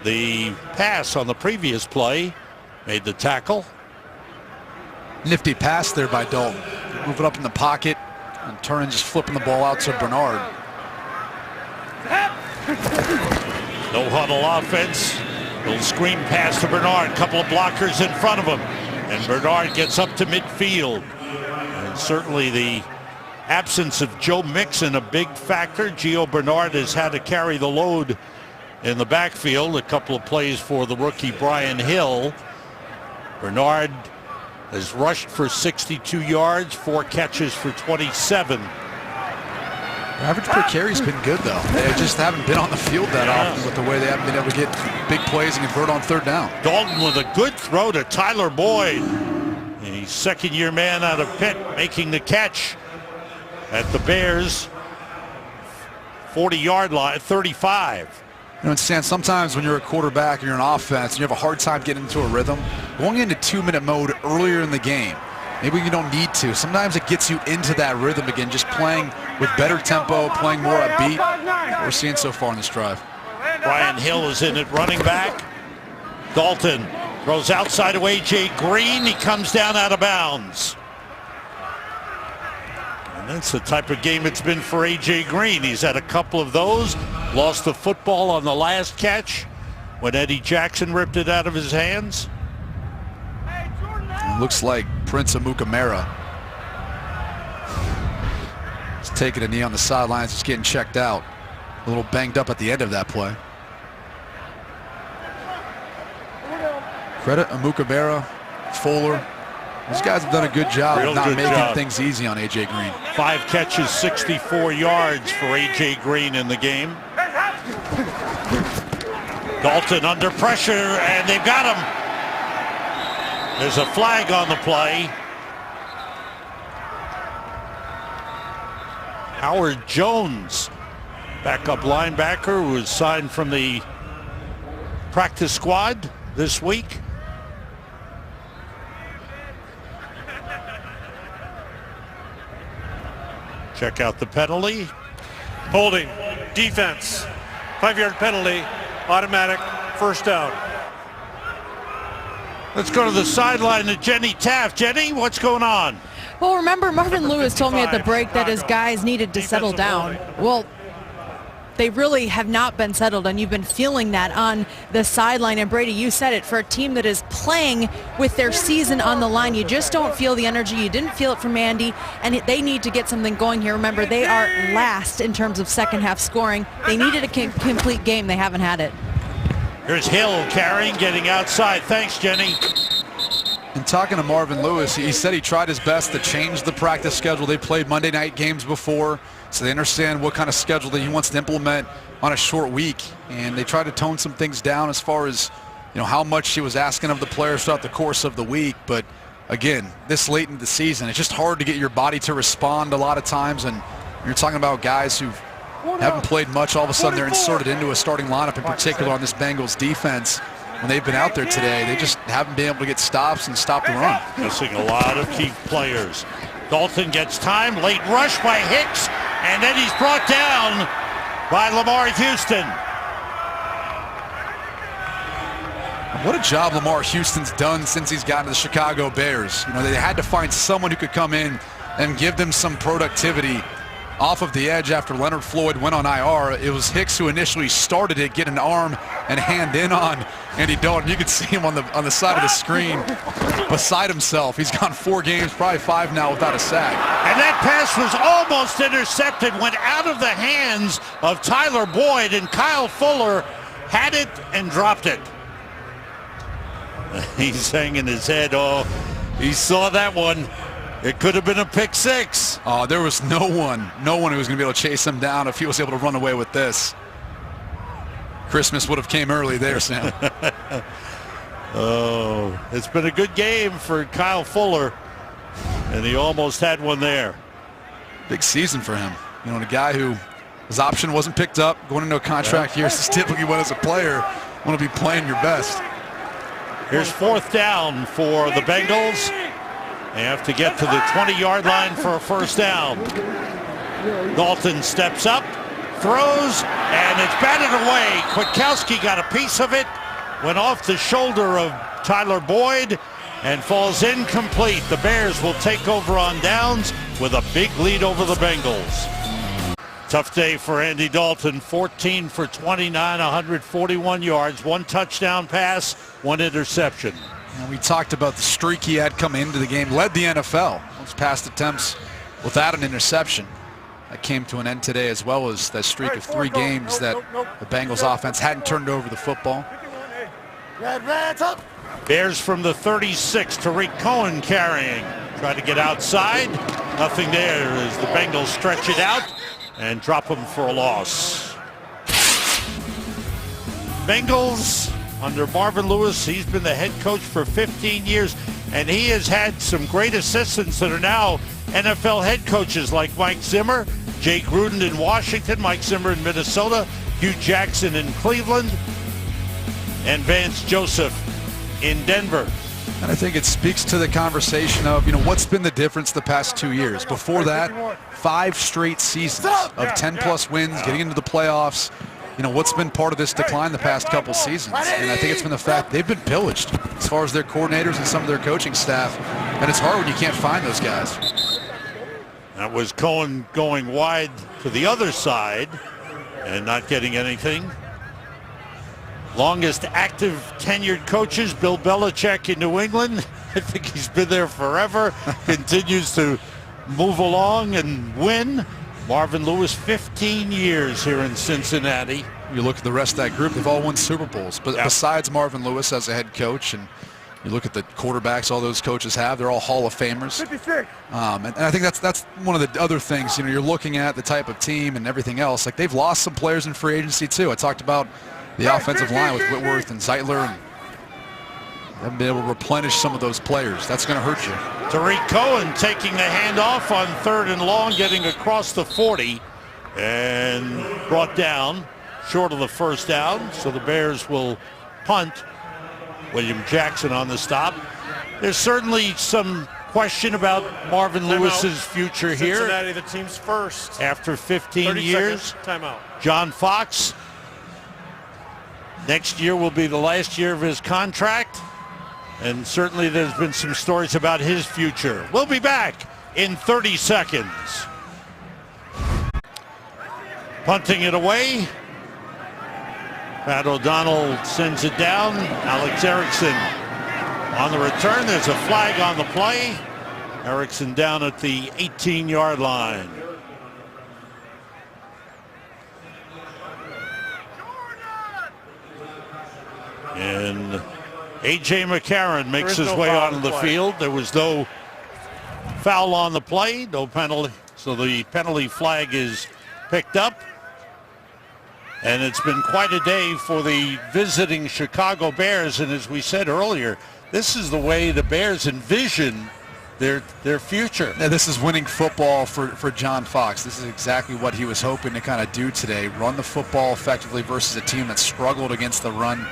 the pass on the previous play, made the tackle. Nifty pass there by Dalton. Moving up in the pocket and turning, just flipping the ball out to Bernard. No huddle offense. Little screen pass to Bernard. Couple of blockers in front of him. And Bernard gets up to midfield. And certainly the absence of Joe Mixon a big factor. Gio Bernard has had to carry the load in the backfield. A couple of plays for the rookie Brian Hill. Bernard has rushed for 62 yards, 4 catches for 27. Average per carry's been good, though. They just haven't been on the field that often with the way they haven't been able to get big plays and convert on 3rd down. Dalton with a good throw to Tyler Boyd. The 2nd-year man out of Pitt making the catch at the Bears 40-yard line, 35. You know, Stan, sometimes when you're a quarterback and you're an offense and you have a hard time getting into a rhythm, going into 2-minute mode earlier in the game, maybe you don't need to. Sometimes it gets you into that rhythm again, just playing with better tempo, playing more upbeat. What we're seeing so far in this drive. Brian Hill is in at running back. Dalton throws outside of A.J. Green. He comes down out of bounds. And that's the type of game it's been for A.J. Green. He's had a couple of those. Lost the football on the last catch when Eddie Jackson ripped it out of his hands. It looks like Prince Amukamara is taking a knee on the sidelines, just getting checked out. A little banged up at the end of that play. Credit Amukamara, Fuller. These guys have done a good job of not making things easy on A.J. Green. 5 catches, 64 yards for A.J. Green in the game. Dalton under pressure, and they've got him. There's a flag on the play. Howard Jones, backup linebacker, who was signed from the practice squad this week. Check out the penalty. Holding, defense, 5-yard penalty, automatic, first down. Let's go to the sideline to Jenny Taft. Jenny, what's going on? Well, remember, Marvin Lewis told me at the break that his guys needed to settle down. Well, they really have not been settled, and you've been feeling that on the sideline. And Brady, you said it, for a team that is playing with their season on the line, you just don't feel the energy. You didn't feel it from Andy, and they need to get something going here. Remember, they are last in terms of second half scoring. They needed a complete game. They haven't had it. Here's Hill carrying, getting outside. Thanks, Jenny. And talking to Marvin Lewis, he said he tried his best to change the practice schedule. They played Monday night games before, so they understand what kind of schedule that he wants to implement on a short week. And they tried to tone some things down as far as, how much he was asking of the players throughout the course of the week. But again, this late in the season, it's just hard to get your body to respond a lot of times. And you're talking about guys who haven't played much. All of a sudden, they're inserted into a starting lineup, in particular on this Bengals defense. When they've been out there today, they just haven't been able to get stops and stop the run. Missing a lot of key players. Dalton gets time, late rush by Hicks, and then he's brought down by Lamar Houston. What a job Lamar Houston's done since he's gotten to the Chicago Bears. They had to find someone who could come in and give them some productivity off of the edge after Leonard Floyd went on IR. It was Hicks who initially started it, get an arm and hand in on Andy Dalton. You could see him on the side of the screen beside himself. He's gone 4 games, probably 5 now without a sack. And that pass was almost intercepted, went out of the hands of Tyler Boyd, and Kyle Fuller had it and dropped it. He's hanging his head. Oh, he saw that one. It could have been a pick 6. Oh, there was no one who was going to be able to chase him down if he was able to run away with this. Christmas would have came early there, Sam. Oh, it's been a good game for Kyle Fuller. And he almost had one there. Big season for him. You know, and a guy who his option wasn't picked up, going into a contract year. This is typically when, as a player, want to be playing your best. Here's 4th down for the Bengals. They have to get to the 20-yard line for a first down. Dalton steps up, throws, and it's batted away. Kwiatkowski got a piece of it, went off the shoulder of Tyler Boyd, and falls incomplete. The Bears will take over on downs with a big lead over the Bengals. Tough day for Andy Dalton. 14 for 29, 141 yards, 1 touchdown pass, 1 interception. And we talked about the streak he had coming into the game. Led the NFL. Most pass attempts without an interception. That came to an end today, as well as that streak of 3 games that the Bengals offense hadn't turned over the football. Bears from the 36, Tariq Cohen carrying. Try to get outside. Nothing there as the Bengals stretch it out and drop him for a loss. Bengals under Marvin Lewis. He's been the head coach for 15 years, and he has had some great assistants that are now NFL head coaches like Mike Zimmer, Jay Gruden in Washington, Mike Zimmer in Minnesota, Hugh Jackson in Cleveland, and Vance Joseph in Denver. And I think it speaks to the conversation of, you know, what's been the difference the past 2 years. Before that, 5 straight seasons of 10-plus wins, getting into the playoffs. You know, what's been part of this decline the past couple seasons? And I think it's been the fact they've been pillaged as far as their coordinators and some of their coaching staff. And it's hard when you can't find those guys. That was Cohen going wide to the other side and not getting anything. Longest active tenured coaches, Bill Belichick in New England. I think he's been there forever. Continues to move along and win. Marvin Lewis, 15 years here in Cincinnati. You look at the rest of that group, they've all won Super Bowls. But besides Marvin Lewis as a head coach, and you look at the quarterbacks all those coaches have, they're all Hall of Famers. And I think that's one of the other things. You know, you're looking at the type of team and everything else. Like, they've lost some players in free agency too. I talked about the offensive line with Whitworth and Zeitler, and haven't been able to replenish some of those players. That's going to hurt you. Tariq Cohen taking the handoff on 3rd and long, getting across the 40, and brought down short of the first down. So the Bears will punt. William Jackson on the stop. There's certainly some question about Marvin Lewis's future here. Cincinnati, the team's first. After 15 years. Timeout. John Fox. Next year will be the last year of his contract. And certainly there's been some stories about his future. We'll be back in 30 seconds. Punting it away. Pat O'Donnell sends it down. Alex Erickson on the return. There's a flag on the play. Erickson down at the 18-yard line. And A.J. McCarron makes his way onto the field. There was no foul on the play, no penalty. So the penalty flag is picked up. And it's been quite a day for the visiting Chicago Bears. And as we said earlier, this is the way the Bears envision their future. Yeah, this is winning football for John Fox. This is exactly what he was hoping to kind of do today. Run the football effectively versus a team that struggled against the run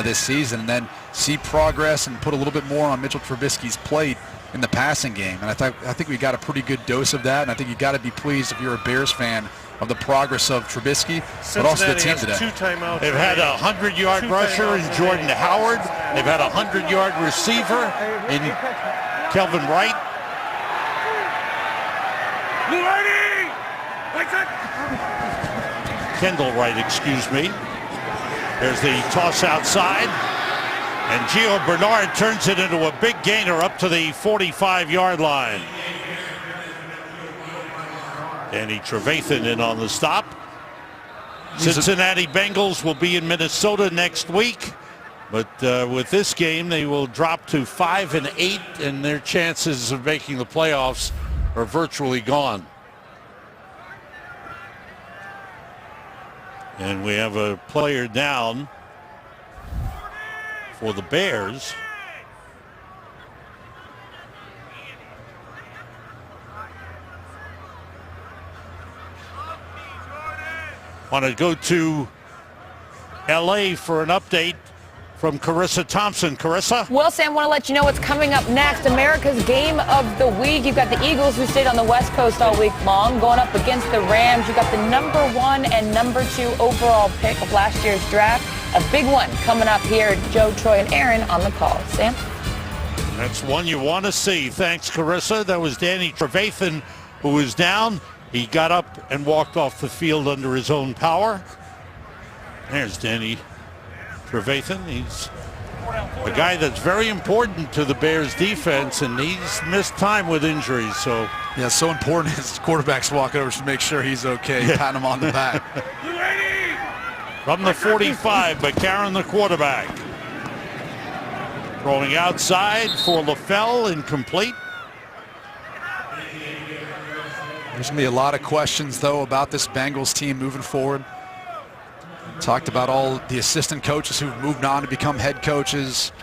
this season, and then see progress and put a little bit more on Mitchell Trubisky's plate in the passing game. And I think we got a pretty good dose of that, and I think you got to be pleased if you're a Bears fan of the progress of Trubisky, but also the team today. They've had a 100-yard rusher in Jordan Howard. They've had a 100-yard receiver in Kelvin Wright. Kendall Wright, excuse me. There's the toss outside. And Gio Bernard turns it into a big gainer up to the 45-yard line. Danny Trevathan in on the stop. Cincinnati Bengals will be in Minnesota next week. But with this game, they will drop to 5-8, and their chances of making the playoffs are virtually gone. And we have a player down for the Bears. Want to go to L.A. for an update from Carissa Thompson. Carissa? Well, Sam, want to let you know what's coming up next. America's Game of the Week. You've got the Eagles, who stayed on the West Coast all week long, going up against the Rams. You've got the #1 and #2 overall pick of last year's draft. A big one coming up here. Joe, Troy, and Aaron on the call. Sam? That's one you want to see. Thanks, Carissa. That was Danny Trevathan, who was down. He got up and walked off the field under his own power. There's Danny Trevathan. He's a guy that's very important to the Bears defense, and he's missed time with injuries. So yeah, so important his quarterback's walking over to make sure he's okay, patting him on the back. From the 45, McCarron, the quarterback. Throwing outside for LaFell, incomplete. There's going to be a lot of questions, though, about this Bengals team moving forward. Talked about all the assistant coaches who've moved on to become head coaches.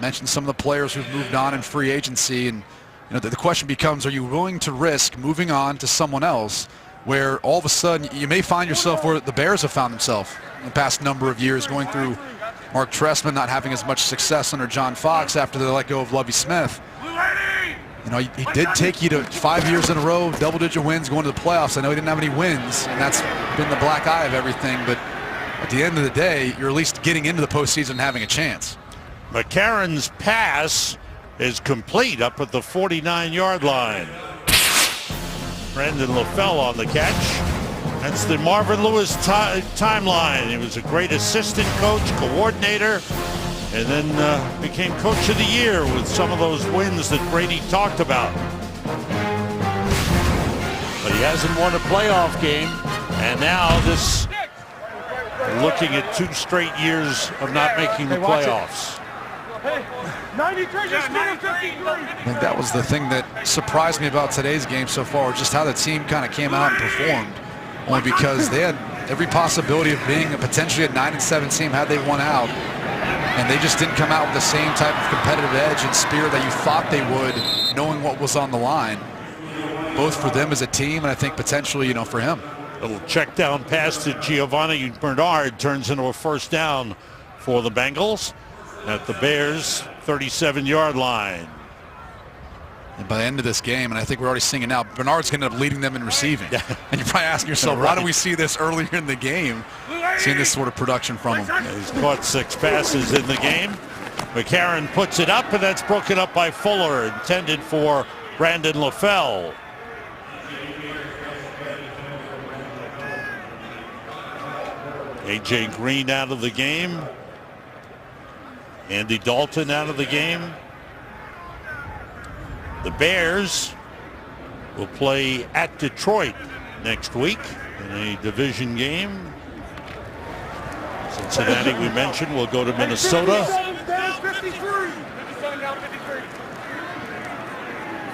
Mentioned some of the players who've moved on in free agency. And the question becomes, are you willing to risk moving on to someone else where all of a sudden you may find yourself where the Bears have found themselves in the past number of years, going through Mark Trestman not having as much success under John Fox after they let go of Lovie Smith. He did take you to 5 years in a row, double-digit wins, going to the playoffs. I know he didn't have any wins, and that's been the black eye of everything, but at the end of the day, you're at least getting into the postseason and having a chance. McCarron's pass is complete up at the 49-yard line. Brandon LaFell on the catch. That's the Marvin Lewis timeline. He was a great assistant coach, coordinator, and then became coach of the year with some of those wins that Brady talked about. But he hasn't won a playoff game, and now this, looking at 2 straight years of not making the playoffs. I think that was the thing that surprised me about today's game so far, just how the team kind of came out and performed. Only because they had every possibility of being potentially a 9-7 team had they won out. And they just didn't come out with the same type of competitive edge and spirit that you thought they would, knowing what was on the line, both for them as a team and I think potentially, for him. Little check down pass to Giovanni Bernard turns into a first down for the Bengals at the Bears' 37-yard line. And by the end of this game, and I think we're already seeing it now, Bernard's going to end up leading them in receiving. And you're probably asking yourself, why do we see this earlier in the game, seeing this sort of production from him? He's caught 6 passes in the game. McCarron puts it up, and that's broken up by Fuller, intended for Brandon LaFell. A.J. Green out of the game. Andy Dalton out of the game. The Bears will play at Detroit next week in a division game. Cincinnati, we mentioned, will go to Minnesota.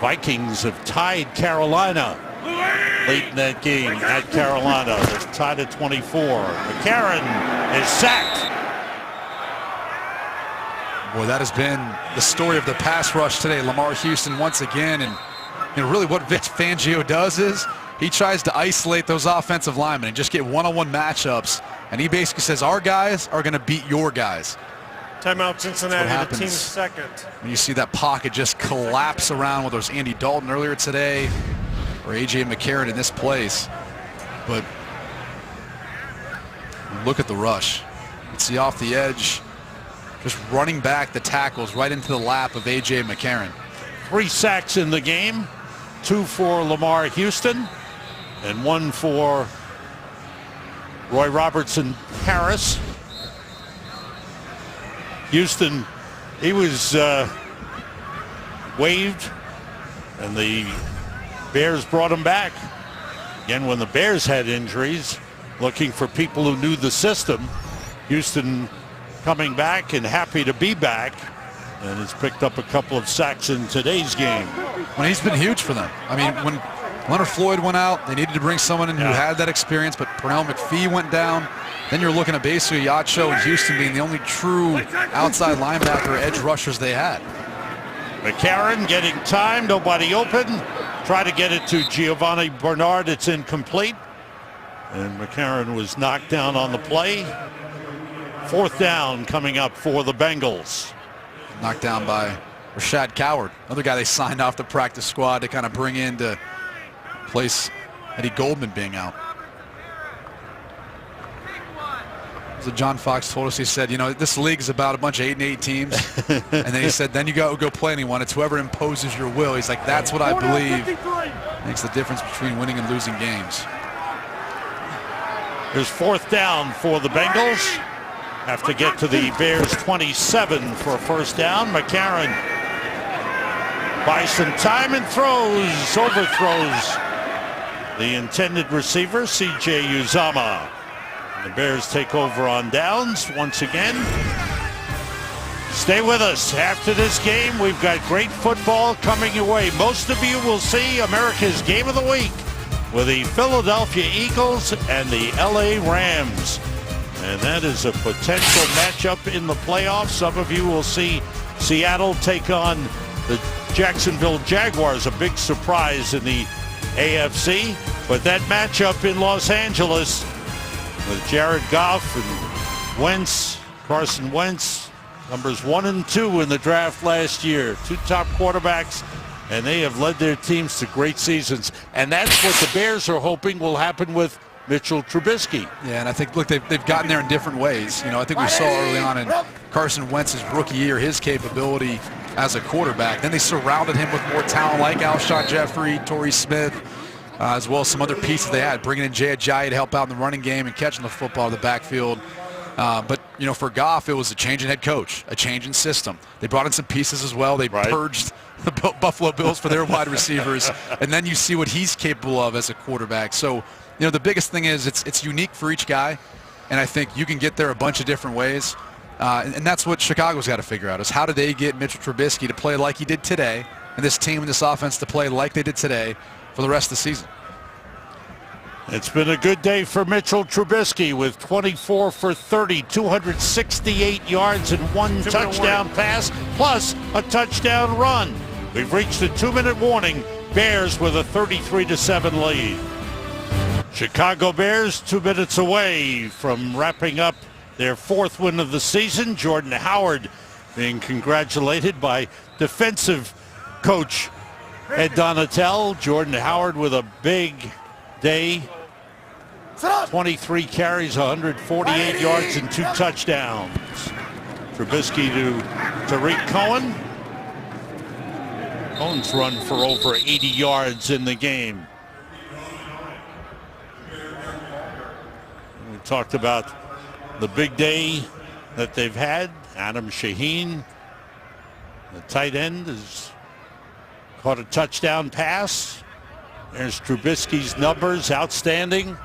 Vikings have tied Carolina late in that game at Carolina. They're tied at 24. McCarron is sacked. Boy, that has been the story of the pass rush today. Lamar Houston once again, and really what Vic Fangio does is he tries to isolate those offensive linemen and just get one-on-one matchups, and he basically says, our guys are going to beat your guys. Timeout Cincinnati, the team's second. And you see that pocket just collapse around, whether it was Andy Dalton earlier today or A.J. McCarron in this place. But look at the rush. You see off the edge, just running back the tackles right into the lap of A.J. McCarron. 3 sacks in the game, 2 for Lamar Houston, and 1 for Roy Robertson Harris. Houston, he was waived, and the Bears brought him back. Again, when the Bears had injuries, looking for people who knew the system, Houston coming back and happy to be back, and has picked up a couple of sacks in today's game. Well, he's been huge for them. I mean, when Leonard Floyd went out, they needed to bring someone in who had that experience, but Pernell McPhee went down. Then you're looking at basically Yacho and Houston being the only true outside linebacker edge rushers they had. McCarron getting time, nobody open. Try to get it to Giovanni Bernard, it's incomplete. And McCarron was knocked down on the play. 4th down coming up for the Bengals. Knocked down by Rashad Coward, another guy they signed off the practice squad to kind of bring in to place Eddie Goldman being out. So John Fox told us, he said, you know, this league is about a bunch of 8-8 teams. And then he said, then you go play anyone. It's whoever imposes your will. He's like, that's what I believe makes the difference between winning and losing games. There's 4th down for the Bengals. Have to get to the Bears 27 for a 1st down. McCarron buys some time and overthrows the intended receiver, C.J. Uzomah. The Bears take over on downs once again. Stay with us. After this game, we've got great football coming your way. Most of you will see America's Game of the Week with the Philadelphia Eagles and the LA Rams. And that is a potential matchup in the playoffs. Some of you will see Seattle take on the Jacksonville Jaguars, a big surprise in the AFC. But that matchup in Los Angeles with Jared Goff and Wentz, Carson Wentz, numbers 1 and 2 in the draft last year. 2 top quarterbacks, and they have led their teams to great seasons. And that's what the Bears are hoping will happen with Mitchell Trubisky. Yeah, and I think, look, they've gotten there in different ways. You know, I think we saw early on in Carson Wentz's rookie year his capability as a quarterback. Then they surrounded him with more talent like Alshon Jeffrey, Torrey Smith, as well as some other pieces they had, bringing in Jay Ajayi to help out in the running game and catching the football in the backfield. But, you know, for Goff, it was a change in head coach, a change in system. They brought in some pieces as well. They purged the Buffalo Bills for their wide receivers, and then you see what he's capable of as a quarterback. So, you know, the biggest thing is it's unique for each guy, and I think you can get there a bunch of different ways. And that's what Chicago's got to figure out, is how do they get Mitchell Trubisky to play like he did today, and this team and this offense to play like they did today for the rest of the season. It's been a good day for Mitchell Trubisky with 24 for 30, 268 yards and 1 touchdown pass, plus a touchdown run. We've reached the 2-minute warning. Bears with a 33-7 lead. Chicago Bears 2 minutes away from wrapping up their 4th win of the season. Jordan Howard being congratulated by defensive coach Ed Donatel. Jordan Howard with a big day. 23 carries, 148 yards, and 2 touchdowns. Trubisky to Tariq Cohen. Cohen's run for over 80 yards in the game. We talked about the big day that they've had. Adam Shaheen, the tight end, has caught a touchdown pass. There's Trubisky's numbers, outstanding.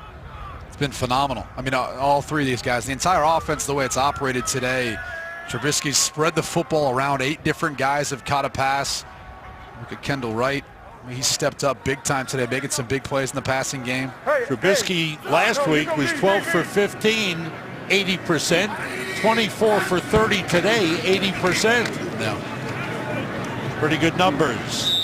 It's been phenomenal. I mean, all 3 of these guys, the entire offense, the way it's operated today, Trubisky's spread the football around. 8 different guys have caught a pass. Look at Kendall Wright. I mean, he stepped up big time today, making some big plays in the passing game. Trubisky last week was 12 for 15, 80%. 24 for 30 today, 80%. Yeah. Pretty good numbers.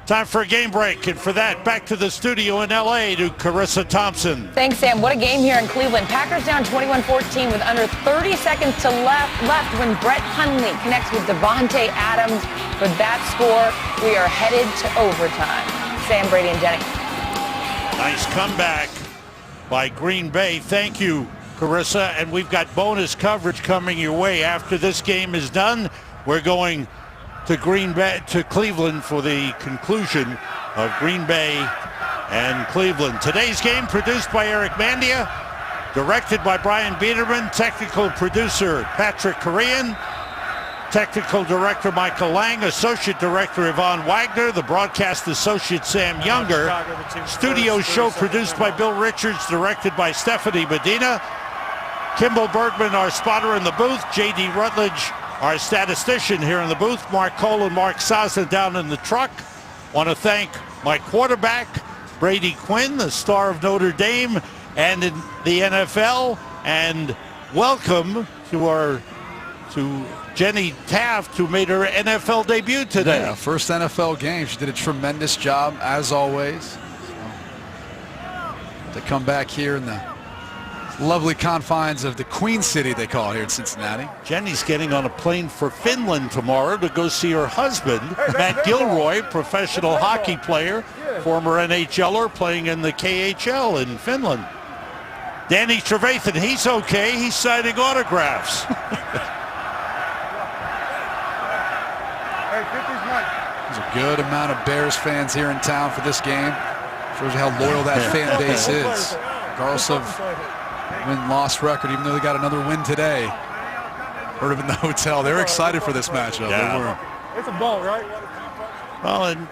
Time for a game break, and for that, back to the studio in L.A. to Carissa Thompson. Thanks, Sam. What a game here in Cleveland. Packers down 21-14 with under 30 seconds to left when Brett Hundley connects with Devontae Adams for that score. We are headed to overtime. Sam, Brady, and Jenny. Nice comeback by Green Bay. Thank you, Carissa. And we've got bonus coverage coming your way after this game is done. We're going to Cleveland for the conclusion of Green Bay and Cleveland. Today's game produced by Eric Mandia, directed by Brian Biederman, technical producer Patrick Korean, technical director Michael Lang, associate director Yvonne Wagner, the broadcast associate Sam Younger, studio show produced by Bill Richards, directed by Stephanie Medina, Kimball Bergman, our spotter in the booth, J.D. Rutledge, our statistician here in the booth, Mark Cole and Mark Sazin down in the truck. Want to thank my quarterback, Brady Quinn, the star of Notre Dame and in the NFL. And welcome to Jenny Taft, who made her NFL debut today. Yeah, first NFL game. She did a tremendous job, as always. to come back here in the lovely confines of the Queen City, they call it here in Cincinnati. Jenny's getting on a plane for Finland tomorrow to go see her husband, Matt Gilroy, professional hockey player, former NHLer playing in the KHL in Finland. Danny Trevathan, he's okay. He's signing autographs. There's a good amount of Bears fans here in town for this game. Shows you how loyal that fan base is. Regardless of win-loss record, even though they got another win today. Heard of in the hotel. They're excited for this matchup. Yeah. They were. It's a ball, right? Well, and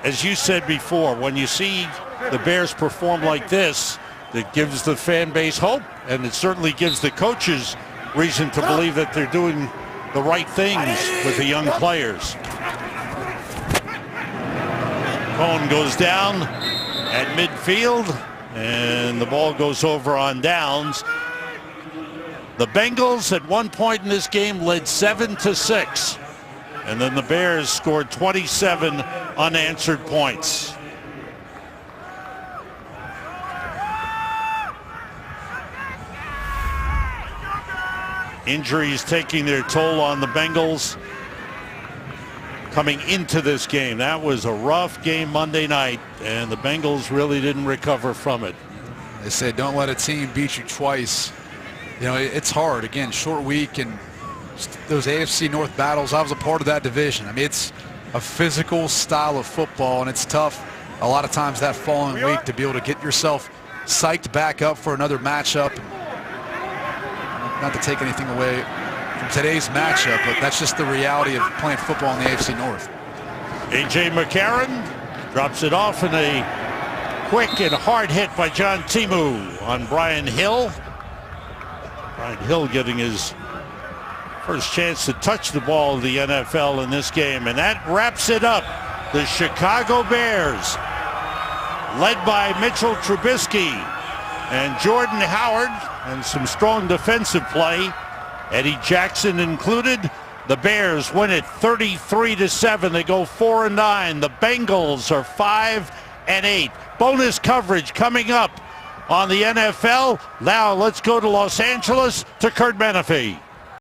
as you said before, when you see the Bears perform like this, it gives the fan base hope, and it certainly gives the coaches reason to believe that they're doing the right things with the young players. Cohen goes down at midfield, and the ball goes over on downs. The Bengals at one point in this game led 7-6, and then the Bears scored 27 unanswered points. Injuries taking their toll on the Bengals coming into this game. That was a rough game Monday night, and the Bengals really didn't recover from it. They say don't let a team beat you twice. You know, it's hard. Again, short week and those AFC North battles. I was a part of that division. I mean, it's a physical style of football, and it's tough a lot of times that following week to be able to get yourself psyched back up for another matchup. Not to take anything away from today's matchup, but that's just the reality of playing football in the AFC North. A.J. McCarron drops it off in a quick and hard hit by John Timu on Brian Hill. Brian Hill getting his first chance to touch the ball of the NFL in this game, and that wraps it up. The Chicago Bears, led by Mitchell Trubisky and Jordan Howard, and some strong defensive play, Eddie Jackson included. The Bears win it 33-7. They go 4-9. The Bengals are 5-8. Bonus coverage coming up on the NFL. Now let's go to Los Angeles to Kurt Menefee.